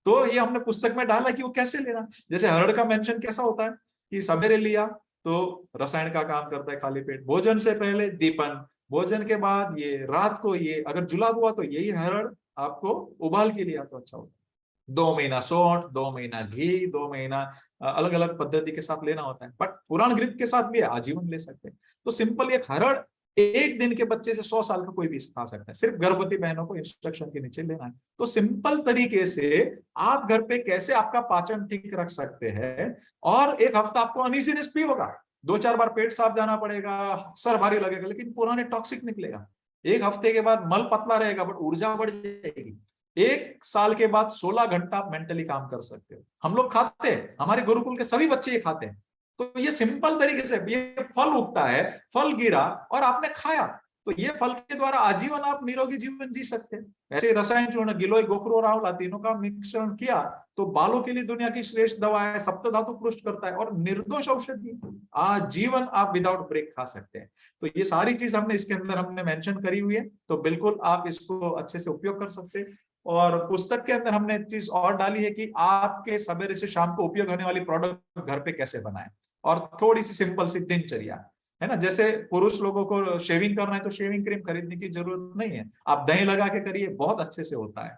[SPEAKER 3] तो ये हमने पुस्तक में डाला कि वो कैसे लेना। जैसे हरड़ का मेंशन कैसा होता है कि सवेरे लिया तो रसायन का काम करता है खाली पेट, भोजन से पहले दीपन, भोजन के बाद ये, रात को ये, अगर जुलाब हुआ तो यही हरड़ आपको उबाल के लिया तो अच्छा होता है। 2 महीना सौंठ, 2 महीना घी, 2 महीना अलग अलग पद्धति के साथ लेना होता है, बट पुराण घृत के साथ भी आजीवन ले सकते हैं। तो सिंपल एक हरड़ एक दिन के बच्चे से 100 साल का कोई भी खा सकता है, सिर्फ गर्भवती बहनों को इंस्ट्रक्शन के नीचे लेना है। तो सिंपल तरीके से आप घर पे कैसे आपका पाचन ठीक रख सकते हैं, और एक हफ्ता आपको अनईजीनेस भी होगा, 2-4 बार पेट साफ जाना पड़ेगा, सर भारी लगेगा, लेकिन पुराने टॉक्सिक निकलेगा। एक हफ्ते के बाद मल पतला रहेगा बट ऊर्जा बढ़ जाएगी। 1 साल के बाद 16 घंटा आप मेंटली काम कर सकते हो। हम लोग खाते हैं, हमारे गुरुकुल के सभी बच्चे ये खाते हैं। तो ये सिंपल तरीके से, ये फल उगता है, फल गिरा और आपने खाया, तो ये फल के द्वारा आजीवन आप निरोगी जीवन जी सकते हैं। ऐसे रसायन चूर्ण, गिलोय, गोखरू और आंवला तीनों का मिश्रण किया तो बालों के लिए दुनिया की श्रेष्ठ दवा है, सप्तधातु पुष्ट करता है और निर्दोष औषधि, आजीवन आप विदाउट ब्रेक खा सकते हैं। तो ये सारी चीज हमने इसके अंदर हमने मेंशन करी हुई है, तो बिल्कुल आप इसको अच्छे से उपयोग कर सकते हैं। और पुस्तक के अंदर हमने एक चीज और डाली है कि आपके सवेरे से शाम को उपयोग होने वाली प्रोडक्ट घर पे कैसे बनाएं, और थोड़ी सी सिंपल सी दिनचर्या है ना। जैसे पुरुष लोगों को शेविंग करना है तो शेविंग क्रीम खरीदने की जरूरत नहीं है, आप दही लगा के करिए, बहुत अच्छे से होता है।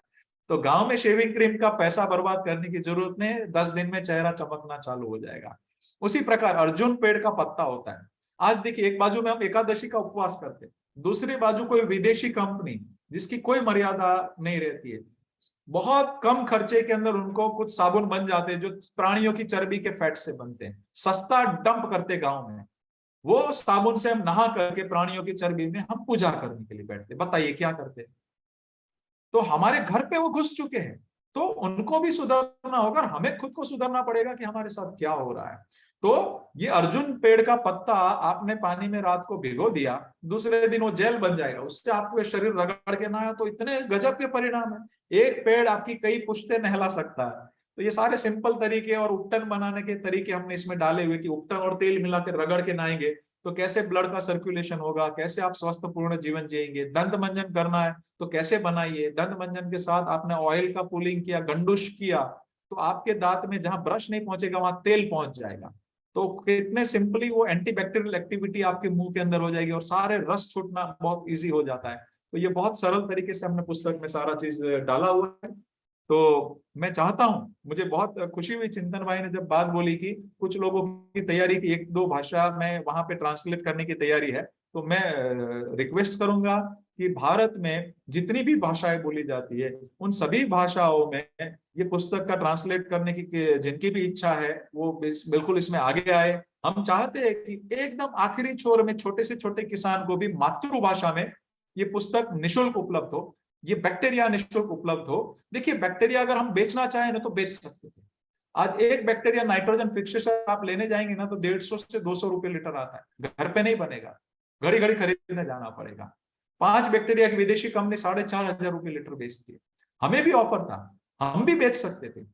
[SPEAKER 3] तो गांव में शेविंग क्रीम का पैसा बर्बाद करने की जरूरत नहीं है, 10 दिन में चेहरा चमकना चालू हो जाएगा। उसी प्रकार अर्जुन पेड़ का पत्ता होता है। आज देखिए, एक बाजू में हम एकादशी का उपवास करते हैं, दूसरी बाजू कोई विदेशी कंपनी जिसकी कोई मर्यादा नहीं रहती है, बहुत कम खर्चे के अंदर उनको कुछ साबुन बन जाते हैं जो प्राणियों की चर्बी के फैट से बनते हैं, सस्ता डंप करते गांव में, वो साबुन से हम नहा करके प्राणियों की चर्बी में हम पूजा करने के लिए बैठते। बताइए क्या करते हैं। तो हमारे घर पे वो घुस चुके हैं, तो उनको भी सुधरना होगा, हमें खुद को सुधरना पड़ेगा कि हमारे साथ क्या हो रहा है। तो ये अर्जुन पेड़ का पत्ता आपने पानी में रात को भिगो दिया, दूसरे दिन वो जेल बन जाएगा, उससे आपको शरीर रगड़ के नहाया तो इतने गजब के परिणाम है। एक पेड़ आपकी कई पुश्ते नहला सकता है। तो ये सारे सिंपल तरीके और उपटन बनाने के तरीके हमने इसमें डाले हुए कि उपटन और तेल मिलाकर रगड़ के नहाएंगे तो कैसे ब्लड का सर्कुलेशन होगा, कैसे आप स्वस्थपूर्ण जीवन जिएंगे। दंत मंजन करना है तो कैसे बनाइए, दंत मंजन के साथ आपने ऑयल का पुलिंग किया, गंडुश किया, तो आपके दांत में जहां ब्रश नहीं पहुंचेगा वहां तेल पहुंच जाएगा। तो कितने सिंपली वो एंटीबैक्टीरियल एक्टिविटी आपके मुंह के अंदर हो जाएगी और सारे रस छूटना बहुत इजी हो जाता है। तो ये बहुत सरल तरीके से हमने पुस्तक में सारा चीज डाला हुआ है। तो मैं चाहता हूँ, मुझे बहुत खुशी हुई चिंतन भाई ने जब बात बोली कि कुछ लोगों की तैयारी की 1-2 भाषा में वहां पे ट्रांसलेट करने की तैयारी है, तो मैं रिक्वेस्ट करूंगा कि भारत में जितनी भी भाषाएं बोली जाती है उन सभी भाषाओं में ये पुस्तक का ट्रांसलेट करने की जिनकी भी इच्छा है वो बिल्कुल इसमें आगे आए। हम चाहते हैं कि एकदम आखिरी छोर में छोटे से छोटे किसान को भी मातृभाषा में ये पुस्तक निशुल्क उपलब्ध हो, ये बैक्टीरिया निशुल्क उपलब्ध हो। देखिए बैक्टीरिया अगर हम बेचना चाहें ना तो बेच सकते थे। आज एक बैक्टीरिया नाइट्रोजन फिक्सेशन आप लेने जाएंगे ना तो 150 से 200 रुपए लीटर आता है, घर पे नहीं बनेगा, घड़ी घड़ी खरीदने जाना पड़ेगा। 5 बैक्टीरिया की विदेशी कंपनी 4,500 रुपए लीटर बेचती है। हमें भी ऑफर था, हम भी बेच सकते थे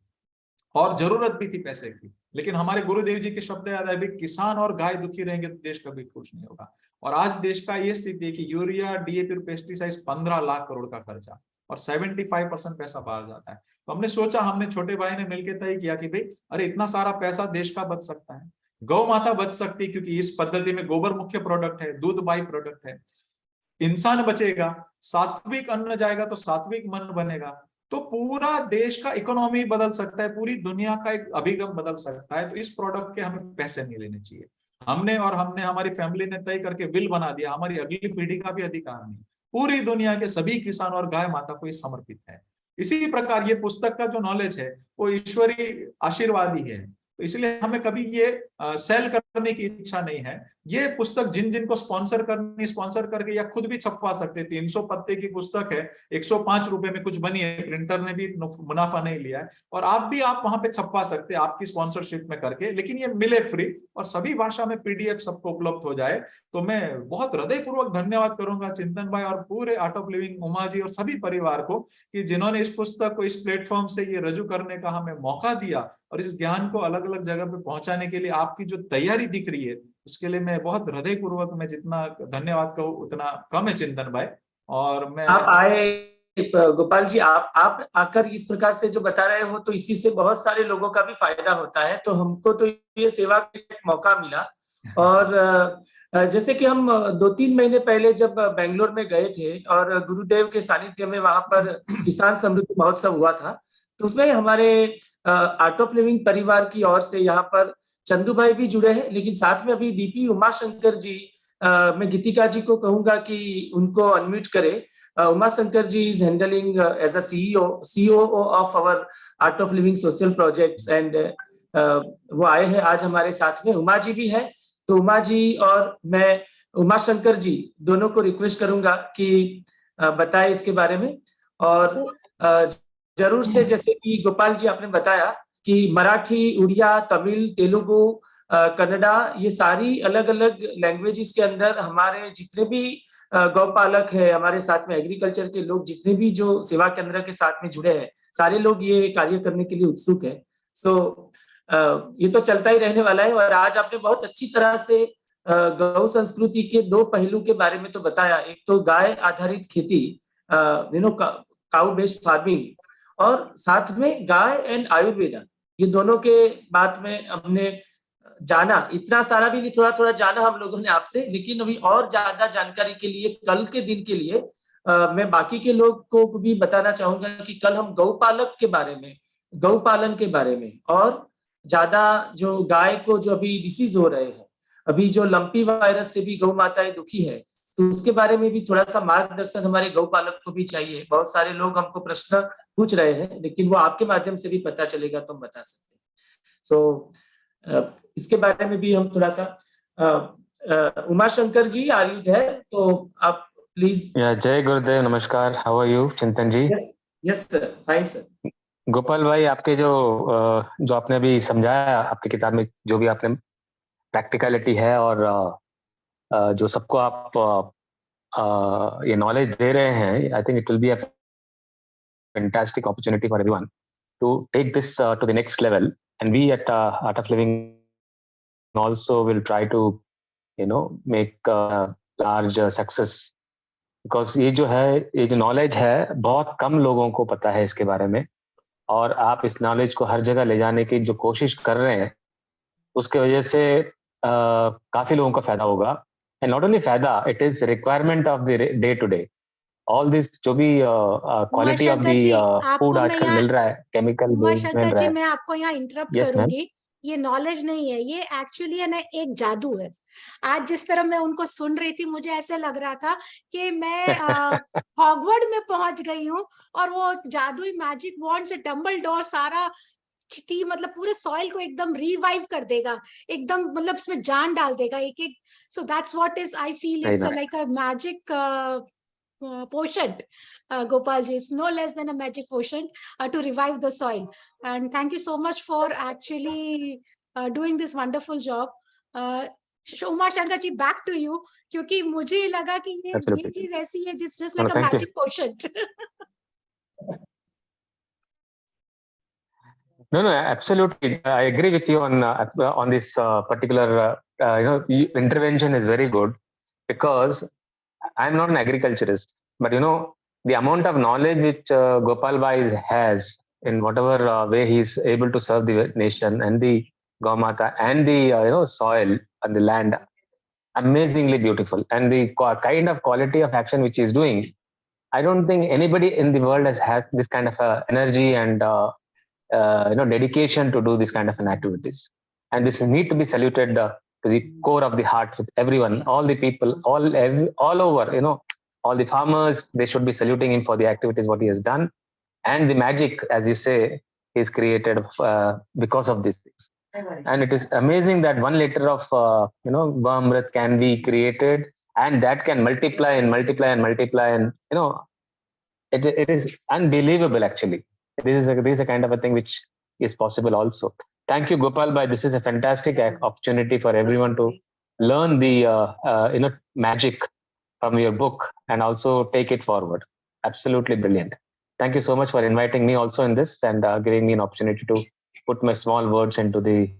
[SPEAKER 3] और जरूरत भी थी पैसे की, लेकिन हमारे गुरुदेव जी के शब्द याद है, किसान और गाय दुखी रहेंगे तो देश कभी खुश नहीं होगा। और आज देश का ये स्थिति है कि यूरिया, डीएपी और पेस्टिसाइड 15 लाख करोड़ का खर्चा और 75% पैसा बाहर जाता है। तो हमने सोचा, हमने छोटे भाई ने मिलकर तय किया कि भाई अरे इतना सारा पैसा देश का बच सकता है, गौ माता बच सकती है, क्योंकि इस पद्धति में गोबर मुख्य प्रोडक्ट है, दूध बाई प्रोडक्ट है, इंसान बचेगा, सात्विक अन्न जाएगा तो सात्विक मन बनेगा, तो पूरा देश का इकोनॉमी बदल सकता है, पूरी दुनिया का एक अभिगम बदल सकता है। तो इस प्रोडक्ट के हमें पैसे नहीं लेने चाहिए। हमने हमारी फैमिली ने तय करके विल बना दिया, हमारी अगली पीढ़ी का भी अधिकार नहीं, पूरी दुनिया के सभी किसान और गाय माता को ये समर्पित है। इसी प्रकार ये पुस्तक का जो नॉलेज है वो ईश्वरीय आशीर्वाद ही है। तो इसलिए हमें कभी ये सेल करने की इच्छा नहीं है। ये पुस्तक जिन जिन को स्पॉन्सर करनी, स्पॉन्सर करके या खुद भी छपवा सकते। 300 पत्ते की पुस्तक है, 105 रुपए में कुछ बनी है, प्रिंटर ने भी मुनाफा नहीं लिया है, और आप वहां पे छपवा सकते हैं आपकी स्पॉन्सरशिप में करके, लेकिन ये मिले फ्री और सभी भाषा में पीडीएफ सबको उपलब्ध हो जाए। तो मैं बहुत हृदयपूर्वक धन्यवाद करूंगा चिंतन भाई और पूरे art of living Uma ji और सभी परिवार को कि जिन्होंने इस पुस्तक को इस प्लेटफॉर्म से ये रजू करने का हमें मौका दिया और इस ज्ञान को अलग अलग जगह पे पहुंचाने के लिए आपकी जो तैयारी दिख रही है उसके लिए मैं बहुत हृदयपूर्वक, मैं जितना धन्यवाद कहूँ उतना कम है चिंतन भाई। और मैं
[SPEAKER 2] आप आए गोपाल जी, आप आकर इस प्रकार से जो बता रहे हो तो इसी से बहुत सारे लोगों का भी फायदा होता है। तो हमको तो ये सेवा का एक मौका मिला। और जैसे कि हम 2-3 महीने पहले जब बेंगलोर में गए थे और गुरुदेव के सानिध्य में वहां पर किसान समृद्धि महोत्सव हुआ था, तो उसमें हमारे आर्ट ऑफ लिविंग परिवार की ओर से यहाँ पर चंदू भाई भी जुड़े हैं, लेकिन साथ में अभी डीपी उमाशंकर जी, मैं गीतिका जी को कहूंगा कि उनको अनम्यूट करे। Umashankar ji is handling as a CEO of our Art of Living social projects and वो आए हैं आज हमारे साथ में। उमा जी भी है, तो उमा जी और मैं, उमाशंकर जी दोनों को रिक्वेस्ट करूंगा कि बताएं इसके बारे में। और जरूर से, जैसे कि गोपाल जी आपने बताया कि मराठी, उड़िया, तमिल, तेलुगु, कन्नड़ा, ये सारी अलग अलग लैंग्वेजेस के अंदर हमारे जितने भी गौपालक है, हमारे साथ में एग्रीकल्चर के लोग जितने भी जो सेवा केंद्र के साथ में जुड़े हैं, सारे लोग ये कार्य करने के लिए उत्सुक है। सो ये तो चलता ही रहने वाला है। और आज आपने बहुत अच्छी तरह से गौ संस्कृति के 2 पहलू के बारे में तो बताया। एक तो गाय आधारित खेती, काउ बेस्ड फार्मिंग, और साथ में गाय एंड आयुर्वेदा, ये दोनों के बात में हमने जाना। इतना सारा भी नहीं, थोड़ा थोड़ा जाना हम लोगों ने आपसे, लेकिन अभी और ज्यादा जानकारी के लिए, कल के दिन के लिए मैं बाकी के लोग को भी बताना चाहूंगा कि कल हम गौपालक के बारे में, गौपालन के बारे में, और ज्यादा जो गाय को जो अभी डिसीज हो रहे हैं, अभी जो लंपी वायरस से भी गौ माताएं दुखी है, तो उसके बारे में भी थोड़ा सा मार्गदर्शन हमारे गौपालक को भी चाहिए। बहुत सारे लोग हमको प्रश्न पूछ रहे हैं, लेकिन वो आपके माध्यम से भी पता चलेगा तो हम बता सकते हैं। सो इसके बारे में भी हम थोड़ा सा, उमाशंकर जी आर यू देयर, तो आप प्लीज।
[SPEAKER 7] जय गुरुदेव, नमस्कार, how are you Chintan ji?
[SPEAKER 2] Yes sir, fine sir.
[SPEAKER 7] Gopal भाई, आपके जो आपने अभी समझाया, आपकी किताब में जो भी आपने प्रैक्टिकलिटी है और जो सबको आप ये नॉलेज दे रहे हैं, I think it will be a fantastic opportunity for everyone to take this to the next level, and we at Art of Living also will try to make large success, because ये जो knowledge है बहुत कम लोगों को पता है इसके बारे में, और आप इस नॉलेज को हर जगह ले जाने की जो कोशिश कर रहे हैं उसके वजह से काफी लोगों का फायदा होगा. एंड नॉट ओनली फायदा, it is requirement of the day today. All this जो भी quality of
[SPEAKER 1] Umashankar ji,
[SPEAKER 7] the food
[SPEAKER 1] आपको मैं
[SPEAKER 7] आजकल
[SPEAKER 1] यहाँ
[SPEAKER 7] मिल रहा है, केमिकल बेस्ड
[SPEAKER 1] उमाशंकर
[SPEAKER 7] मिल रहा
[SPEAKER 1] जी,
[SPEAKER 7] है.
[SPEAKER 1] मैं आपको यहाँ इंटरप्ट
[SPEAKER 7] यस मैम.
[SPEAKER 1] करूंगी. ये नॉलेज नहीं है, ये एक्चुअली है ना एक जादू है. आज जिस तरह मैं उनको सुन रही थी, मुझे ऐसे लग रहा था कि मैं हॉगवर्ड में पहुंच गई हूँ, और वो जादुई मैजिक वॉन्ड से डम्बलडोर सारा टी मतलब पूरे सॉइल को एकदम रिवाइव कर देगा, एकदम मतलब उसमें जान डाल देगा एक एक. So that's what is I feel, it's like a magic potion. Gopalji, it's no less than a magic potion to revive the soil. And thank you so much for actually doing this wonderful job. Uma Shankar ji, back to you, क्योंकि मुझे लगा कि ये
[SPEAKER 7] Absolutely.
[SPEAKER 1] चीज ऐसी है just
[SPEAKER 7] No,
[SPEAKER 1] like a
[SPEAKER 7] thank you.
[SPEAKER 1] magic potion.
[SPEAKER 7] No, absolutely. I agree with you on this particular, intervention is very good, because I'm not an agriculturist, but the amount of knowledge which Gopal Bhai has in whatever way he's able to serve the nation and the Gaumata and the soil and the land, amazingly beautiful. And the kind of quality of action which he's doing, I don't think anybody in the world has this kind of energy and dedication to do this kind of an activities. And this need to be saluted to the core of the heart with everyone, all the people, all over, all the farmers, they should be saluting him for the activities what he has done, and the magic, as you say, is created because of these things. And it is amazing that 1 liter of Goamrit can be created, and that can multiply and multiply and multiply, and it is unbelievable actually. This is a kind of a thing which is possible also. Thank you, Gopal Bhai. This is a fantastic opportunity for everyone to learn the magic from your book and also take it forward. Absolutely brilliant. Thank you so much for inviting me also in this and giving me an opportunity to put my small words into the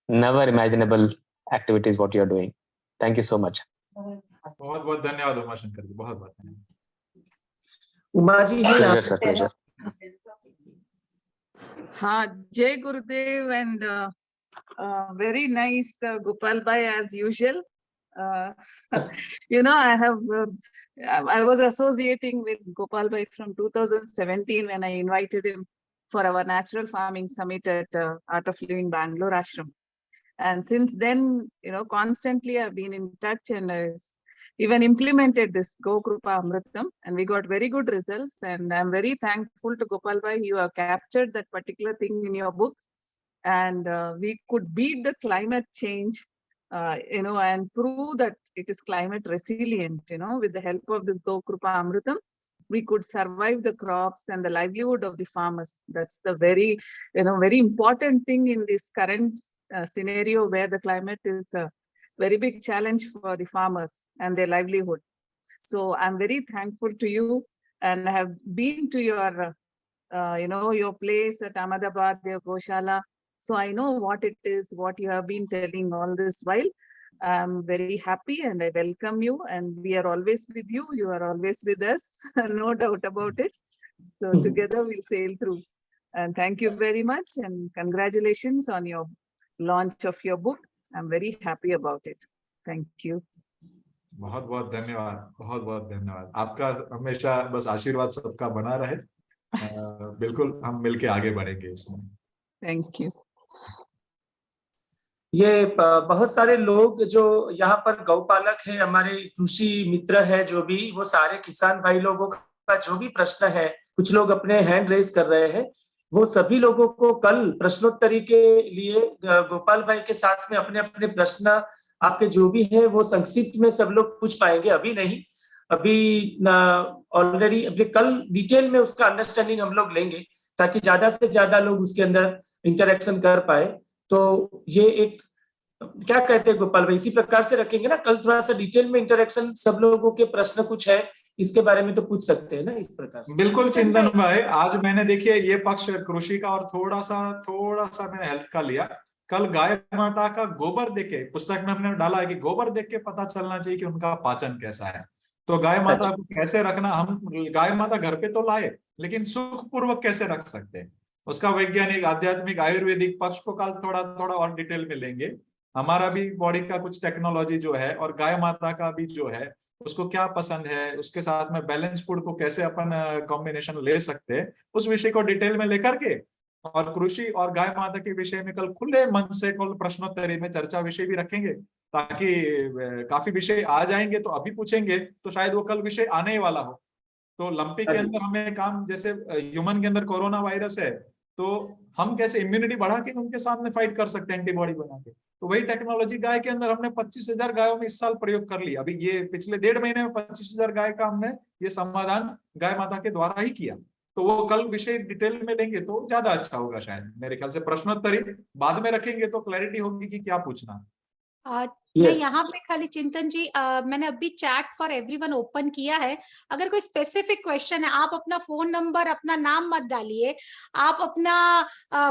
[SPEAKER 7] never imaginable activities what you are doing. Thank you so much.
[SPEAKER 3] बहुत बहुत धन्यवाद उमाशंकर जी, बहुत बहुत धन्यवाद.
[SPEAKER 2] उमा जी है
[SPEAKER 7] Pleasure, sir. Pleasure.
[SPEAKER 8] हाँ, Jai Gurudev, and very nice Gopal Bhai as usual. I was associating with Gopal Bhai from 2017 when I invited him for our natural farming summit at Art of Living Bangalore Ashram. And since then, constantly I've been in touch, and even implemented this Go Krupa Amritam, and we got very good results. And I'm very thankful to Gopal Bhai. You have captured that particular thing in your book, and we could beat the climate change, and prove that it is climate resilient. With the help of this Go Krupa Amritam, we could survive the crops and the livelihood of the farmers. That's the very, very important thing in this current scenario where the climate is very big challenge for the farmers and their livelihood. So I'm very thankful to you, and I have been to your, your place at Ahmedabad, your Goshala. So I know what it is, what you have been telling all this while. I'm very happy and I welcome you, and we are always with you. You are always with us, no doubt about it. So together we'll sail through. And thank you very much, and congratulations on your launch of your book. I'm very happy about it. Thank you.
[SPEAKER 3] बहुत बहुत धन्यवाद, बहुत बहुत धन्यवाद. आपका हमेशा बस आशीर्वाद सबका बना रहे. बिल्कुल हम मिलके आगे बढ़ेंगे इसमें.
[SPEAKER 8] Thank you.
[SPEAKER 2] ये बहुत सारे लोग जो यहाँ पर गौपालक है, हमारे कृषि मित्र है, जो भी वो सारे किसान भाई लोगों का जो भी प्रश्न है, कुछ लोग अपने हैंड रेज कर रहे हैं, वो सभी लोगों को कल प्रश्नोत्तरी के लिए गोपाल भाई के साथ में अपने अपने प्रश्न आपके जो भी है वो संक्षिप्त में सब लोग पूछ पाएंगे. अभी नहीं, अभी ऑलरेडी अभी कल डिटेल में उसका अंडरस्टैंडिंग हम लोग लेंगे, ताकि ज्यादा से ज्यादा लोग उसके अंदर इंटरेक्शन कर पाए. तो ये एक क्या कहते हैं गोपाल भाई, इसी प्रकार से रखेंगे ना, कल थोड़ा सा डिटेल में इंटरेक्शन, सब लोगों के प्रश्न कुछ है इसके बारे में तो पूछ सकते हैं ना, इस प्रकार से.
[SPEAKER 3] बिल्कुल चिंतन भाई, आज मैंने देखिए ये पक्ष कृषि का और थोड़ा सा मैंने हेल्थ का लिया. कल गाय माता का गोबर देख के, पुस्तक में हमने डाला है कि गोबर देख के पता चलना चाहिए कि उनका पाचन कैसा है. तो गाय माता को कैसे रखना, हम गाय माता घर पे तो लाए, लेकिन सुखपूर्वक कैसे रख सकते हैं. उसका वैज्ञानिक, आध्यात्मिक, आयुर्वेदिक पक्ष को कल थोड़ा थोड़ा और डिटेल में लेंगे। हमारा भी बॉडी का कुछ टेक्नोलॉजी जो है, और गाय माता का भी जो है, उसको क्या पसंद है, उसके साथ में बैलेंस फूड को कैसे अपन कॉम्बिनेशन ले सकते हैं, उस विषय को डिटेल में लेकर के, और कृषि और गाय माता के विषय में कल खुले मन से कल प्रश्नोत्तरी में चर्चा विषय भी रखेंगे, ताकि काफी विषय आ जाएंगे तो अभी पूछेंगे तो शायद वो कल विषय आने ही वाला हो। तो लंपी के अंदर हमें काम, जैसे ह्यूमन के अंदर कोरोना वायरस है, तो हम कैसे इम्यूनिटी बढ़ा के उनके सामने फाइट कर सकते हैं एंटीबॉडी बना के। तो वही टेक्नोलॉजी गाय के अंदर हमने 25,000 गायों में इस साल प्रयोग कर लिया। अभी ये पिछले 1.5 महीने में 25,000 गाय का हमने ये समाधान गाय माता के द्वारा ही किया। तो वो कल विषय डिटेल में लेंगे तो ज्यादा अच्छा होगा। शायद मेरे ख्याल से प्रश्नोत्तरी बाद में रखेंगे तो क्लैरिटी होगी कि क्या पूछना।
[SPEAKER 1] मैं यहाँ पे खाली चिंतन जी, मैंने अभी चैट फॉर एवरीवन ओपन किया है। अगर कोई स्पेसिफिक क्वेश्चन है, आप अपना फोन नंबर, अपना नाम मत डालिए, आप अपना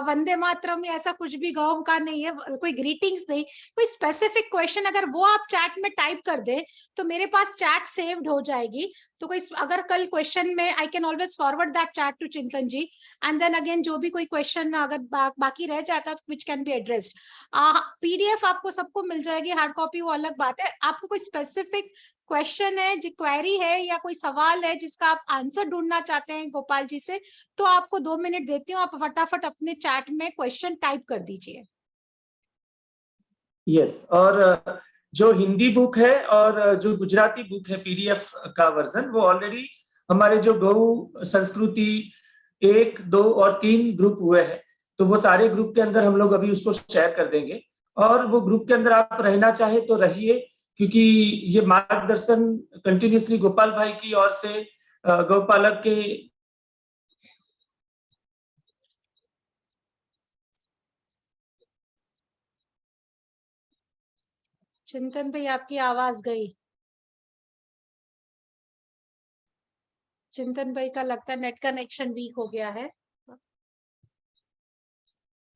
[SPEAKER 1] वंदे मातरम या ऐसा कुछ भी गौ का नहीं है, कोई ग्रीटिंग्स नहीं, कोई स्पेसिफिक क्वेश्चन अगर वो आप चैट में टाइप कर दे तो मेरे पास चैट सेव्ड हो जाएगी। तो कोई अगर कल क्वेश्चन में, I can always forward that chat to Chintan ji, and then again जो भी कोई क्वेश्चन अगर बाकी रह जाता है which can be addressed. PDF आपको सबको मिल जाएगी, हार्ड कॉपी वो अलग बात है। आपको कोई स्पेसिफिक क्वेश्चन है, जो क्वेरी है या कोई सवाल है जिसका आप आंसर ढूंढना चाहते हैं गोपाल जी से, तो आपको 2 मिनट देती हूँ, आप फटाफट अपने चैट में क्वेश्चन टाइप कर दीजिए।
[SPEAKER 2] यस, और जो हिंदी बुक है और जो गुजराती बुक है पीडीएफ का वर्जन, वो ऑलरेडी हमारे जो गौ संस्कृति 1, 2 और 3 ग्रुप हुए हैं, तो वो सारे ग्रुप के अंदर हम लोग अभी उसको शेयर कर देंगे। और वो ग्रुप के अंदर आप रहना चाहे तो रहिए, क्योंकि ये मार्गदर्शन कंटिन्यूसली गोपाल भाई की ओर से गौपालक के
[SPEAKER 1] चिंतन भाई आपकी आवाज गई। चिंतन भाई का लगता है नेट कनेक्शन वीक हो गया है।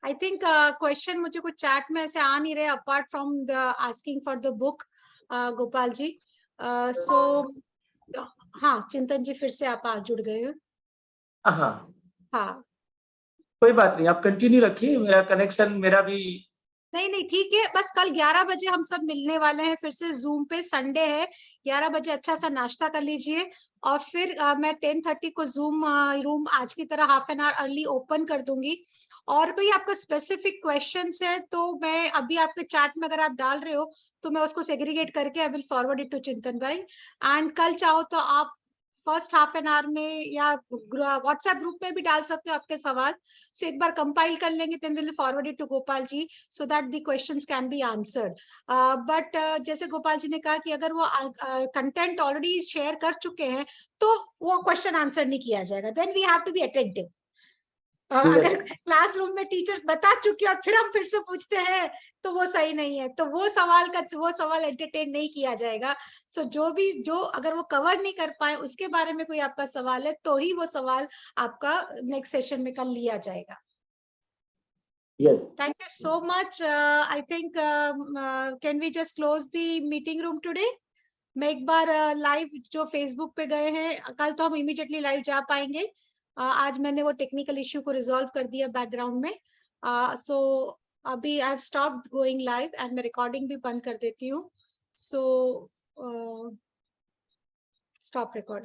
[SPEAKER 1] आई थिंक क्वेश्चन मुझे कुछ चैट में ऐसे आ नहीं रहे apart from the asking for the book, Gopal ji. So हाँ, चिंतन जी फिर से आप जुड़ गए हो। हाँ,
[SPEAKER 2] कोई बात नहीं, आप कंटिन्यू रखिए, मेरा कनेक्शन मेरा भी
[SPEAKER 1] नहीं ठीक है। बस कल 11 बजे हम सब मिलने वाले हैं फिर से जूम पे, संडे है। 11 बजे अच्छा सा नाश्ता कर लीजिए, और फिर मैं 10:30 को जूम रूम आज की तरह half an hour early open कर दूंगी। और कोई आपका स्पेसिफिक क्वेश्चंस है तो मैं अभी आपके चैट में अगर आप डाल रहे हो तो मैं उसको सेग्रीगेट करके I will forward it to Chintan भाई। एंड कल चाहो तो आप फर्स्ट हाफ एन आवर में या व्हाट्सएप ग्रुप में भी डाल सकते हो आपके सवाल। सो एक बार कंपाइल कर लेंगे, then will forward it to Gopal ji so that the questions can be answered. But जैसे गोपाल जी ने कहा कि अगर वो कंटेंट ऑलरेडी शेयर कर चुके हैं तो वो क्वेश्चन आंसर नहीं किया जाएगा, then we have to be attentive. अगर क्लासरूम में टीचर बता चुके और फिर हम फिर से पूछते हैं तो वो सही नहीं है, तो वो सवाल एंटरटेन नहीं किया जाएगा। सो जो अगर वो कवर नहीं कर पाए उसके बारे में कोई आपका सवाल है तो ही वो सवाल आपका नेक्स्ट सेशन में कल लिया जाएगा।
[SPEAKER 2] Yes.
[SPEAKER 1] Thank you so much. I think can we just close the meeting room today? मैं एक बार लाइव जो फेसबुक पे गए हैं, कल तो हम इमीडिएटली लाइव जा पाएंगे। आज मैंने वो टेक्निकल इश्यू को रिजॉल्व कर दिया बैकग्राउंड में। सो अभी I have stopped going live and मैं रिकॉर्डिंग भी बंद कर देती हूँ। So stop recording.